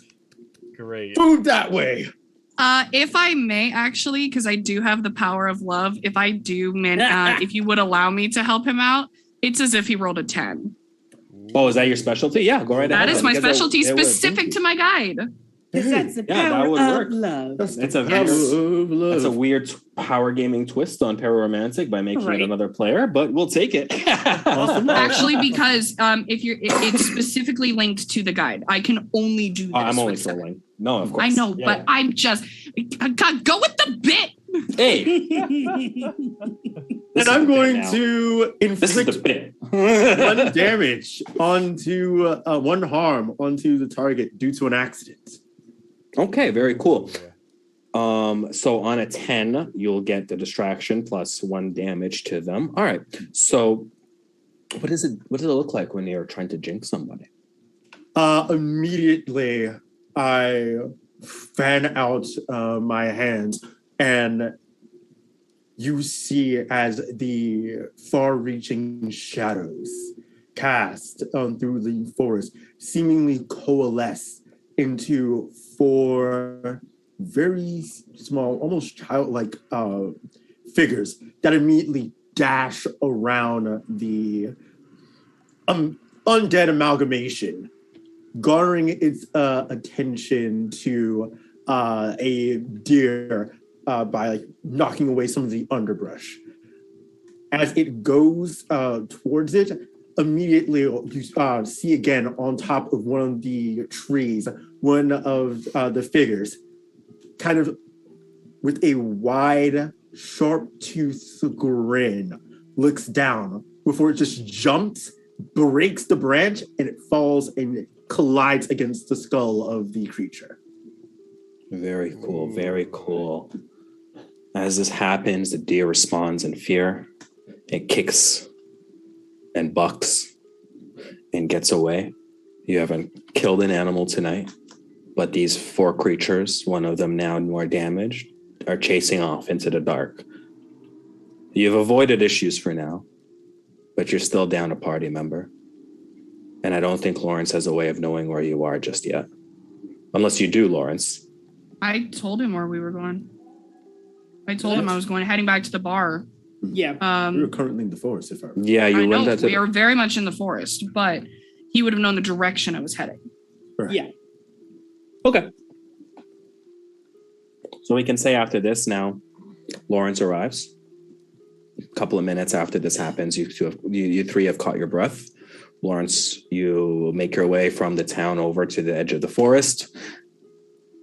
Great. Food that way. If I may, actually, because I do have the power of love, if I do, if you would allow me to help him out, it's as if he rolled a 10. oh, is that your specialty? Yeah, go right ahead. That is my Because specialty it would- specific to my guide. Because that's the Yeah, that power would of work. love. It's a Yes. That's a weird power gaming twist on Pararomantic by making Right. it another player, but we'll take it. Awesome. Actually, because it's specifically linked to the guide. I can only do this. I'm only with them. trolling. No, of course. I know, Yeah, but yeah. I'm just God, go with the bit. Hey, And I'm going now. to this is inflict the bit. one damage onto one harm onto the target due to an accident. Okay, very cool. So on a 10, you'll get the distraction plus 1 damage to them. All right. So what does it look like when you're trying to jinx somebody? Immediately, I fan out my hands, and you see as the far-reaching shadows cast through the forest seemingly coalesce into 4 very small, almost childlike figures that immediately dash around the undead amalgamation, garnering its attention to a deer by like knocking away some of the underbrush. As it goes towards it, immediately you see again on top of one of the trees, one of the figures, kind of with a wide, sharp-toothed grin, looks down before it just jumps, breaks the branch, and it falls and collides against the skull of the creature. Very cool. Very cool. As this happens, the deer responds in fear. It kicks and bucks and gets away. You haven't killed an animal tonight, but these 4 creatures, one of them now more damaged, are chasing off into the dark. You've avoided issues for now, but you're still down a party member. And I don't think Lawrence has a way of knowing where you are just yet. Unless you do, Lawrence. I told him where we were going. I told him I was heading back to the bar. Yeah. We're currently in the forest, if I remember. Yeah, you I know went that we are very much in the forest, but he would have known the direction I was heading. Yeah. Okay. So we can say after this now, Lawrence arrives. A couple of minutes after this happens, you 3 have caught your breath. Lawrence, you make your way from the town over to the edge of the forest.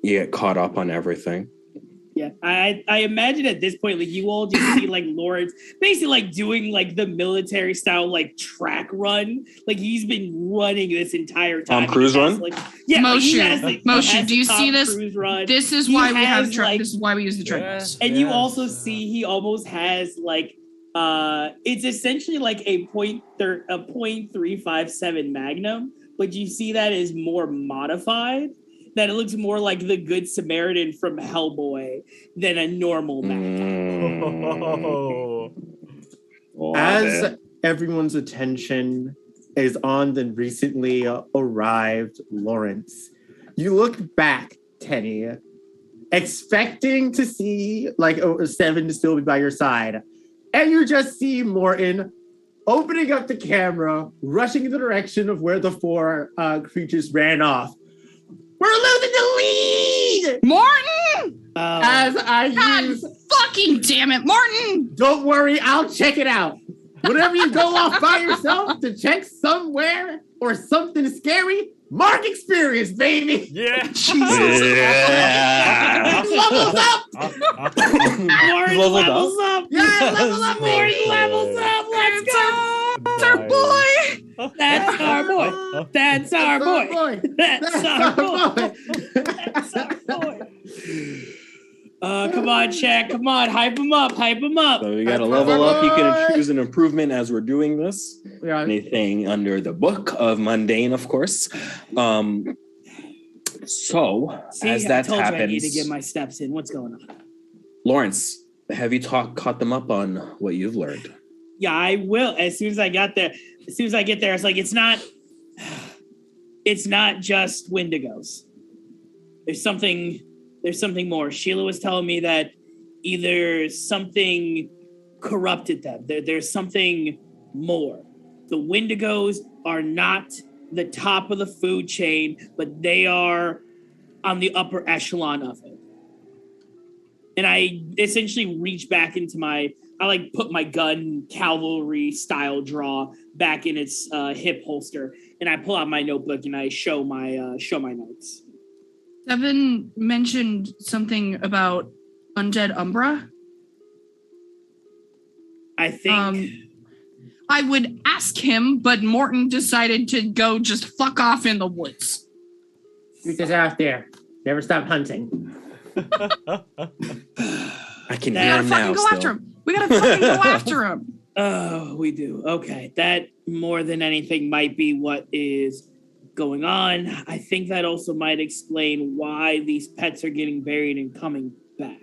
You get caught up on everything. Yeah, I imagine at this point, like you all just see like Lawrence basically like doing like the military style like track run. Like he's been running this entire time. Cruise run? Like, yeah, like, he has Moshu, do you the see Tom this? Cruise run. This is He why we have has, like- this is why we use the treadmills. And you also see he almost has like it's essentially like a .357 Magnum, but you see that is more modified. That it looks more like the Good Samaritan from Hellboy than a normal Magnum. Oh. As everyone's attention is on the recently arrived Lawrence, you look back, Tenny, expecting to see like Seven to still be by your side, and you just see Morton opening up the camera, rushing in the direction of where the four creatures ran off. We're losing the lead! Morton! As I God use, fucking damn it, Morton! don't worry, I'll check it out. Whenever you go off by yourself to check somewhere or something scary, mark experience, baby. Yeah. Levels up! Morton Leveled levels up! Yeah, level up, Morton baby! levels up! Let's go! That's our boy! That's our boy! That's our boy! That's our boy! That's our boy! Come on, Shaq. Come on, hype him up, hype him up. So we got to level up. You can choose an improvement as we're doing this. Yeah. Anything under the book of mundane, of course. So See, as I that told happens, you I need to get my steps in. What's going on? Lawrence, have you caught them up on what you've learned? Yeah, I will. As soon as I got there, as soon as I get there, it's like it's not just Wendigos. There's something more. Sheila was telling me that either something corrupted them. There's something more. The Wendigos are not the top of the food chain, but they are on the upper echelon of it. And I essentially reach back into I put my gun cavalry style draw back in its hip holster, and I pull out my notebook and I show my notes. Devin mentioned something about undead Umbra. I think I would ask him, but Morton decided to go just fuck off in the woods. You're just out there. Never stop hunting. I can We hear gotta him fucking now. go after Still. him. We gotta fucking go after him. Oh, we do. Okay, that more than anything might be what is going on. I think that also might explain why these pets are getting buried and coming back.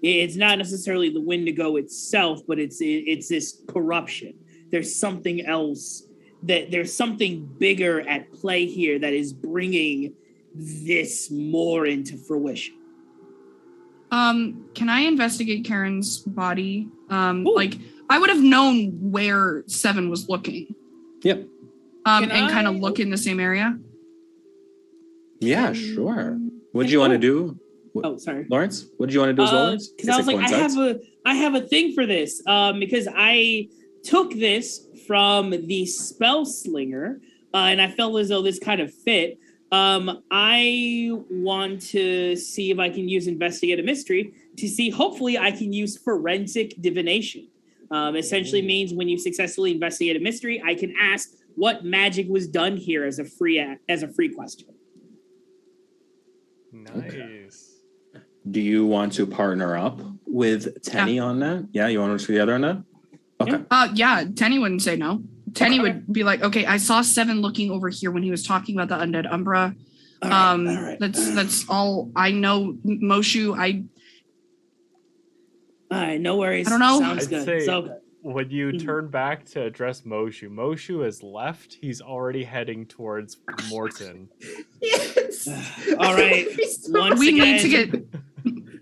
It's not necessarily the Wendigo itself, but it's this corruption. There's something else, that there's something bigger at play here that is bringing this more into fruition. Can I investigate Karen's body? Ooh. Like I would have known where Seven was looking. Yep. And Can kind of I- look in the same area. Yeah, sure. What do you want to do, Oh, sorry. Lawrence? What do you want to do as well, Lawrence? Because I was like, I have a thing for this. Because I took this from the Spell Slinger, and I felt as though this kind of fit. I want to see if I can use Investigate a Mystery to see, hopefully I can use Forensic Divination. Essentially means when you successfully investigate a mystery, I can ask what magic was done here as a free question. Nice. Do you want to partner up with Tenny on that? Yeah, you want to work together on that? Okay. Yeah, Tenny wouldn't say no. Tenny Okay. would be like, okay, I saw Seven looking over here when he was talking about the undead Umbra. All right. That's all I know. Moshu, All right, no worries. I don't know. Sounds I'd good. say- So good. When you Mhm. turn back to address Moshu has left. He's already heading towards Morton. Yes. All right. Once we again, need to get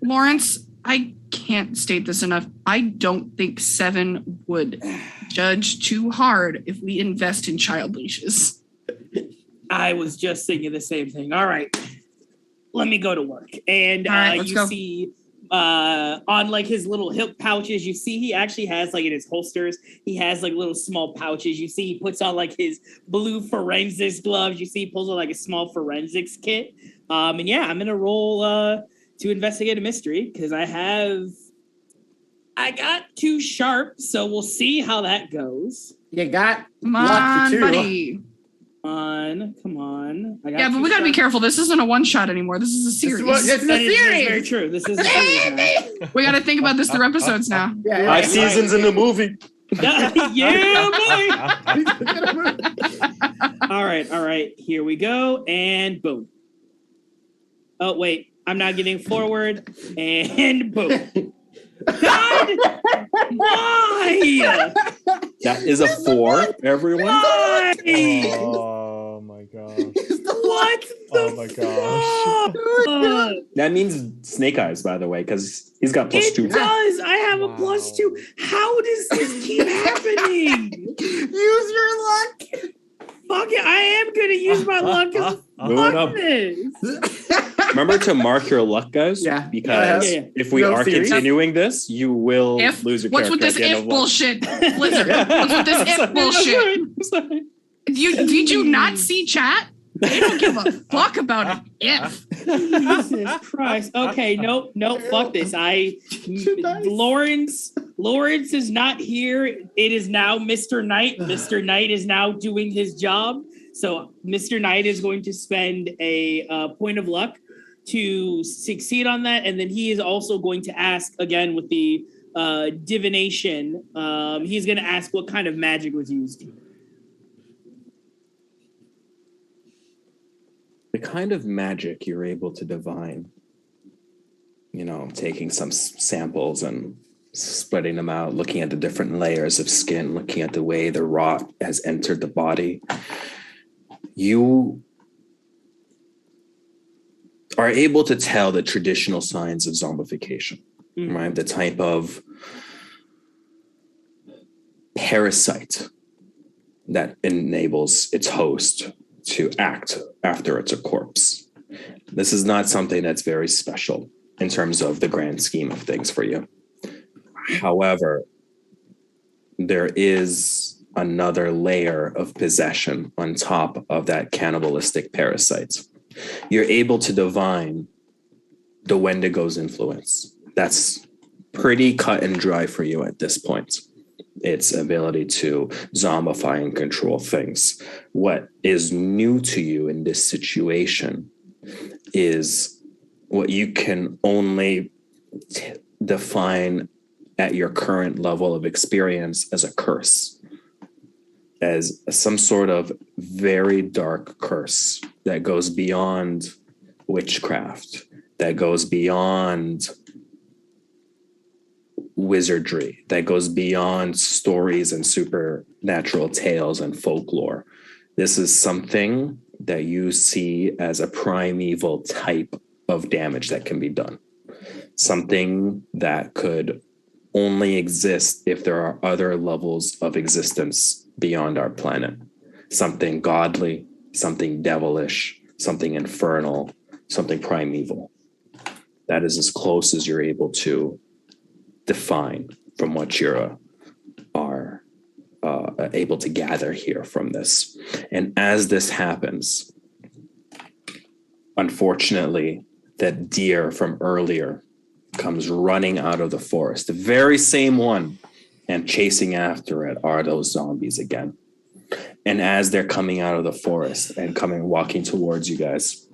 Lawrence. I can't state this enough. I don't think Seven would judge too hard if we invest in child leashes. I was just thinking the same thing. All right, let me go to work. And All right, let's you go. see on like his little hip pouches. You see he actually has like in his holsters, he has like little small pouches. You see he puts on like his blue forensics gloves. You see he pulls on like a small forensics kit. And yeah, I'm gonna roll to investigate a mystery because I got 2 sharp, so we'll see how that goes. You got Come luck for on, 2. buddy. Come on. I got Yeah, but 2 we gotta be sharp. careful. This isn't a one shot anymore. This is a series. It's a That is series. very true. This is a series now. We gotta think about this through episodes now. Yeah, 5 seasons in the movie. Yeah, boy. All right. Here we go. And boom. Oh, wait. I'm not getting forward. And boom. God! Why? That is a 4, everyone. Why? Oh my gosh. What Oh the my gosh. fuck? That means Snake Eyes, by the way, because he's got It +2. does. I have a Wow. +2. How does this keep happening? Use your luck. Fuck it. I am going to use my luck. 'Cause Move it up. fuck this. Remember to mark your luck, guys. Yeah. Because Yeah. if we No are series. continuing this, you will If lose your what's with character this at the end if of luck. bullshit, Blizzard? What's with this if bullshit? Sorry. Did you not see chat? They don't give a fuck about an if. Jesus Christ. Okay, nope, fuck this. Lawrence is not here. It is now Mr. Knight. Mr. Knight is now doing his job. So Mr. Knight is going to spend a point of luck to succeed on that. And then he is also going to ask again with the divination. He's going to ask what kind of magic was used. The kind of magic you're able to divine, taking some samples and spreading them out, looking at the different layers of skin, looking at the way the rot has entered the body, you are able to tell the traditional signs of zombification, right? The type of parasite that enables its host to act after it's a corpse. This is not something that's very special in terms of the grand scheme of things for you. However, there is another layer of possession on top of that cannibalistic parasite. You're able to divine the Wendigo's influence. That's pretty cut and dry for you at this point. Its ability to zombify and control things. What is new to you in this situation is what you can only define at your current level of experience as a curse, as some sort of very dark curse that goes beyond witchcraft, that goes beyond wizardry, that goes beyond stories and supernatural tales and folklore. This is something that you see as a primeval type of damage that can be done. Something that could only exist if there are other levels of existence beyond our planet. Something godly, something devilish, something infernal, something primeval. That is as close as you're able to define from what you are able to gather here from this. And as this happens, unfortunately, that deer from earlier comes running out of the forest, the very same one, and chasing after it are those zombies again. And as they're coming out of the forest and walking towards you guys,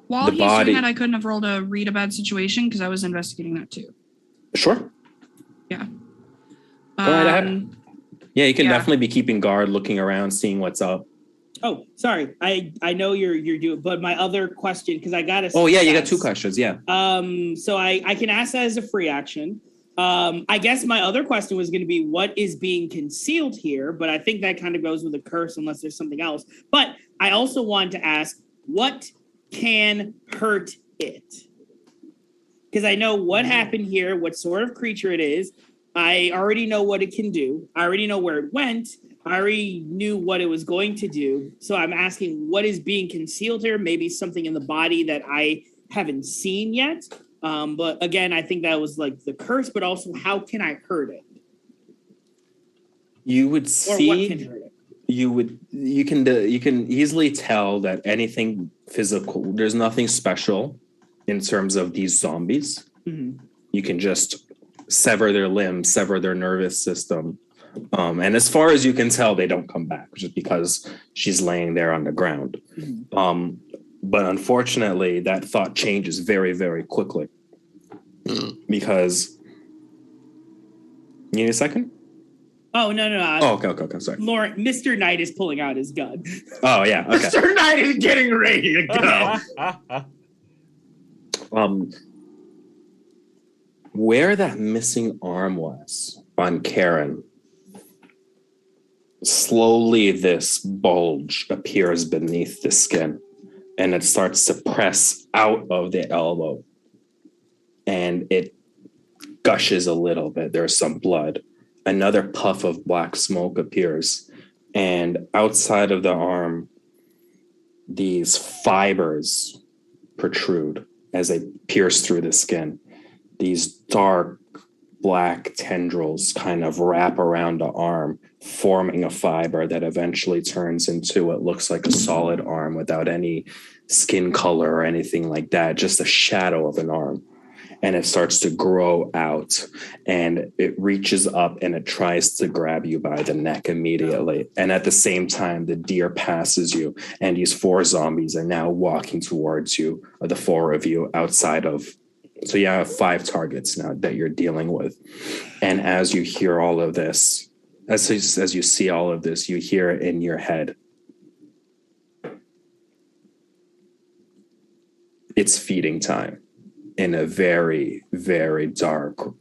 While The he's body- doing that, I couldn't have rolled a read a bad situation because I was investigating that too. sure. right ahead. Yeah, you can Yeah. definitely be keeping guard, looking around, seeing what's up. Oh, sorry. I know you're doing, but my other question, because I got to. Oh, yeah, you got 2 questions. Yeah. So I can ask that as a free action. I guess my other question was going to be what is being concealed here, but I think that kind of goes with a curse unless there's something else. But I also wanted to ask what can hurt it? Because I know what happened here, what sort of creature it is. I already know what it can do. I already know where it went. I already knew what it was going to do. So I'm asking what is being concealed here? Maybe something in the body that I haven't seen yet, But again, I think that was like the curse, but also how can I hurt it? You would Or what can see. hurt it? You can easily tell that anything physical. There's nothing special in terms of these zombies. Mhm. You can just sever their limbs, sever their nervous system. And as far as you can tell, they don't come back just because she's laying there on the ground. Mhm. But unfortunately, that thought changes very, very quickly because. You need a second? Oh, no. Oh, okay. Sorry. Lauren, Mr. Knight is pulling out his gun. Oh, yeah. Okay. Mr. Knight is getting ready to go. Where that missing arm was on Karen, slowly this bulge appears beneath the skin and it starts to press out of the elbow and it gushes a little bit. There's some blood. Another puff of black smoke appears, and outside of the arm, these fibers protrude as they pierce through the skin. These dark black tendrils kind of wrap around the arm, forming a fiber that eventually turns into what looks like a solid arm without any skin color or anything like that, just a shadow of an arm. And it starts to grow out and it reaches up and it tries to grab you by the neck immediately. And at the same time, the deer passes you and these 4 zombies are now walking towards you, or the 4 of you outside of. So you have 5 targets now that you're dealing with. And as you hear all of this, as you see all of this, you hear it in your head. It's feeding time. In a very, very dark,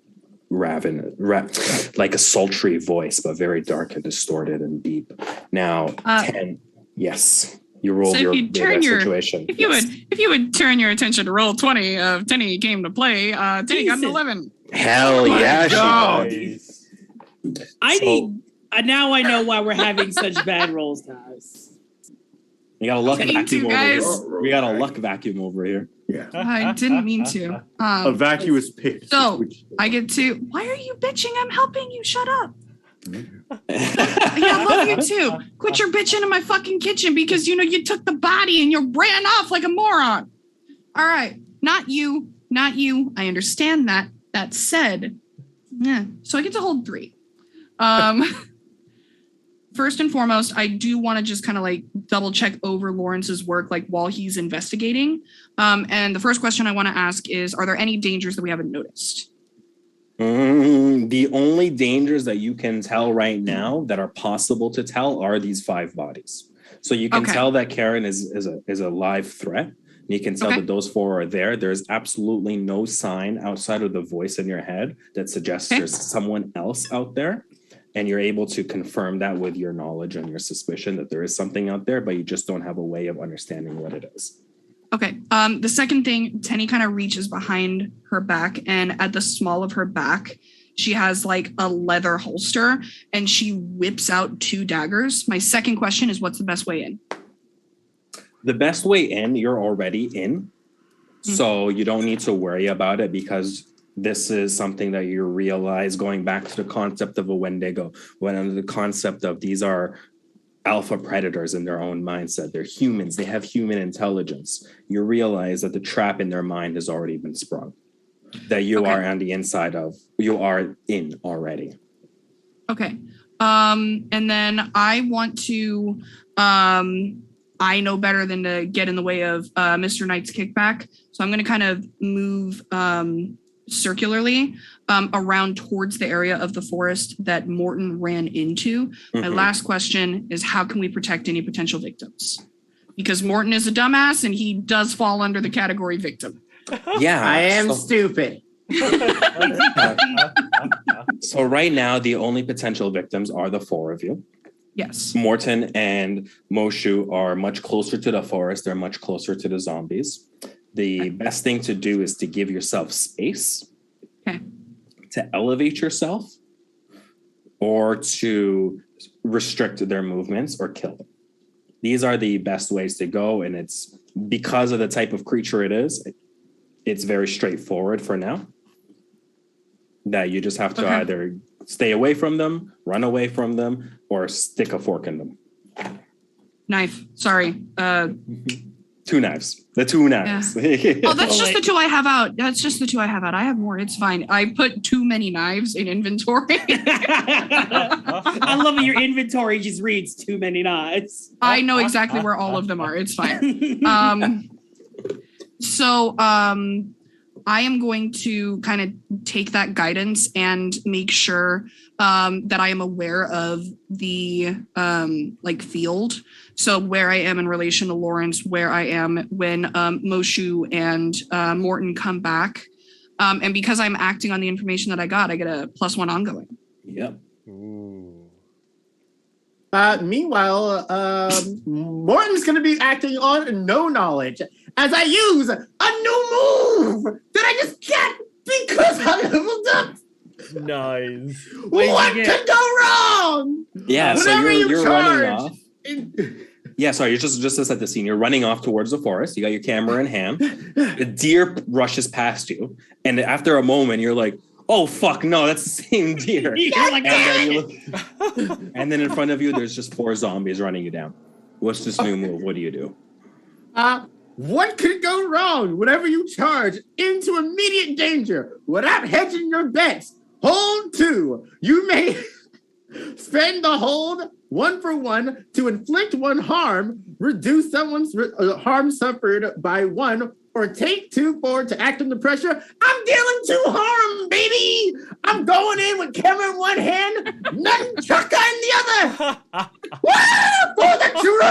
like a sultry voice, but very dark and distorted and deep. Now, 10, yes, you rolled So situation. if you would turn your attention to roll 20 of Tenny came to play, Tenny got an 11. Hell yeah, she does. Now I know why we're having such bad rolls, guys. You got a luck Thank vacuum you, over guys. here. We got a luck vacuum over here. Yeah. I didn't mean to. A vacuous pit. So I get to. Why are you bitching? I'm helping you. Shut up. Yeah, I love you too. Quit your bitching in my fucking kitchen because you took the body and you ran off like a moron. All right, not you. I understand that. That said, yeah. So I get to hold 3. First and foremost, I do want to just kind of like double check over Lawrence's work, like while he's investigating. And the first question I want to ask is, are there any dangers that we haven't noticed? The only dangers that you can tell right now that are possible to tell are these 5 bodies. So you can tell that Karen is a live threat. You can tell that those 4 are there. There's absolutely no sign outside of the voice in your head that suggests there's someone else out there. And you're able to confirm that with your knowledge and your suspicion that there is something out there, but you just don't have a way of understanding what it is. Okay. The second thing, Tenny kind of reaches behind her back, and at the small of her back, she has like a leather holster, and she whips out 2 daggers. My second question is, what's the best way in? The best way in, you're already in. So you don't need to worry about it because this is something that you realize going back to the concept of a Wendigo, when under the concept of these are alpha predators in their own mindset. They're humans. They have human intelligence. You realize that the trap in their mind has already been sprung, that you are on the inside of, you are in already. Okay. And then I want to, I know better than to get in the way of Mr. Knight's kickback. So I'm going to kind of move circularly around towards the area of the forest that Morton ran into. My last question is, how can we protect any potential victims? Because Morton is a dumbass and he does fall under the category victim. Yeah. I am stupid. So right now, the only potential victims are the 4 of you. Yes. Morton and Moshu are much closer to the forest. They're much closer to the zombies. The best thing to do is to give yourself space to elevate yourself or to restrict their movements or kill them. These are the best ways to go. And it's because of the type of creature it is. it's very straightforward for now. That you just have to Okay. either stay away from them, run away from them, or stick a fork in them. Knife. Sorry. Two knives. The two knives. Oh, that's just the two I have out. That's just the two I have out. I have more. It's fine. I put too many knives in inventory. I love it. Your inventory just reads too many knives. I know exactly where all of them are. It's fine. So I am going to kind of take that guidance and make sure that I am aware of the like field. So where I am in relation to Lawrence, where I am when Moshu and Morton come back. And because I'm acting on the information that I get a +1 ongoing. Yep. Ooh. Meanwhile, Morton's going to be acting on no knowledge as I use a new move that I just can't because I leveled up. Nice. Wait, What you could go wrong? Yeah, so Whenever you're you running charge. off. Yeah, sorry, you're just to set the scene. You're running off towards the forest. You got your camera in hand. A deer rushes past you, and after a moment, you're like, "Oh fuck, no, that's the same deer." You're like, And then, you look, and then in front of you, there's just 4 zombies running you down. What's this new move? What do you do? What could go wrong whenever you charge into immediate danger without hedging your bets? Hold 2. You may spend the hold 1 for 1 to inflict 1 harm, reduce someone's harm suffered by 1, or take 2 forward to act under pressure. I'm dealing 2 harm, baby. I'm going in with camera in one hand, nunchucker in the other. Woo! For the true.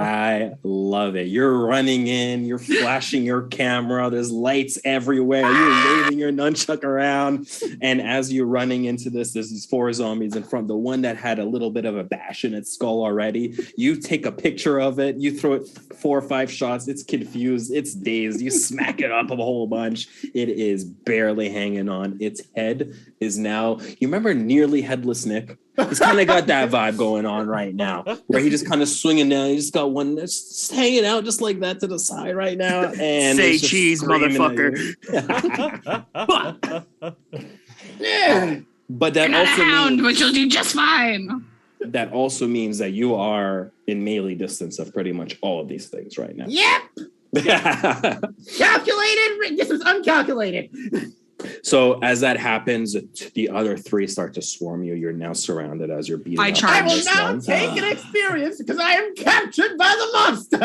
I love it. You're running in, you're flashing your camera, there's lights everywhere, you're waving your nunchuck around. And as you're running into this, there's these 4 zombies in front. The one that had a little bit of a bash in its skull already, you take a picture of it, you throw it 4 or 5 shots, it's confused, it's dazed, you smack it up a whole bunch. It is barely hanging on. Its head is now, you remember Nearly Headless Nick? He's kind of got that vibe going on right now, where he just kind of swinging down. He just got one that's just hanging out just like that to the side right now. And Say it's just cheese, screaming at motherfucker. Yeah. But You're that not a also hound, means, but you'll do just fine. that also means that you are in melee distance of pretty much all of these things right now. Yep. Calculated. This was uncalculated. So as that happens, the other 3 start to swarm you. You're now surrounded as you're beating I up charge. I on will this now one. take an experience because I am captured by the monster.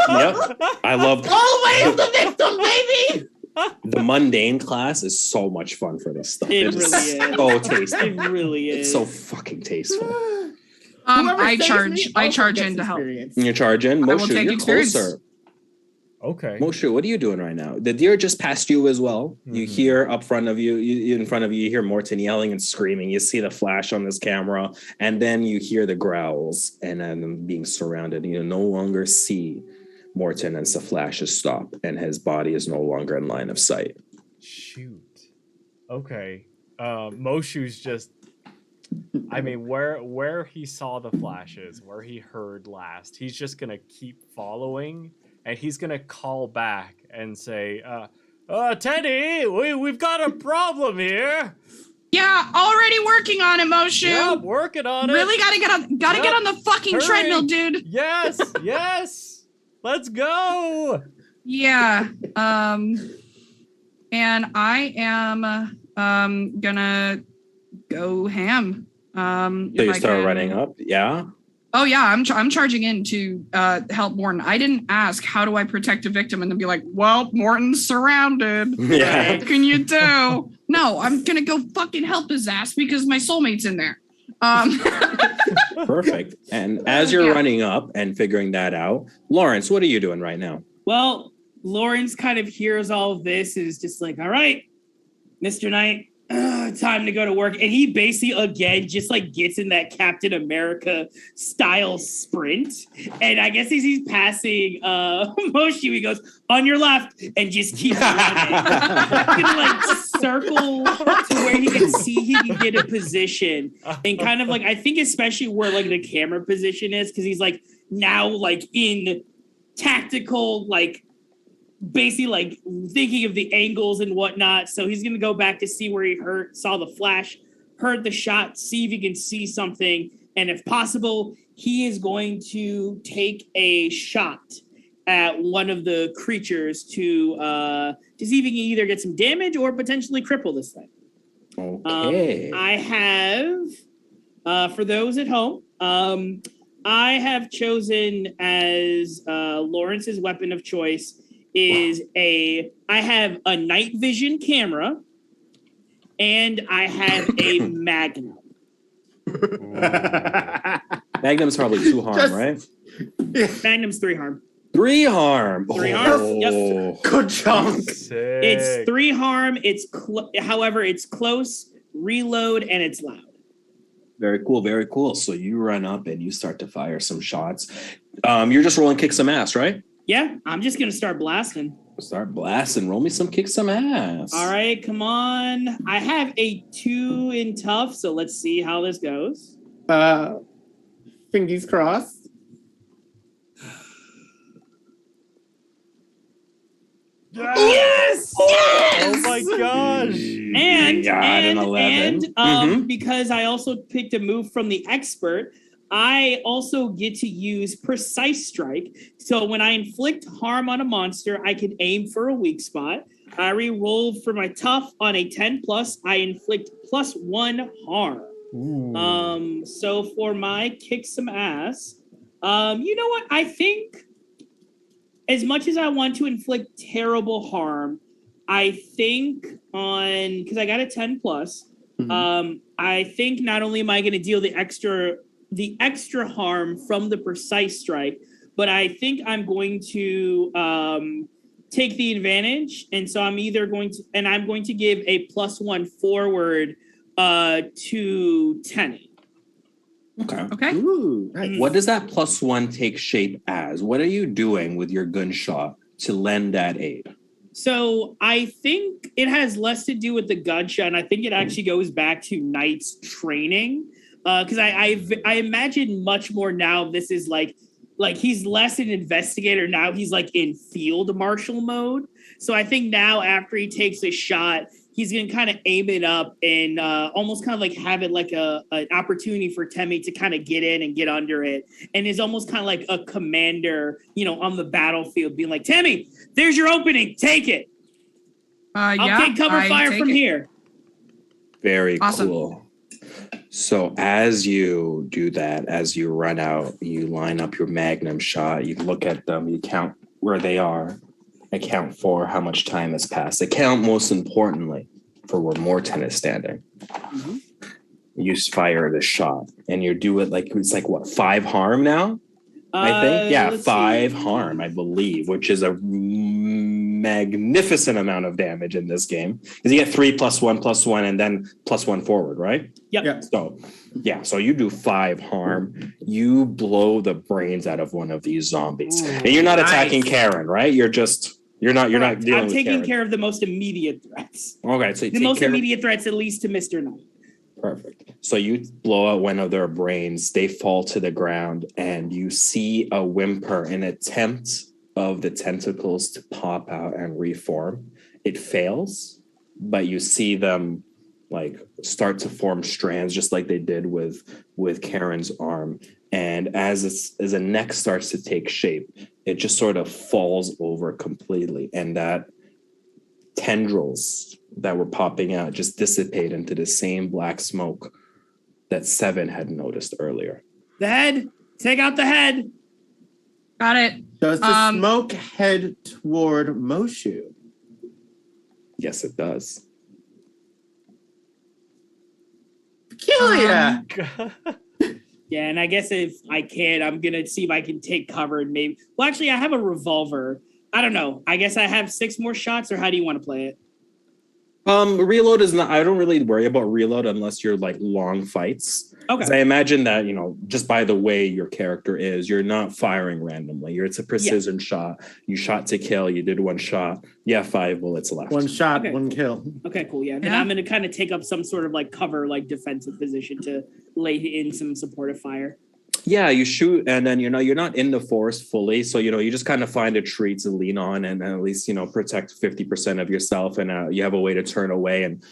Yep. I love Always the victim, baby. the mundane class is so much fun for this stuff. It It is really is. so tasty. It really is. It's so fucking tasteful. Whoever I saves charge. me I also charge gets in to help. experience. And you charge in. I will Moshe, take you're experience. closer. Okay. Moshe, what are you doing right now? The deer just passed you as well. You Mhm. hear up front of you, in front of you, you hear Morton yelling and screaming. You see the flash on this camera, and then you hear the growls, and then being surrounded. You no longer see Morton, and the flashes stop, and his body is no longer in line of sight. Shoot. Okay. Moshu's just. I mean, where he saw the flashes, where he heard last, he's just gonna keep following, and he's gonna call back and say, Teddy, we've got a problem here. Yeah, already working on it, Moshu. Yep, working on it. Really gotta get on the fucking Hurry. treadmill, dude. Yes, yes. Let's go. Yeah. And I am gonna go ham. So you start running up, yeah? Oh yeah, I'm charging in to help Morton. I didn't ask how do I protect a victim and then be like, well, Morton's surrounded. Yeah. What can you do? No, I'm gonna go fucking help his ass because my soulmate's in there. Perfect. And as you're Yeah. running up and figuring that out, Lawrence, what are you doing right now? Well, Lawrence kind of hears all of this and is just like, all right, Mr. Knight, time to go to work. And he basically, again, just like gets in that Captain America style sprint. And I guess as he's passing Moshe, he goes, on your left, and just keeps running. He's gonna like circle to where he can see he can get a position. And kind of like, I think especially where like the camera position is, because he's like now like in tactical like basically like thinking of the angles and whatnot. So he's gonna go back to see where he saw the flash, heard the shot, see if he can see something, and if possible, he is going to take a shot at one of the creatures to see if he can either get some damage or potentially cripple this thing. Okay. I have, for those at home, I have chosen as Lawrence's weapon of choice is I have a night vision camera and I have a Magnum. Magnum's probably 2 harm, Just- right? Magnum's 3 harm. 3 harm. 3 harm, yep. Good chunk. Sick. It's 3 harm. It's however, it's close, reload, and it's loud. Very cool, very cool. So you run up and you start to fire some shots. You're just rolling kick some ass, right? Yeah, I'm just gonna start blasting. Start blasting. Roll me some kick some ass. All right, come on. I have a 2 in tough, so let's see how this goes. Fingers crossed. Yes! Oh my gosh! And Got an 11. because I also picked a move from the expert, I also get to use precise strike. So when I inflict harm on a monster, I can aim for a weak spot. I re-roll for my tough on a 10 plus. I inflict +1 harm. So for my kick some ass, you know what? I think as much as I want to inflict terrible harm, I think on because I got a 10 plus. I think not only am I going to deal the extra harm from the precise strike, but I think I'm going to take the advantage, and so I'm going to give a +1 forward to Tenny. Okay. Okay. Ooh, nice. What does that +1 take shape as? What are you doing with your gunshot to lend that aid? So I think it has less to do with the gunshot, and I think it actually goes back to Knight's training. Because I imagine much more now. This is like he's less an investigator now. He's like in field marshal mode. So I think now after he takes a shot, he's gonna kind of aim it up and almost kind of like have it like an opportunity for Temmie to kind of get in and get under it, and is almost kind of like a commander, on the battlefield, being like, Temmie, there's your opening, take it. I'll take cover fire from here. Very Awesome. cool. So as you do that, as you run out, you line up your magnum shot, you look at them, you count where they are, account for how much time has passed, account most importantly for where Morton is standing. You fire the shot and you do it like it's like what, 5 harm now? I think. Yeah, Let's 5 see. harm, I believe, which is a magnificent amount of damage in this game. Because you get 3 +1 and then +1 forward, right? Yep. Yeah. So you do 5 harm. You blow the brains out of one of these zombies. And you're not attacking Nice. Karen, right? You're not dealing I'm with taking Karen. care of the most immediate threats. Okay, so you The take most care of- immediate threats, at least to Mr. Knight. Perfect. So you blow out one of their brains, they fall to the ground, and you see a whimper, an attempt of the tentacles to pop out and reform. It fails, but you see them like start to form strands just like they did with Karen's arm. And as a neck starts to take shape, it just sort of falls over completely. And that tendrils that were popping out just dissipate into the same black smoke that Seven had noticed earlier. The head, take out the head. Got it. Does the Um, smoke head toward Moshu? Yes, it does. Peculiar. Yeah, and I guess if I can, I'm gonna see if I can take cover and maybe. Well, actually, I have a revolver. I don't know. I guess I have 6 more shots, or how do you want to play it? Reload is not, I don't really worry about reload unless you're like long fights. 'Cause Okay. I imagine that, just by the way your character is, you're not firing randomly. It's a precision shot. You shot to kill, you did 1 shot. You have 5 bullets left. One shot, Okay. 1 kill. Okay, cool. Yeah. Then Yeah. I'm gonna kind of take up some sort of like cover, like defensive position to lay in some supportive fire. Yeah, you shoot, and then you're not in the forest fully, so you just kind of find a tree to lean on, and at least protect 50% of yourself, and you have a way to turn away, and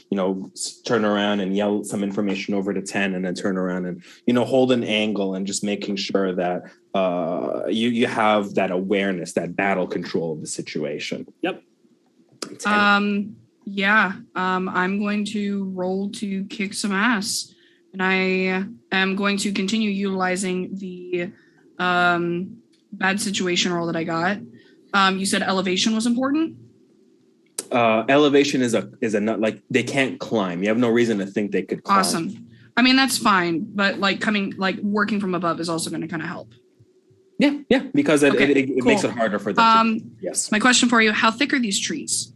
turn around and yell some information over to 10, and then turn around and hold an angle, and just making sure that you have that awareness, that battle control of the situation. Yep. 10. I'm going to roll to kick some ass. And I am going to continue utilizing the bad situation roll that I got. You said elevation was important? Elevation is a nut, like they can't climb. You have no reason to think they could climb. Awesome. I mean, that's fine, but working from above is also going to kind of help. Yeah, because it Cool. makes it harder for them. Yes. My question for you, how thick are these trees?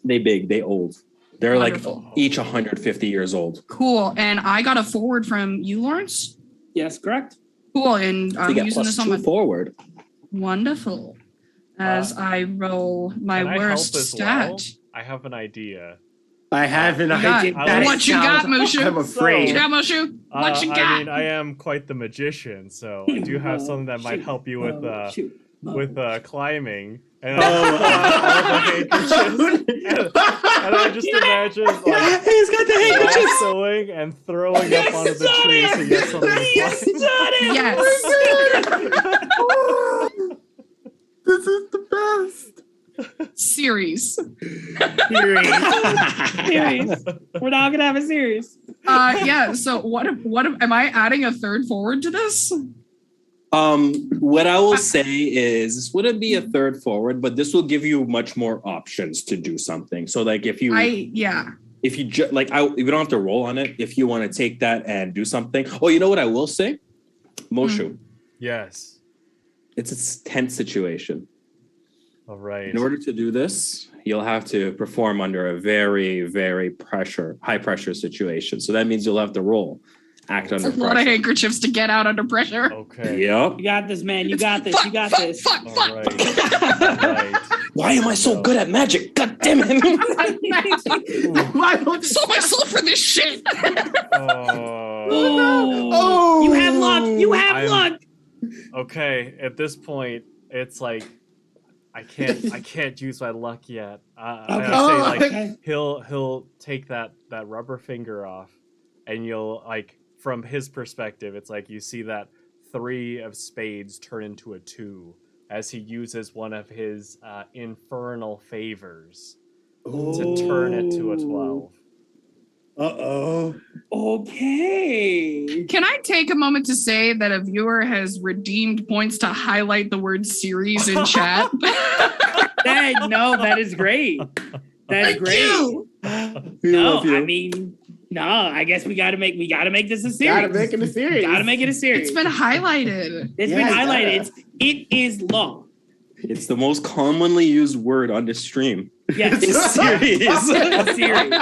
They old. They're Wonderful. like each 150 years old. Cool. And I got a forward from you, Lawrence? Yes, correct. Cool. And So I'm you get using plus this on 2 my forward. wonderful. As I roll my Can I help worst as stat. well? I have an idea. I have an You got- idea. I that like- What you got, sounds- Mushu? I'm What afraid. you got, Moshu? What you got? I mean, I am quite the magician, so I do have something that might help you with climbing. And and I just imagine like He's got the handkerchiefs. lassoing and throwing up onto the tree so you get something to climb. Yes. This is the best. Series. Series. We're not gonna have a series. So what am I adding a third forward to this? What I will say is this wouldn't be a third forward, but this will give you much more options to do something. So like if you we don't have to roll on it. If you want to take that and do something. Oh, you know what I will say? Moshu, Yes. it's a tense situation. All right. In order to do this, you'll have to perform under a very, very high pressure situation. So that means you'll have to roll. Act under A lot of pressure. handkerchiefs to get out under pressure. Okay. Yep. You got this, man. You got this. You got this. Fuck. All right. All right. Why am I so good at magic? God damn it. Why don't Sold myself for this shit. Oh, you have luck. You have I'm- luck. Okay. At this point, it's like I can't use my luck yet. I say like okay. he'll take that rubber finger off, and you'll like from his perspective, it's like you see that 3 of spades turn into a 2 as he uses one of his infernal favors to turn it to a 12. Uh-oh. Okay. Can I take a moment to say that a viewer has redeemed points to highlight the word series in chat? That is great. That's Thank great. you. No, I mean, no. I guess we gotta make this a series. Gotta make it a series. Gotta make it a series. It's been highlighted. It's Yeah, been yeah. highlighted. It is law. It's the most commonly used word on the stream. Yes. It's serious. A series.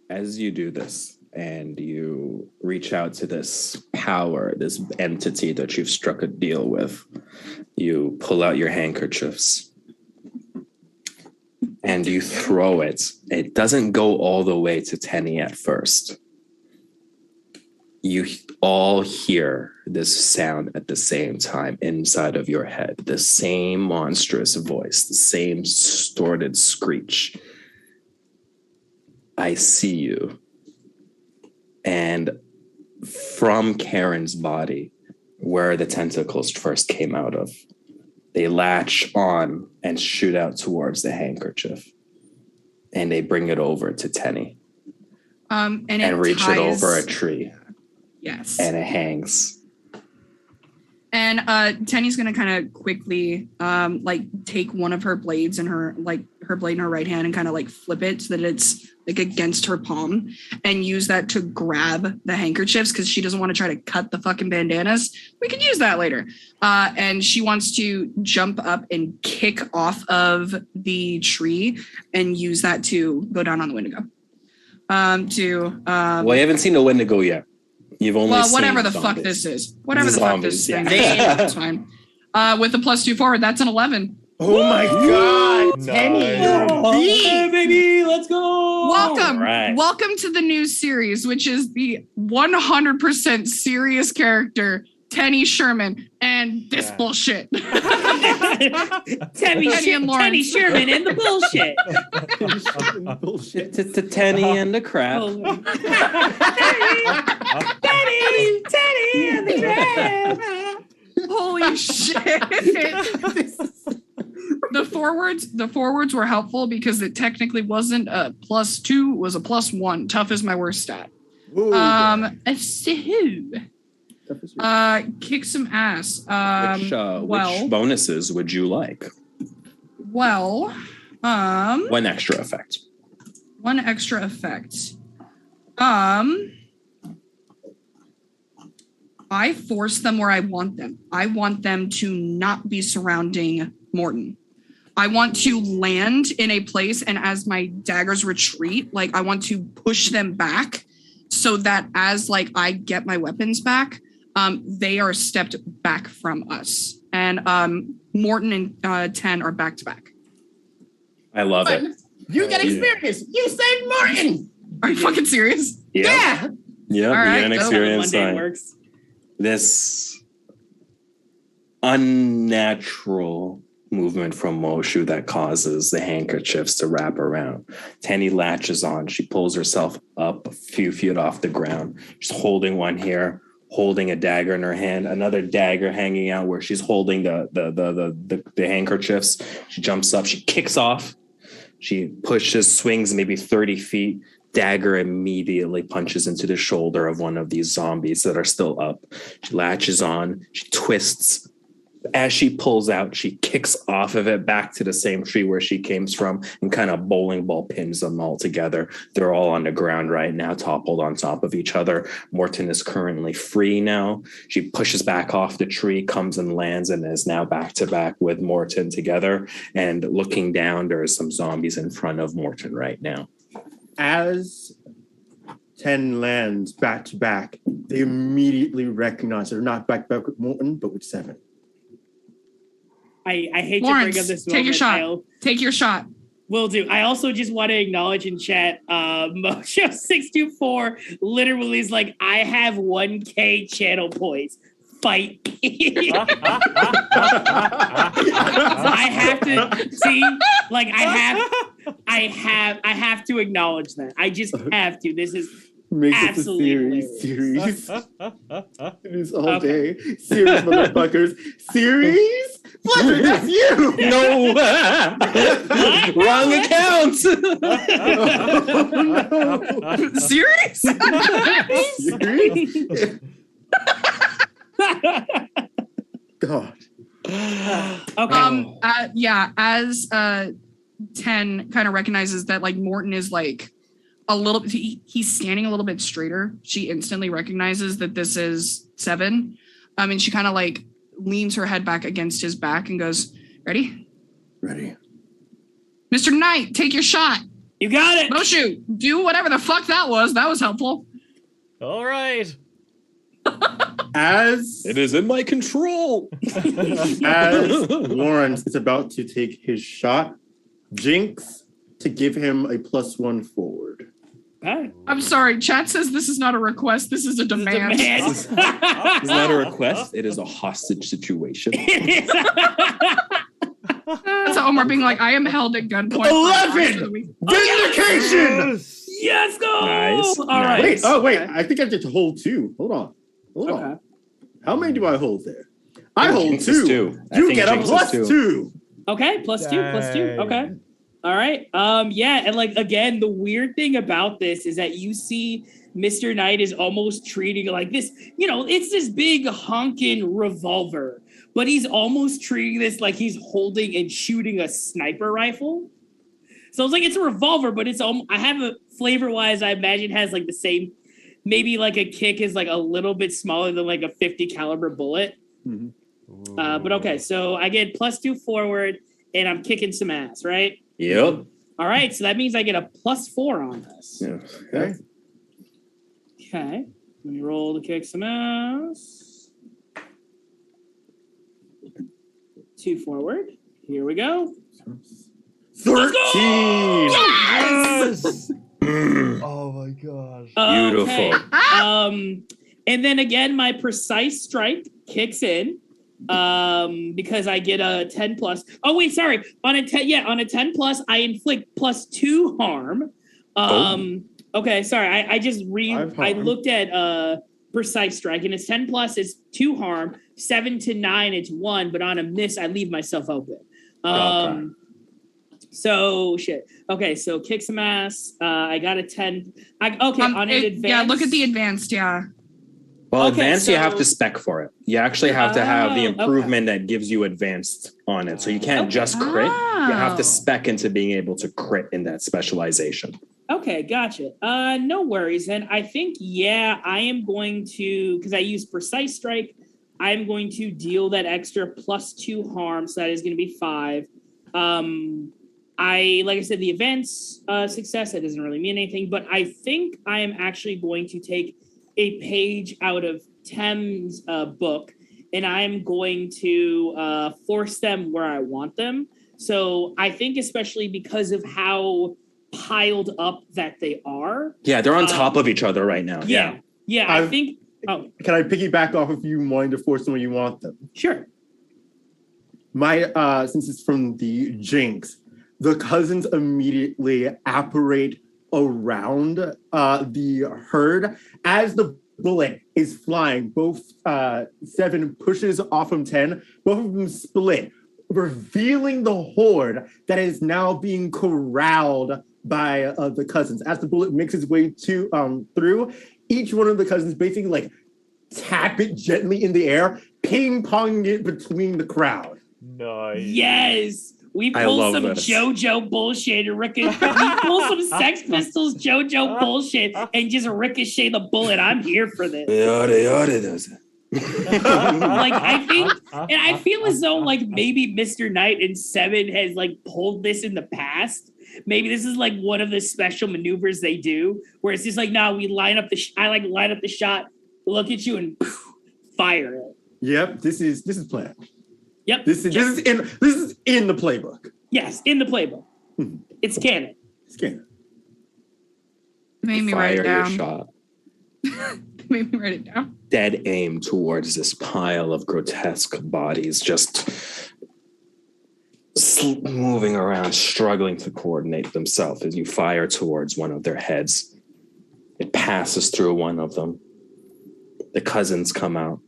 As you do this and you reach out to this power, this entity that you've struck a deal with, you pull out your handkerchiefs and you throw it. It doesn't go all the way to Tenny at first. You all hear this sound at the same time inside of your head, the same monstrous voice, the same distorted screech. I see you. And from Karen's body, where the tentacles first came out of, they latch on and shoot out towards the handkerchief. And they bring it over to Tenny And reach it ties- over a tree. Yes. And it hangs. And Tenny's gonna kind of quickly take one of her blades in her blade in her right hand and kind of like flip it so that it's like against her palm and use that to grab the handkerchiefs because she doesn't want to try to cut the fucking bandanas. We could use that later. And she wants to jump up and kick off of the tree and use that to go down on the Wendigo. Well, you haven't seen the Wendigo yet. You've only seen whatever the zombies. fuck this is. Whatever the fuck this Zombies, thing yeah. is, it's fine. With a +2 forward, that's an 11. Oh my God! Tenny. Nice. Yeah, baby, let's go. Welcome. Alright. Welcome to the new series, which is the 100% serious character, Tenny Sherman, and this Yeah. bullshit. Tenny and Lawrence. Tenny Sherman and the bullshit. Bullshit. To Tenny and the crap. Tenny and the crab. Holy shit. The forwards were helpful because it technically wasn't a +2, it was a +1. Tough is my worst stat. Ooh. Kick some ass. Which bonuses would you like? Well, One extra effect. one extra effect. I force them where I want them. I want them to not be surrounding Morton. I want to land in a place, and as my daggers retreat, like I want to push them back so that as like I get my weapons back, they are stepped back from us. And Morton and 10 are back to back. I love it. You get experience. You saved Morton. Are you fucking serious? Yeah. Yeah, All you right, get an go. experience Monday sign. works. This unnatural movement from Moshu that causes the handkerchiefs to wrap around. Tenny latches on. She pulls herself up a few feet off the ground. She's holding one here, holding a dagger in her hand, another dagger hanging out where she's holding the handkerchiefs. She jumps up. She kicks off. She pushes, swings maybe 30 feet. Dagger immediately punches into the shoulder of one of these zombies that are still up. She latches on. She twists. As she pulls out, she kicks off of it back to the same tree where she came from and kind of bowling ball pins them all together. They're all on the ground right now, toppled on top of each other. Morton is currently free now. She pushes back off the tree, comes and lands, and is now back to back with Morton together. And looking down, there are some zombies in front of Morton right now. As 10 lands back to back, they immediately recognize they're not back with Morton, but with 7. I hate Lawrence, to bring up this take your moment. shot. Take your shot. Will do. I also just want to acknowledge in chat, Mojo624 literally is like, I have 1K channel points. Fight. I have to see, like I have to acknowledge that. I just have to. This is Makes absolutely it a series. Hilarious. It is all Okay. day. Series, motherfuckers. Series? Blizzard, that's you! No! Wrong account! Oh, no. Serious? Series? God. okay. Yeah, as 10 kind of recognizes that like Morton is like a little bit, he's standing a little bit straighter. She instantly recognizes that this is 7. And she kind of like leans her head back against his back and goes, ready? Ready. Mr. Knight, take your shot. You got it. Moshu, do whatever the fuck that was. That was helpful. All right. As It is in my control. as Lawrence is about to take his shot, Jinx to give him a +1 forward. Okay. I'm sorry. Chat says this is not a request. This is a demand. It's not a request. It is a hostage situation. That's Omar being like, I am held at gunpoint. 11! Vindication! Yes, go. Nice. All right. Wait, wait. I think I have to hold 2. Hold on. Okay. How many do I hold there? I hold Jinx is 2. two. I You think get a Jinx is +2. Okay, +2, +2. Dang. Okay. All right. Yeah, and like again, the weird thing about this is that you see Mr. Knight is almost treating like this, it's this big honking revolver, but he's almost treating this like he's holding and shooting a sniper rifle. So it's like it's a revolver, but it's I have a flavor wise, I imagine has like the same, maybe like a kick is like a little bit smaller than like a 50 caliber bullet. But okay, so I get +2 forward and I'm kicking some ass, right? Yep. All right, so that means I get a +4 on this. Yeah. Okay. Okay, let me roll to kick some ass. 2 forward. Here we go. 13. Yes! Oh my gosh. Okay. Beautiful. And then again, my precise strike kicks in. Because I get a 10 plus. Oh wait, sorry. On a 10 plus, I inflict +2 harm. Okay, sorry. I just I looked at precise strike, and it's 10 plus is 2 harm, 7 to 9 it's 1, but on a miss I leave myself open. Okay. So shit. Okay, so kick some ass. I got a 10. On an advance. Yeah, look at the advanced. Yeah. Well, Okay, advanced, you have so- to spec for it. You actually have to have the Oh, okay. improvement that gives you advanced on it. So you can't Okay. just crit. You have Oh. to spec into being able to crit in that specialization. Okay, gotcha. No worries. And I think, I am going to, because I use precise strike, I'm going to deal that extra +2 harm. So that is going to be 5. Like I said, the event's success, that doesn't really mean anything, but I think I am actually going to take a page out of Tem's book, and I'm going to force them where I want them. So I think especially because of how piled up that they are. Yeah, they're on top of each other right now. Yeah, I think. Oh, Can I piggyback off if you wanting to force them where you want them? sure. My since it's from the Jinx, the cousins immediately apparate around the herd as the bullet is flying. Both 7 pushes off from 10. Both of them split, revealing the horde that is now being corralled by the cousins. As the bullet makes its way through, each one of the cousins basically like tap it gently in the air, ping-ponging it between the crowd. Nice. Yes. We I pull love some this. JoJo bullshit and we pull some Sex Pistols JoJo bullshit and just ricochet the bullet. I'm here for this. Like I think, and I feel as though like maybe Mr. Knight and 7 has like pulled this in the past. Maybe this is like one of the special maneuvers they do, where it's just like, no, we line up I like line up the shot, look at you, and fire it. Yep, this is planned. Yep. This is in the playbook. Yes, in the playbook. Mhm. It's canon. It's canon. Made me write Fire it your down. shot. Made me write it down. Dead aim towards this pile of grotesque bodies, just moving around, struggling to coordinate themselves as you fire towards one of their heads. It passes through one of them. The cousins come out.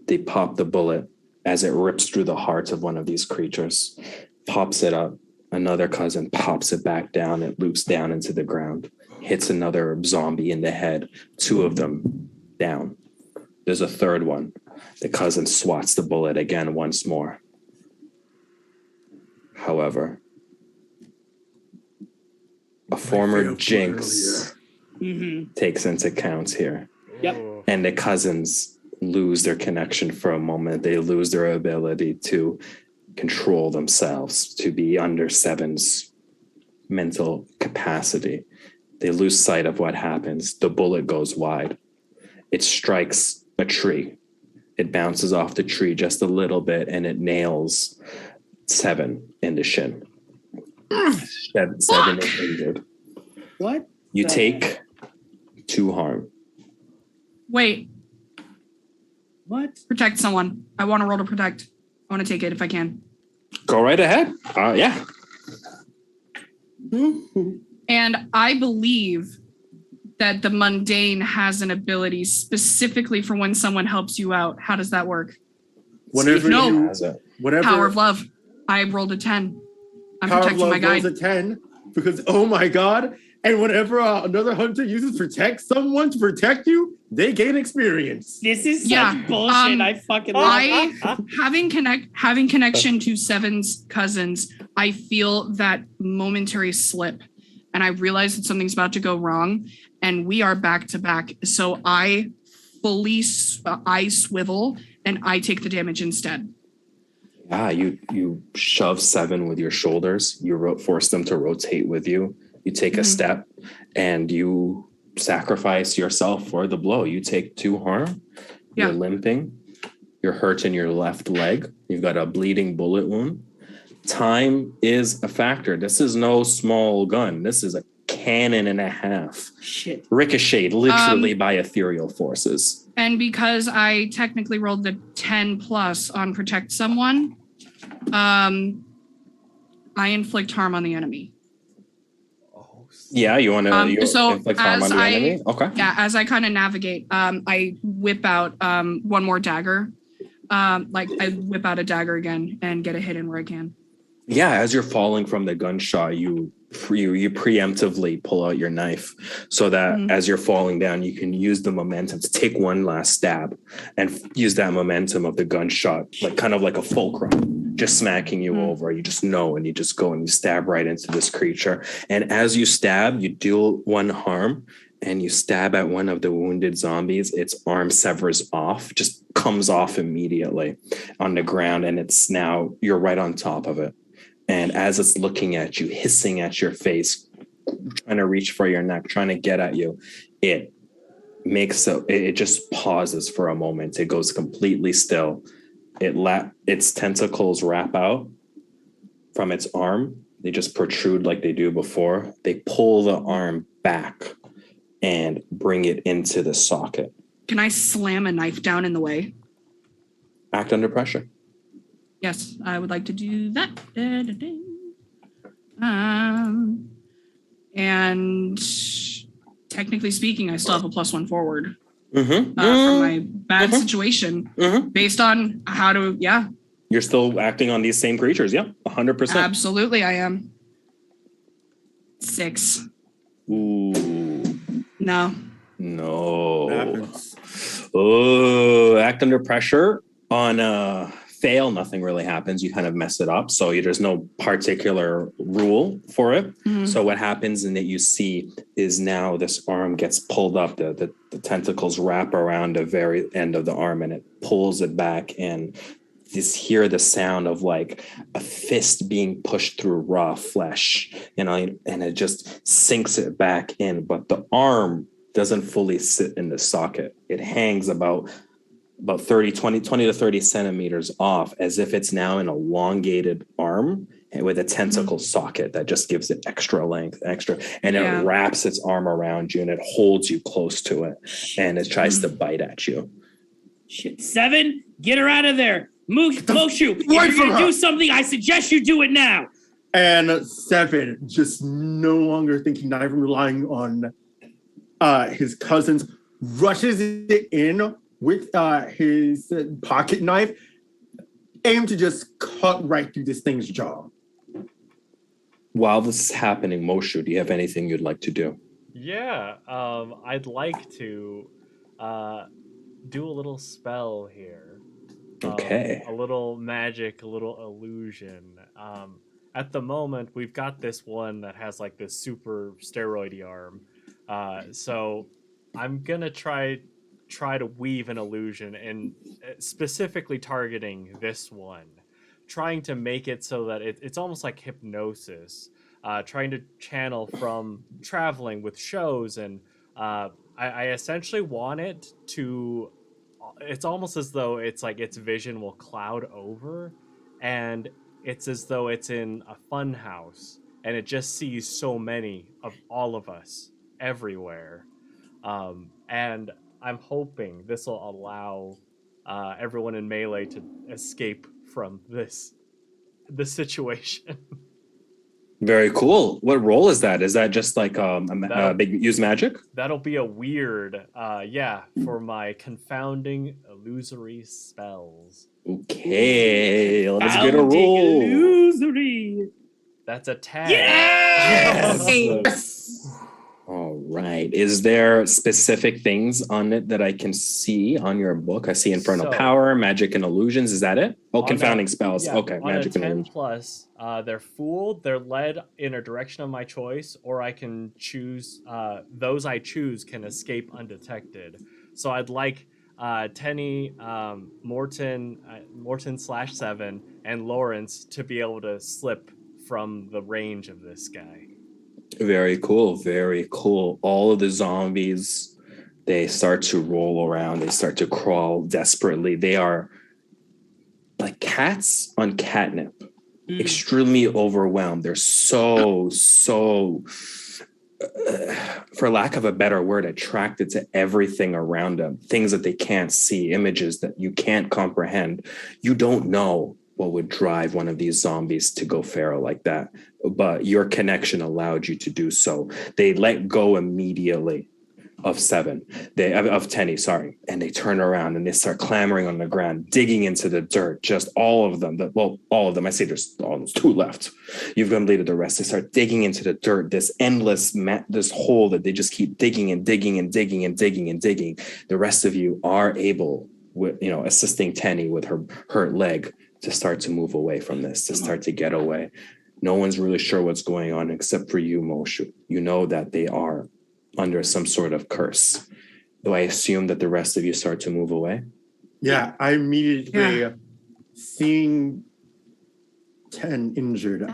They pop the bullet as it rips through the heart of one of these creatures, pops it up. Another cousin pops it back down. It loops down into the ground, hits another zombie in the head. 2 of them down. There's a third one. The cousin swats the bullet again once more. However, a former Jinx Mm-hmm. takes into account here. Yep. And the cousins lose their connection for a moment. They lose their ability to control themselves, to be under 7's mental capacity. They lose sight of what happens. The bullet goes wide. It strikes a tree. It bounces off the tree just a little bit and it nails 7 in the shin. 7 is injured. What? You take 2 harm. Wait, What? protect someone. I want to roll to protect. I want to take it if I can. Go right ahead. Yeah. And I believe that the mundane has an ability specifically for when someone helps you out. How does that work? Whenever No. you, Has it. whenever Power of love. I rolled a 10. I'm Power of protecting my Love guy. rolls a 10 because oh my god! And whenever another hunter uses protect someone to protect you, they gain experience. This is such Yeah, bullshit. I fucking love it. having connection to 7's cousins, I feel that momentary slip, and I realize that something's about to go wrong, and we are back to back. So I fully I swivel and I take the damage instead. You shove 7 with your shoulders. You force them to rotate with you. You take a step and you sacrifice yourself for the blow. You take 2 harm. Yeah. You're limping. You're hurt in your left leg. You've got a bleeding bullet wound. time is a factor. This is no small gun. This is a cannon and a half. Shit. Ricocheted literally by ethereal forces. And because I technically rolled the 10 plus on protect someone, I inflict harm on the enemy. Oh, Yeah, you want to so inflict harm on the enemy? Okay. Yeah, as I kind of navigate, I whip out one more dagger. Like I whip out a dagger again and get a hit in where I can. Yeah, as you're falling from the gunshot, you preemptively pull out your knife so that as you're falling down, you can use the momentum to take one last stab and use that momentum of the gunshot, like kind of like a fulcrum, just smacking you over. You just know, and you just go and you stab right into this creature. And as you stab, you deal one harm and you stab at one of the wounded zombies. Its arm severs off, just comes off immediately on the ground. And it's now, you're right on top of it. And as it's looking at you, hissing at your face, trying to reach for your neck, trying to get at you, it just pauses for a moment. It goes completely still. Its tentacles wrap out from its arm. They just protrude like they do before. They pull the arm back and bring it into the socket. Can I slam a knife down in the way? Act under pressure. Yes, I would like to do that. And technically speaking, I still have a +1 forward from my bad situation based on how to, You're still acting on these same creatures. Yeah, 100%. Absolutely, I am. 6. Ooh. No. Oh, act under pressure on fail, nothing really happens. You kind of mess it up. So there's no particular rule for it. So what happens and that you see is now this arm gets pulled up. The tentacles wrap around the very end of the arm and it pulls it back, and just hear the sound of like a fist being pushed through raw flesh, and it just sinks it back in. But the arm doesn't fully sit in the socket. It hangs about 20 to 30 centimeters off, as if it's now an elongated arm with a tentacle socket that just gives it extra length, and it wraps its arm around you and it holds you close to it, and it tries to bite at you. Shit. 7, get her out of there. Moshu, if you're going to do something, I suggest you do it now. And 7, just no longer thinking, not even relying on his cousins, rushes it in with his pocket knife, aim to just cut right through this thing's jaw. While this is happening, Moshu, do you have anything you'd like to do? Yeah, I'd like to do a little spell here. Okay. A little magic, a little illusion. At the moment, we've got this one that has like this super steroidy arm. So I'm gonna try to weave an illusion, and specifically targeting this one, trying to make it so that it's almost like hypnosis, trying to channel from traveling with shows, and I essentially want it to, it's almost as though it's like its vision will cloud over, and it's as though it's in a fun house and it just sees so many of all of us everywhere, and I'm hoping this will allow everyone in Melee to escape from this situation. Very cool. What role is that? Is that just like a big use magic? That'll be a weird, for my confounding illusory spells. Okay, let's get a roll. Illusory. That's a 10. Yes! All right. Is there specific things on it that I can see on your book? I see Infernal Power, Magic and Illusions. Is that it? Oh, Confounding Spells. Yeah, okay, on Magic a 10 and Illusions. plus, they're fooled, they're led in a direction of my choice, or I can choose, those I choose can escape undetected. So I'd like Tenny, Morton /7, and Lawrence to be able to slip from the range of this guy. Very cool. Very cool. All of the zombies, they start to roll around. They start to crawl desperately. They are like cats on catnip. extremely overwhelmed. They're so for lack of a better word, attracted to everything around them, things that they can't see, images that you can't comprehend. You don't know what would drive one of these zombies to go feral like that, but your connection allowed you to do so. They let go immediately of Tenny, sorry, and they turn around and they start clambering on the ground, digging into the dirt. Just all of them. All of them. I say there's almost 2 left. You've completed the rest. They start digging into the dirt. This endless this hole that they just keep digging and digging and digging and digging and digging. The rest of you are able, with assisting Tenny with her hurt leg, to start to move away from this, to start to get away. No one's really sure what's going on except for you, Moshu. You know that they are under some sort of curse. Do I assume that the rest of you start to move away? Yeah, I immediately, seeing 10 injured,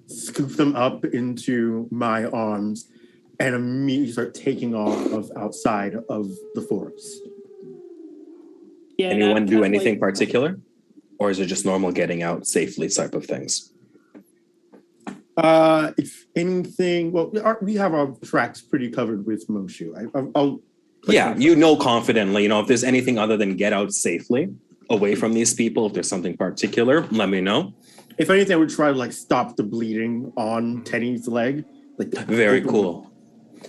scoop them up into my arms and immediately start taking off of outside of the forest. Yeah, Anyone do kind of anything particular? Or is it just normal getting out safely type of things? If anything, well, we have our tracks pretty covered with Moshu. I'll Confidently, if there's anything other than get out safely away from these people, if there's something particular, let me know. If anything, I would try to stop the bleeding on Tenny's leg. Very cool.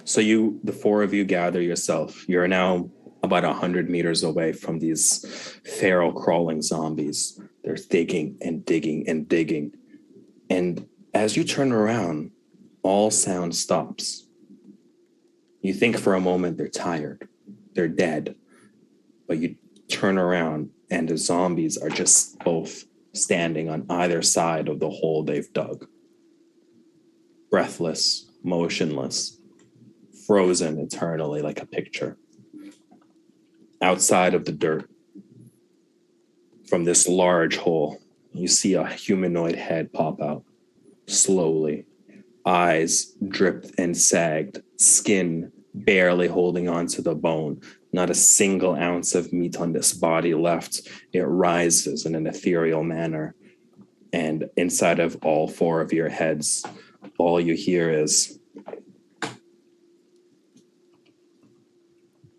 So the 4 of you gather yourself. You're now about 100 meters away from these feral crawling zombies. They're digging and digging and digging. And as you turn around, all sound stops. You think for a moment they're tired, they're dead, but you turn around and the zombies are just both standing on either side of the hole they've dug. Breathless, motionless, frozen eternally like a picture. Outside of the dirt, from this large hole, you see a humanoid head pop out. Slowly, eyes dripped and sagged, skin barely holding on to the bone, not a single ounce of meat on this body left. It rises in an ethereal manner, and inside of all 4 of your heads, all you hear is,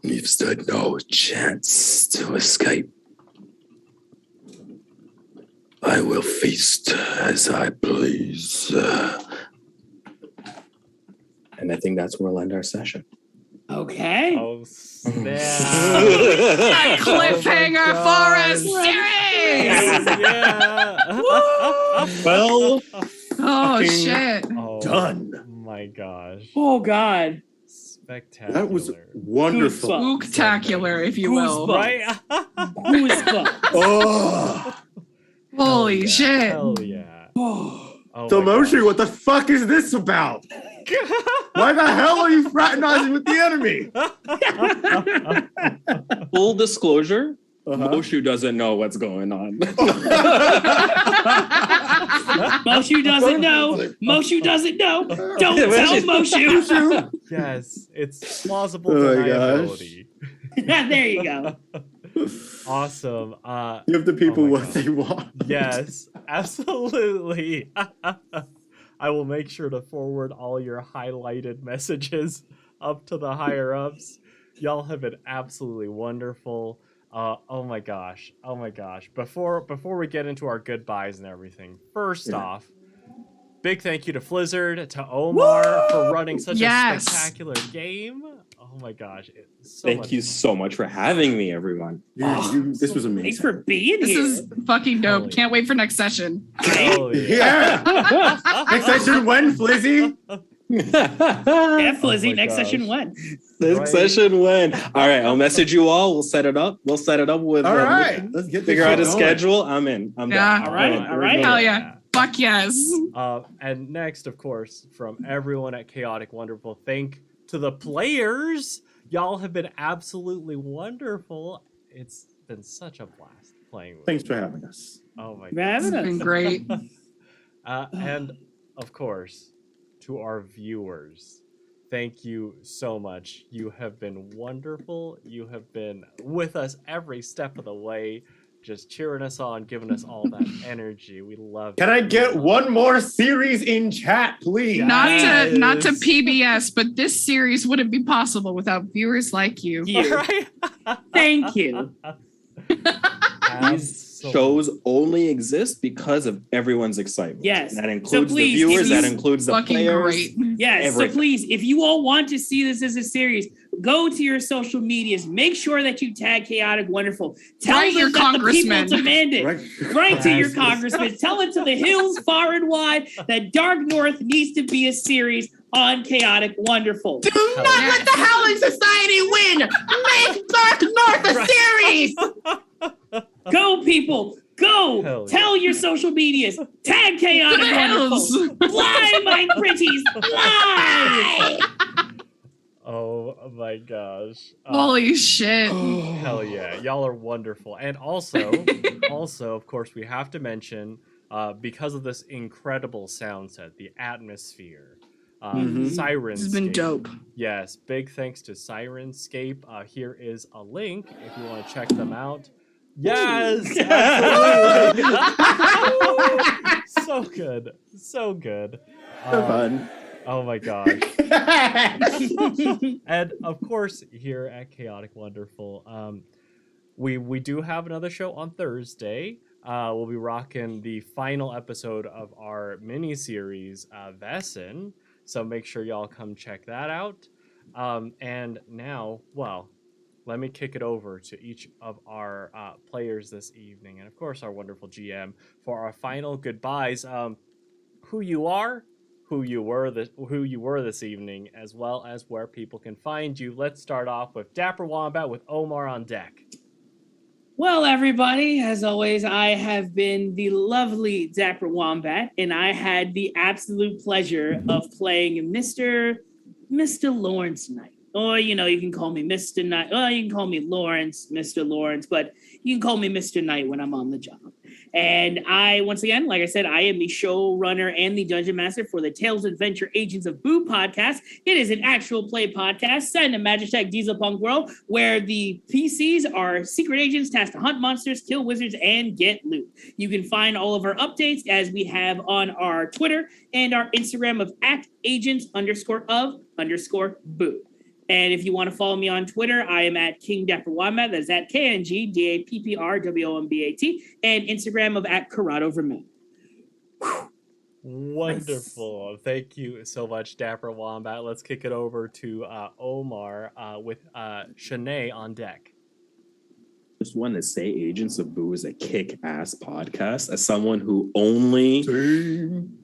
"You've stood no chance to escape. I will feast as I please." And I think that's where we'll end our session. Okay. Oh, snap. That cliffhanger for a series. Yeah. Well, Oh shit. Oh, done. my gosh. Oh God. Spectacular. That was wonderful. Goosebumps. Spooktacular, if you will. Goosebumps. Right? Goosebumps. Oh, Holy shit. Hell yeah. Oh. Oh so my Moshu, gosh. what the fuck is this about? Why the hell are you fraternizing with the enemy? Full disclosure, Uh-huh. Moshu doesn't know what's going on. Moshu doesn't know. Moshu doesn't know. Don't tell Moshu. Yes, it's plausible Oh my deniability. There you go. Awesome. Give the people Oh my what God. they want. Yes, absolutely. I will make sure to forward all your highlighted messages up to the higher ups. Y'all have been absolutely wonderful. Oh my gosh. Oh my gosh. Before we get into our goodbyes and everything, first off, big thank you to Flizzard, to Omar for running such Yes. a spectacular game. Oh my gosh. It's so Thank much you fun. so much for having me, everyone. This was amazing. Thanks for being This here. is fucking dope. Holy- Can't wait for next session. Hell yeah. Yeah. Next session when, Flizzy? Yeah, Flizzy, Oh my next gosh. session when? Next Right. session when? All right, I'll message you all. We'll set it up. We'll set it up with All right. Let's get this figure out a shit going. schedule. I'm in. I'm Yeah. down. All right, all right. Hell yeah. Fuck yes. And next, of course, from everyone at Chaotic Wonderful, thank to the players. Y'all have been absolutely wonderful. It's been such a blast playing with Thanks you. for having us. Oh my For having It's us. been great. And of course, to our viewers, thank you so much. You have been wonderful. You have been with us every step of the way. just cheering us on, giving us all that energy. We love Can it. I get one more series in chat, please? Yeah. Not to Yes. PBS, but this series wouldn't be possible without viewers like you. You. Right? Thank you. These shows only exist because of everyone's excitement. Yes. That includes please, the viewers, if you- that includes the Fucking players. great. Yes. Everything. So please, if you all want to see this as a series, go to your social medias. Make sure that you tag Chaotic Wonderful. Tell Write them your that the congressman. people demand it. Write to your congressman. Tell it to the hills far and wide that Dark North needs to be a series on Chaotic Wonderful. Do not let the Howling Society win. Make Dark North a series. Go, people. Go. Hell yeah. Tell your social medias. Tag Chaotic To the Wonderful. hills. Fly, my pretties. Fly. Oh my gosh. Holy shit. Hell yeah. Y'all are wonderful. And also, of course, we have to mention, because of this incredible sound set, the atmosphere, Sirenscape. This has been dope. Yes, big thanks to Sirenscape. Here is a link if you want to check them out. Yes! Absolutely. So good. So good. Fun. Oh my gosh. And of course, here at Chaotic Wonderful, we do have another show on Thursday. We'll be rocking the final episode of our mini series, Vesson. So make sure y'all come check that out. And now, well, let me kick it over to each of our players this evening, and of course our wonderful GM for our final goodbyes. Who you are, who you were this evening, as well as where people can find you. Let's start off with Dapper Wombat with Omar on deck. Well, everybody, as always, I have been the lovely Dapper Wombat, and I had the absolute pleasure of playing Mr. Lawrence Knight. Or, you can call me Mr. Knight. Or you can call me Lawrence, Mr. Lawrence, but you can call me Mr. Knight when I'm on the job. And I, once again, like I said, I am the showrunner and the dungeon master for the Tales Adventure Agents of Boo podcast. It is an actual play podcast set in a Magitech Diesel Punk world where the PCs are secret agents tasked to hunt monsters, kill wizards, and get loot. You can find all of our updates as we have on our Twitter and our Instagram of @agents_of_boo. And if you want to follow me on Twitter, I am at King Dapper Wombat. That's at KNGDAPPRWOMBAT. And Instagram of @Corrado Vermont. Wonderful. Thank you so much, Dapper Wombat. Let's kick it over to Omar with Shanae on deck. Just want to say Agents of Boo is a kick-ass podcast. As someone who only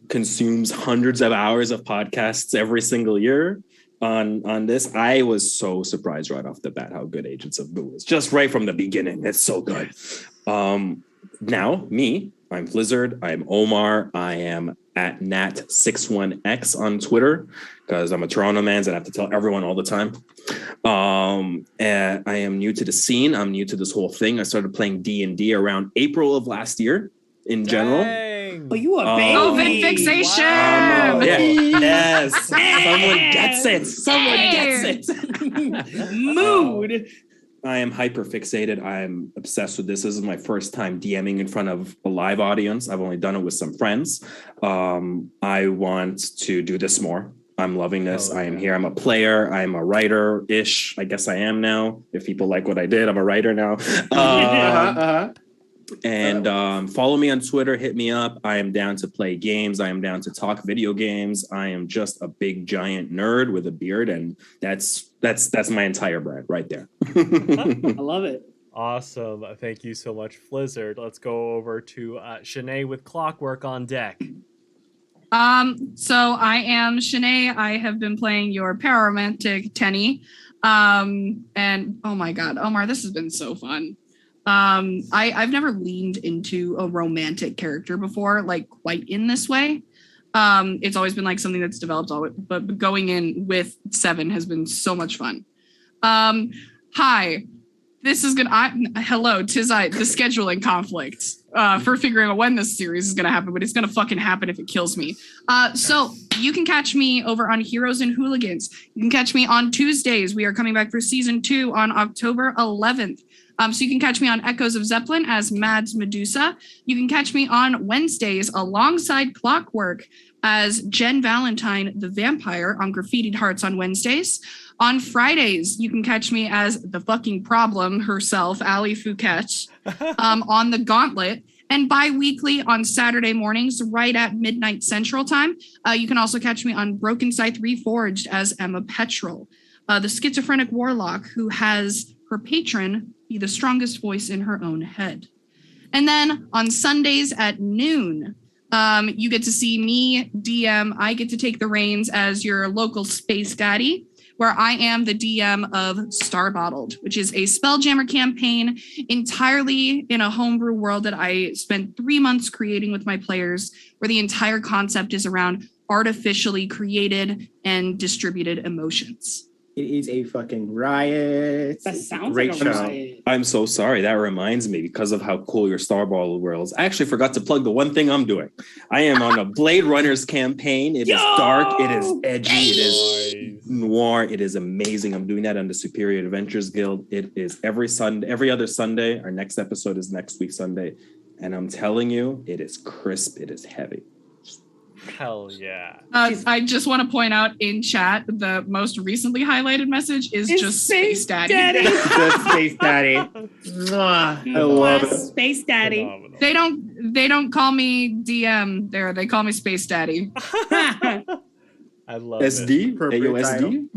consumes hundreds of hours of podcasts every single year on this, I was so surprised right off the bat how good Agents of Boo is. Just right from the beginning. It's so good. Now, me, I'm Flizzard. I'm Omar. I am at Nat61X on Twitter because I'm a Toronto man and I have to tell everyone all the time. And I am new to the scene. I'm new to this whole thing. I started playing D&D around April of last year in general. Dang. Oh, you a baby. COVID fixation. Wow. Yeah. Yes. Someone gets it. Someone gets it. Mood. I am hyper fixated. I'm obsessed with this. This is my first time DMing in front of a live audience. I've only done it with some friends. I want to do this more. I'm loving this. Oh, I am yeah. here. I'm a player. I'm a writer-ish. I guess I am now. If people like what I did, I'm a writer now. And follow me on Twitter. Hit me up. I am down to play games. I am down to talk video games. I am just a big giant nerd with a beard, and that's my entire brand right there. I love it. Awesome. Thank you so much, Flizzard. Let's go over to Shanae with Clockwork on deck. So I am Shanae. I have been playing your pararomantic Tenny. And oh my God, Omar, this has been so fun. I've never leaned into a romantic character before, like quite in this way. It's always been like something that's developed, but going in with Seven has been so much fun. Hi, this is hello, 'tis I, the scheduling conflict for figuring out when this series is gonna happen, but it's gonna fucking happen if it kills me. So you can catch me over on Heroes and Hooligans. You can catch me on Tuesdays. We are coming back for season 2 on October 11th. So you can catch me on Echoes of Zeppelin as Mads Medusa. You can catch me on Wednesdays alongside Clockwork as Jen Valentine, the vampire, on Graffitied Hearts on Wednesdays. On Fridays, you can catch me as the fucking problem herself, Ali Fouquet, on The Gauntlet. And bi-weekly on Saturday mornings, right at midnight Central Time. You can also catch me on Broken Scythe Reforged as Emma Petrel, the schizophrenic warlock who has her patron be the strongest voice in her own head. And then on Sundays at noon, you get to see me DM. I get to take the reins as your local space daddy, where I am the DM of Starbottled, which is a Spelljammer campaign entirely in a homebrew world that I spent 3 months creating with my players, where the entire concept is around artificially created and distributed emotions. It is a fucking riot. That sounds Great like a show. riot. I'm so sorry. That reminds me, because of how cool your Starball world is. I actually forgot to plug the one thing I'm doing. I am on a Blade Runners campaign. It is dark. It is edgy. It is noir. It is amazing. I'm doing that on the Superior Adventures Guild. It is every other Sunday. Our next episode is next week Sunday. And I'm telling you, it is crisp. It is heavy. Hell yeah. I just want to point out in chat, the most recently highlighted message is It's just Space Daddy. Just Space Daddy. Mwah. I love it. Space Daddy. Phenomenal. They don't call me DM there. They call me Space Daddy. I love SD? Appropriate AOSD?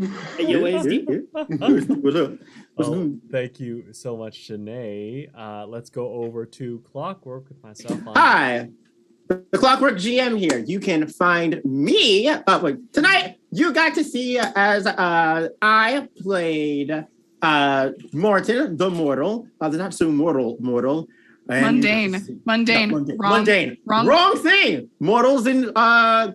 What's up? Well, thank you so much, Shanae. Let's go over to Clockwork with myself. Hi, the Clockwork GM here. You can find me. Tonight you got to see as I played Morton, the mortal, the not so mortal. And Mundane. Mundane. Wrong thing. Mortals in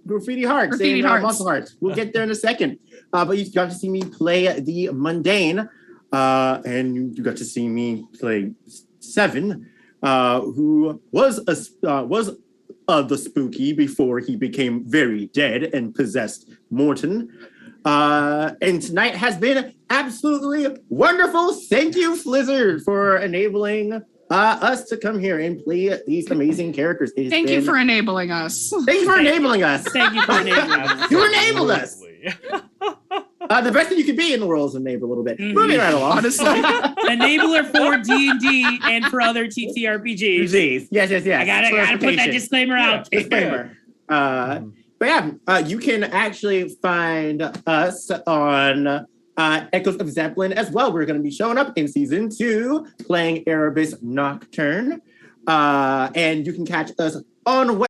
Graffiti Hearts. Graffiti and, Hearts. Muscle Hearts. We'll get there in a second. But you got to see me play the Mundane. And you got to see me play Seven, who was the spooky before he became very dead and possessed Morton. And tonight has been absolutely wonderful. Thank you, Flizzard, for enabling us to come here and play these amazing characters. Thank you for enabling us. Thank you for enabling us. Thank you for enabling us. You enabled us. Absolutely. The best thing you could be in the world is enable a little bit. Moving right along. Honestly. Enabler for D&D and for other TTRPGs. Jeez. Yes. I gotta put that disclaimer out. Disclaimer. But yeah, you can actually find us on Echoes of Zeppelin as well. We're going to be showing up in season 2 playing Erebus Nocturne. And you can catch us on